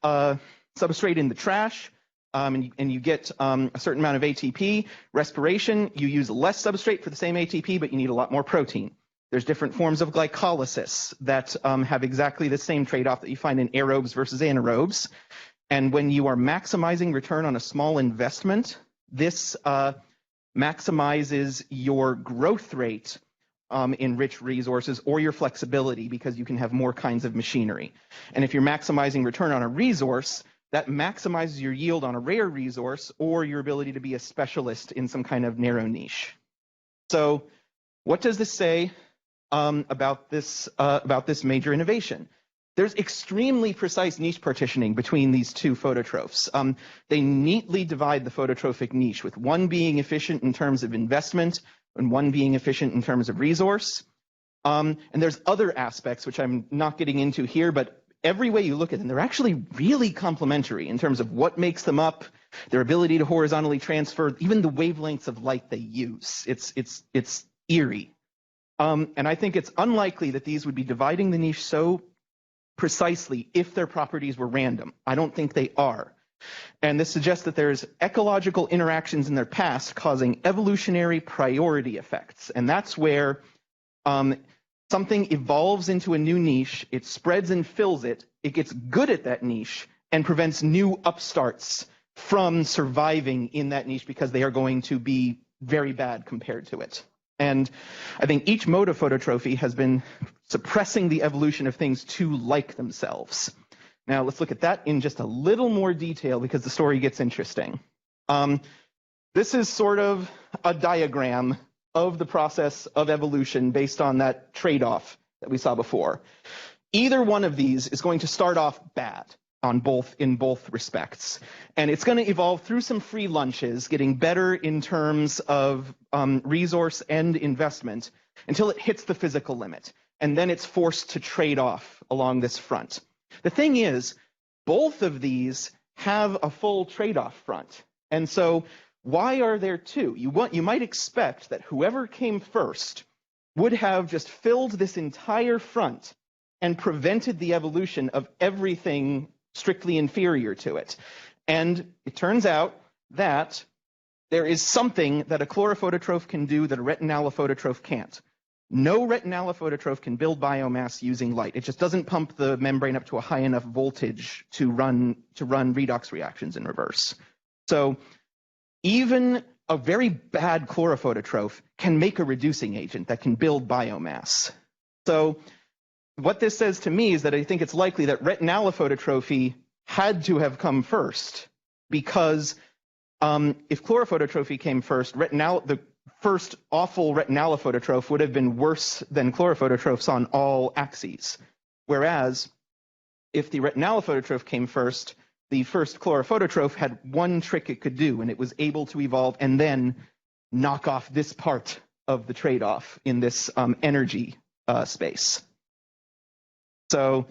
substrate in the trash, and you get a certain amount of ATP. Respiration, you use less substrate for the same ATP, but you need a lot more protein. There's different forms of glycolysis that have exactly the same trade-off that you find in aerobes versus anaerobes. And when you are maximizing return on a small investment, this maximizes your growth rate in rich resources or your flexibility, because you can have more kinds of machinery. And if you're maximizing return on a resource, that maximizes your yield on a rare resource or your ability to be a specialist in some kind of narrow niche. So what does this say about this major innovation? There's extremely precise niche partitioning between these two phototrophs. They neatly divide the phototrophic niche, with one being efficient in terms of investment and one being efficient in terms of resource. And there's other aspects which I'm not getting into here, but every way you look at them, they're actually really complementary in terms of what makes them up, their ability to horizontally transfer, even the wavelengths of light they use. It's eerie. And I think it's unlikely that these would be dividing the niche so precisely if their properties were random. I don't think they are. And this suggests that there's ecological interactions in their past causing evolutionary priority effects. And that's where something evolves into a new niche, it spreads and fills it, it gets good at that niche, and prevents new upstarts from surviving in that niche because they are going to be very bad compared to it. And I think each mode of phototrophy has been suppressing the evolution of things to like themselves. Now let's look at that in just a little more detail, because the story gets interesting. This is sort of a diagram of the process of evolution based on that trade-off that we saw before. Either one of these is going to start off bad in both respects. And it's going to evolve through some free lunches, getting better in terms of resource and investment until it hits the physical limit. And then it's forced to trade off along this front. The thing is, both of these have a full trade-off front. And so why are there two? You might expect that whoever came first would have just filled this entire front and prevented the evolution of everything strictly inferior to it. And it turns out that there is something that a chlorophototrope can do that a retinalophototroph can't. No retinalophototroph can build biomass using light. It just doesn't pump the membrane up to a high enough voltage to run redox reactions in reverse. So even a very bad chlorophototrope can make a reducing agent that can build biomass. So what this says to me is that I think it's likely that retinalophototrophy had to have come first, because if chlorophototrophy came first, the first awful retinalophototroph would have been worse than chlorophototrophes on all axes. Whereas if the retinalophototroph came first, the first chlorophototrope had one trick it could do, and it was able to evolve and then knock off this part of the trade-off in this energy space. So,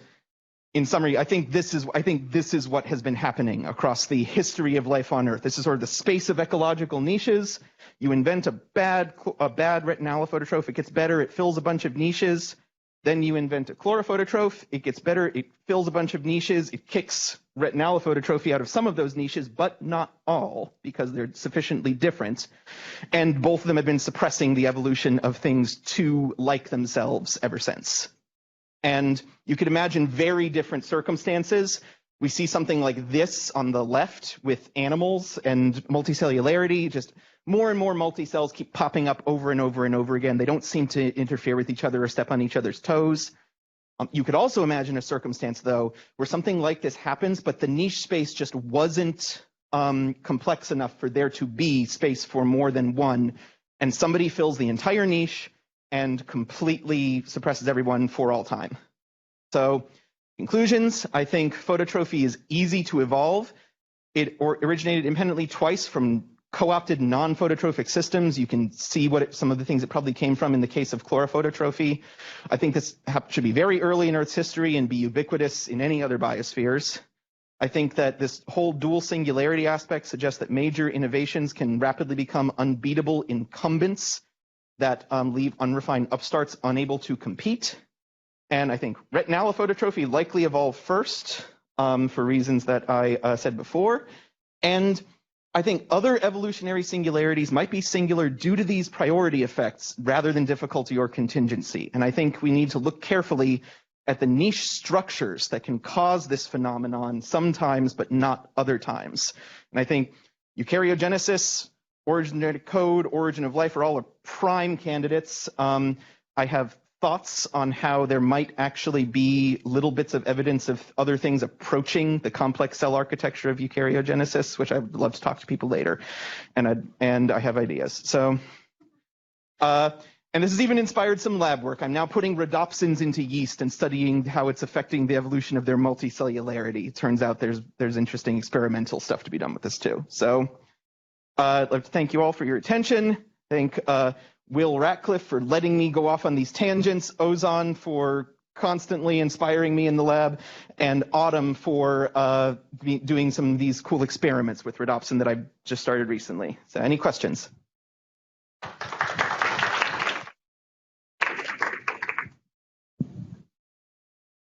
in summary, I think this is what has been happening across the history of life on Earth. This is sort of the space of ecological niches. You invent a bad retinalophototroph, it gets better, it fills a bunch of niches. Then you invent a chlorophototrope, it gets better, it fills a bunch of niches, it kicks retinalophototrophy out of some of those niches, but not all, because they're sufficiently different. And both of them have been suppressing the evolution of things to like themselves ever since. And you could imagine very different circumstances we see something like this on the left with animals and multicellularity, just more and more multicells keep popping up over and over and over again. They don't seem to interfere with each other or step on each other's toes. You could also imagine a circumstance, though, where something like this happens, but the niche space just wasn't complex enough for there to be space for more than one, and somebody fills the entire niche and completely suppresses everyone for all time. So, conclusions, I think phototrophy is easy to evolve. It originated independently twice from co-opted non-phototrophic systems. You can see some of the things it probably came from in the case of chlorophototrophy. I think this should be very early in Earth's history and be ubiquitous in any other biospheres. I think that this whole dual singularity aspect suggests that major innovations can rapidly become unbeatable incumbents that leave unrefined upstarts unable to compete. And I think retinal phototrophy likely evolved first for reasons that I said before. And I think other evolutionary singularities might be singular due to these priority effects rather than difficulty or contingency. And I think we need to look carefully at the niche structures that can cause this phenomenon sometimes, but not other times. And I think eukaryogenesis, origin of genetic code, origin of life are all prime candidates. I have thoughts on how there might actually be little bits of evidence of other things approaching the complex cell architecture of eukaryogenesis, which I would love to talk to people later. And I have ideas. So, and this has even inspired some lab work. I'm now putting rhodopsins into yeast and studying how it's affecting the evolution of their multicellularity. It turns out there's interesting experimental stuff to be done with this too. So I'd like to thank you all for your attention. Thank Will Ratcliffe for letting me go off on these tangents, Ozan for constantly inspiring me in the lab, and Autumn for doing some of these cool experiments with rhodopsin that I've just started recently. So any questions?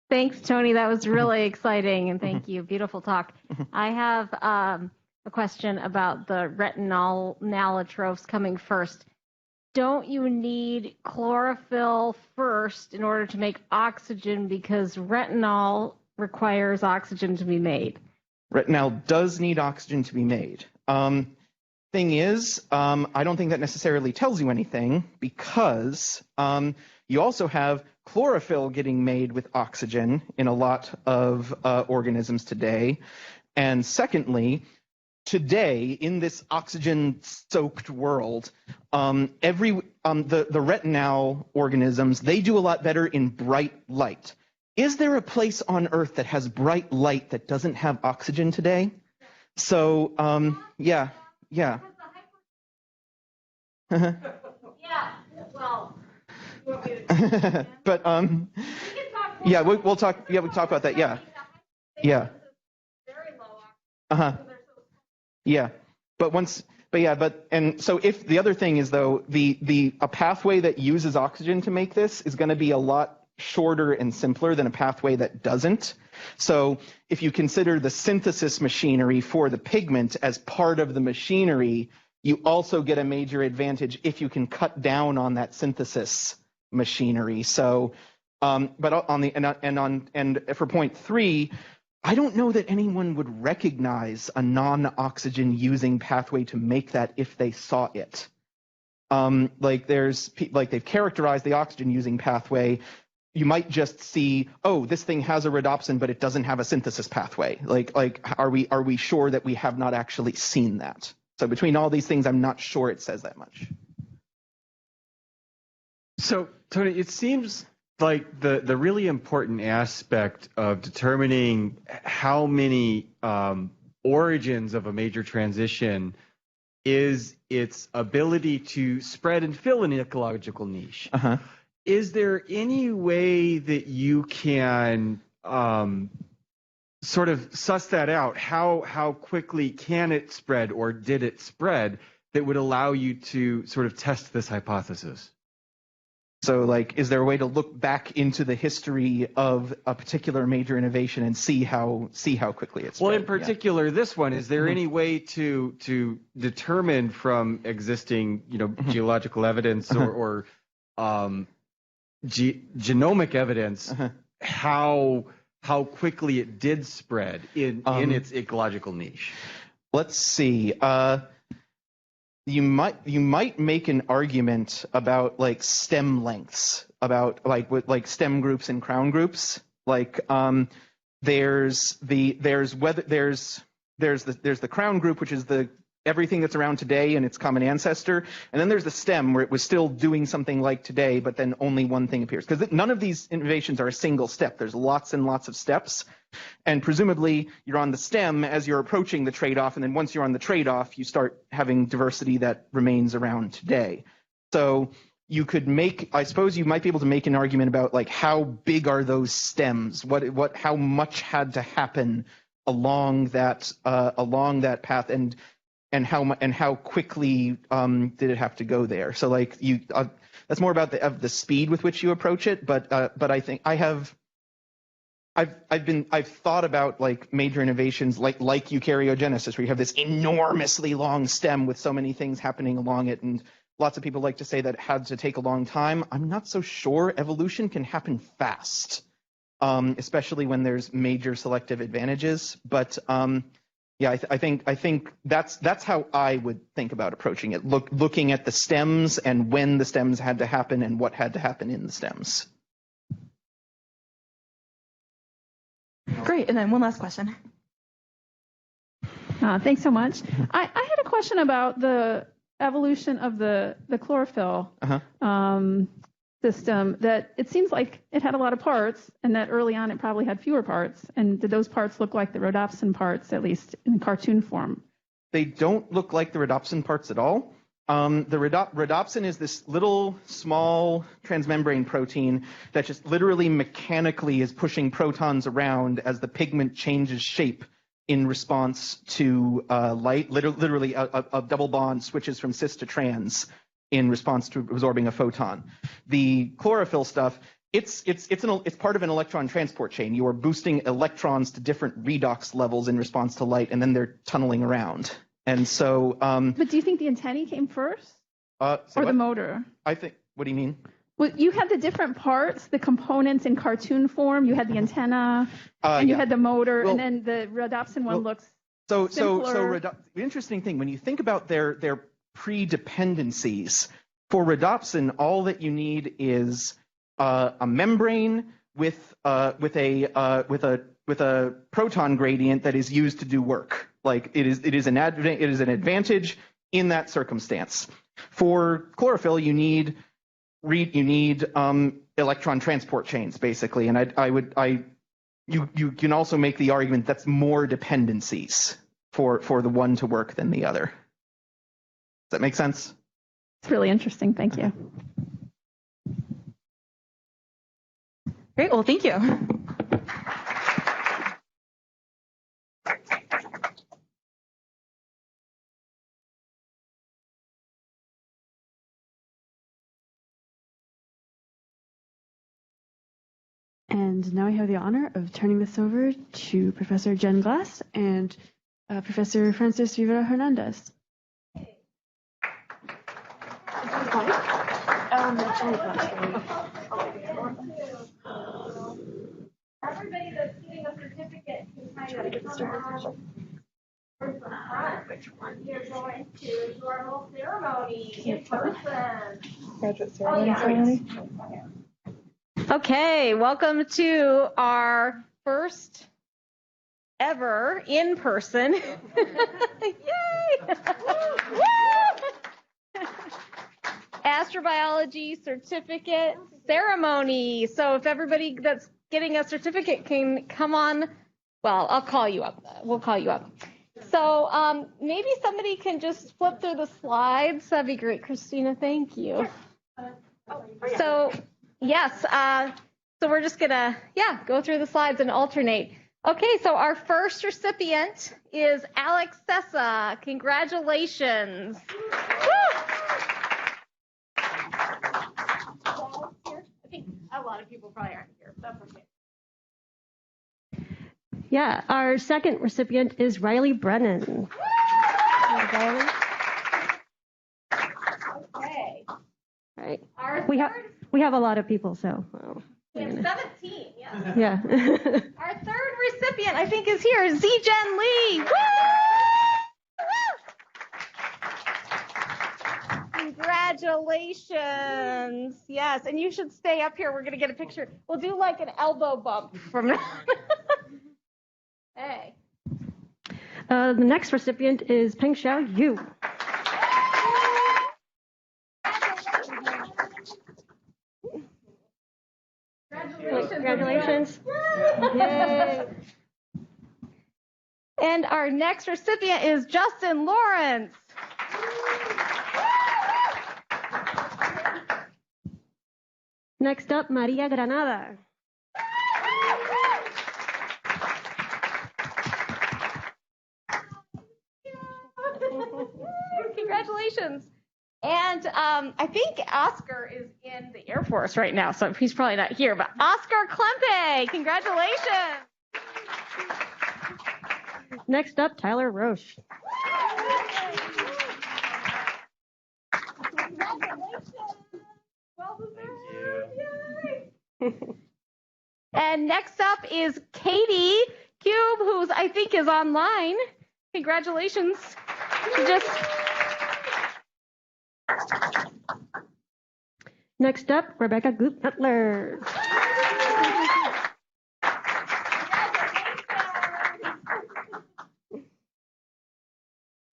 Thanks, Tony. That was really exciting, and thank you. Beautiful talk. I have a question about the retinal allotrophs coming first. Don't you need chlorophyll first in order to make oxygen because retinol requires oxygen to be made? Retinal does need oxygen to be made. Thing is, I don't think that necessarily tells you anything because you also have chlorophyll getting made with oxygen in a lot of organisms today. And secondly, today in this oxygen-soaked world, the retinal organisms, they do a lot better in bright light. Is there a place on Earth that has bright light that doesn't have oxygen today? So, yeah. Yeah, well, you want me to but yeah, we'll talk. Yeah, we talk about that. Yeah, yeah. Yeah, and so if the other thing is though, a pathway that uses oxygen to make this is going to be a lot shorter and simpler than a pathway that doesn't. So if you consider the synthesis machinery for the pigment as part of the machinery, you also get a major advantage if you can cut down on that synthesis machinery. So, but on the and for point 3, I don't know that anyone would recognize a non-oxygen using pathway to make that if they saw it. Like they've characterized the oxygen using pathway. You might just see, oh, this thing has a rhodopsin, but it doesn't have a synthesis pathway. Are we sure that we have not actually seen that? So between all these things, I'm not sure it says that much. So, Tony, it seems like the really important aspect of determining how many origins of a major transition is its ability to spread and fill an ecological niche. Uh-huh. Is there any way that you can sort of suss that out? How quickly can it spread, or did it spread, that would allow you to sort of test this hypothesis? So, like, is there a way to look back into the history of a particular major innovation and see how quickly it's spread? Well, in particular, this one, is there any way to determine from existing, geological evidence or genomic evidence how how quickly it did spread in its ecological niche? Let's see. You might make an argument about like stem lengths, about like with like stem groups and crown groups. Like there's the crown group, which is everything that's around today and its common ancestor, and then there's the stem where it was still doing something like today, but then only one thing appears, because none of these innovations are a single step. There's lots and lots of steps, and presumably you're on the stem as you're approaching the trade-off, and then once you're on the trade-off, you start having diversity that remains around today. So you could I suppose you might be able to make an argument about like how big are those stems, how much had to happen along that path, and how quickly did it have to go there? So like that's more about the speed with which you approach it. But I think I've thought about like major innovations like eukaryogenesis, where you have this enormously long stem with so many things happening along it, and lots of people like to say that it had to take a long time. I'm not so sure. Evolution can happen fast, especially when there's major selective advantages. But yeah, I think that's how I would think about approaching it. Looking at the stems and when the stems had to happen and what had to happen in the stems. Great, and then one last question. Thanks so much. I had a question about the evolution of the chlorophyll system, that it seems like it had a lot of parts, and that early on it probably had fewer parts. And did those parts look like the rhodopsin parts, at least in cartoon form? They don't look like the rhodopsin parts at all. The rhodopsin is this little small transmembrane protein that just literally mechanically is pushing protons around as the pigment changes shape in response to light. Literally a double bond switches from cis to trans in response to absorbing a photon. The chlorophyll stuff, it's part of an electron transport chain. You are boosting electrons to different redox levels in response to light, and then they're tunneling around. And so, but do you think the antennae came first, or the motor? I think. What do you mean? Well, you had the different parts, the components in cartoon form. You had the antenna, and you had the motor, and then the rhodopsin one looks simpler. The interesting thing, when you think about their pre-dependencies, for rhodopsin, all that you need is a membrane with a proton gradient that is used to do work. Like it is an advantage in that circumstance. For chlorophyll, you need electron transport chains, basically, and you can also make the argument that's more dependencies for the one to work than the other. Does that make sense? It's really interesting. Thank you. Great. Well, thank you. And now I have the honor of turning this over to Professor Jen Glass and Professor Francis Rivera Hernandez. Everybody that's getting a certificate can kind of get started. Which one? You're going to your whole ceremony in person. Graduate ceremony. Okay, welcome to our first ever in person. Yay! Astrobiology certificate ceremony. So if everybody that's getting a certificate can come on, well, I'll call you up. We'll call you up. So maybe somebody can just flip through the slides. That'd be great, Christina. Thank you. So yes, so we're just gonna go through the slides and alternate. Okay, so our first recipient is Alex Sessa. Congratulations. I think a lot of people probably aren't here. That's okay. Yeah, our second recipient is Riley Brennan. Riley. Okay. All right. We have a lot of people, so. We have 17, yeah. Yeah. Our recipient, I think, is here, Zijen Lee. Woo! Congratulations. Yes, and you should stay up here. We're going to get a picture. We'll do like an elbow bump from now. Hey. The next recipient is Peng Xiao Yu. Congratulations. Yay. And our next recipient is Justin Lawrence. Next up, Maria Granada. Congratulations. And I think Oscar is in the Air Force right now, so he's probably not here, but Oscar Klempe, congratulations. Next up, Tyler Roche. And next up is Katie Cube, who's I think is online. Congratulations. She just... Next up, Rebecca Goop-Butler.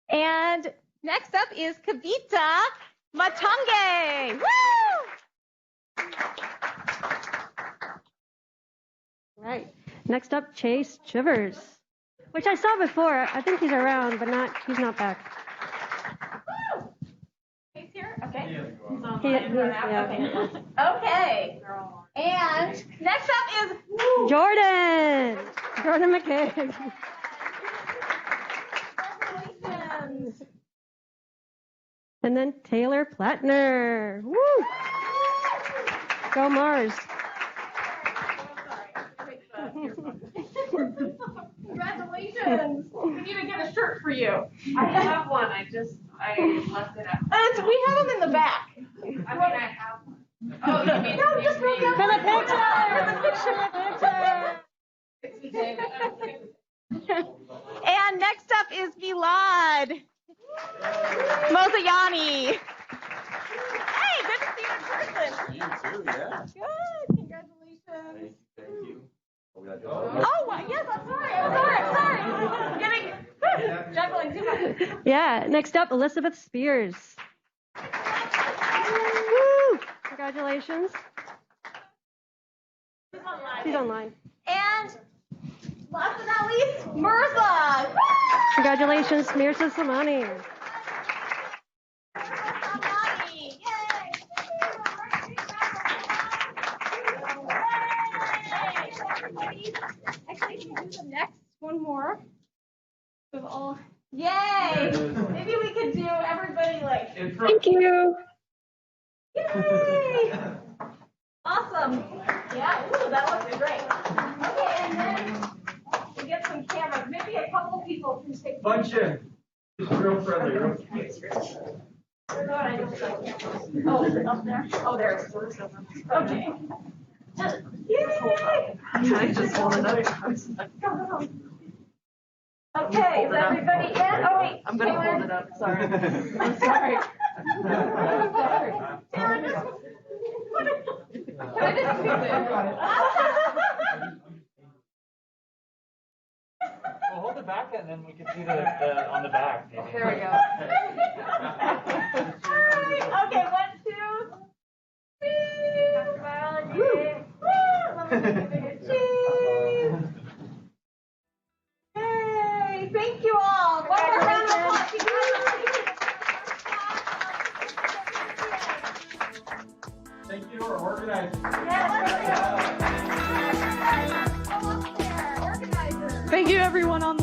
And next up is Kavita Matange. Woo! Right. Next up, Chase Chivers, which I saw before. I think he's around, but he's not back. He's here? Okay. Yeah. Okay. And next up is Jordan McKay. Congratulations. And then Taylor Plattner. Woo! Go Mars. Congratulations. We need to get a shirt for you. I have one. I left it out. We have them in the back. I mean, I have one. Oh, you mean no, just look at for the picture. And next up is Milad Mozayani. Hey, good to see you in person. You too, yeah. Good. Congratulations. Thank you. Oh, yes, I'm sorry. I'm getting juggling too much. Yeah. Next up, Elizabeth Spears. Woo! Congratulations. She's online. And last but not least, Mirza. Congratulations, Mirza Samani. Actually, can we do the next one more? Yay! Maybe we could do everybody like. Thank you. Yay! Awesome. Yeah. Ooh, that looks great. Okay, and then we get some cameras. Maybe a couple people can take. Bunch in. Just real friendly. Real Oh, up there? Oh, there. Okay. Yay! I just hold it up. Okay, is everybody in? Oh, wait. I'm going to hold it up. Sorry. I'm sorry. Sarah, just... Well, hold it back and then we can see the on the back. Maybe. There we go. Okay, 1, 2, 3. Astrobiology. Let me give it a cheese. Yay! Thank you all. One more round of applause. Thank you to our organizers. Thank you, everyone on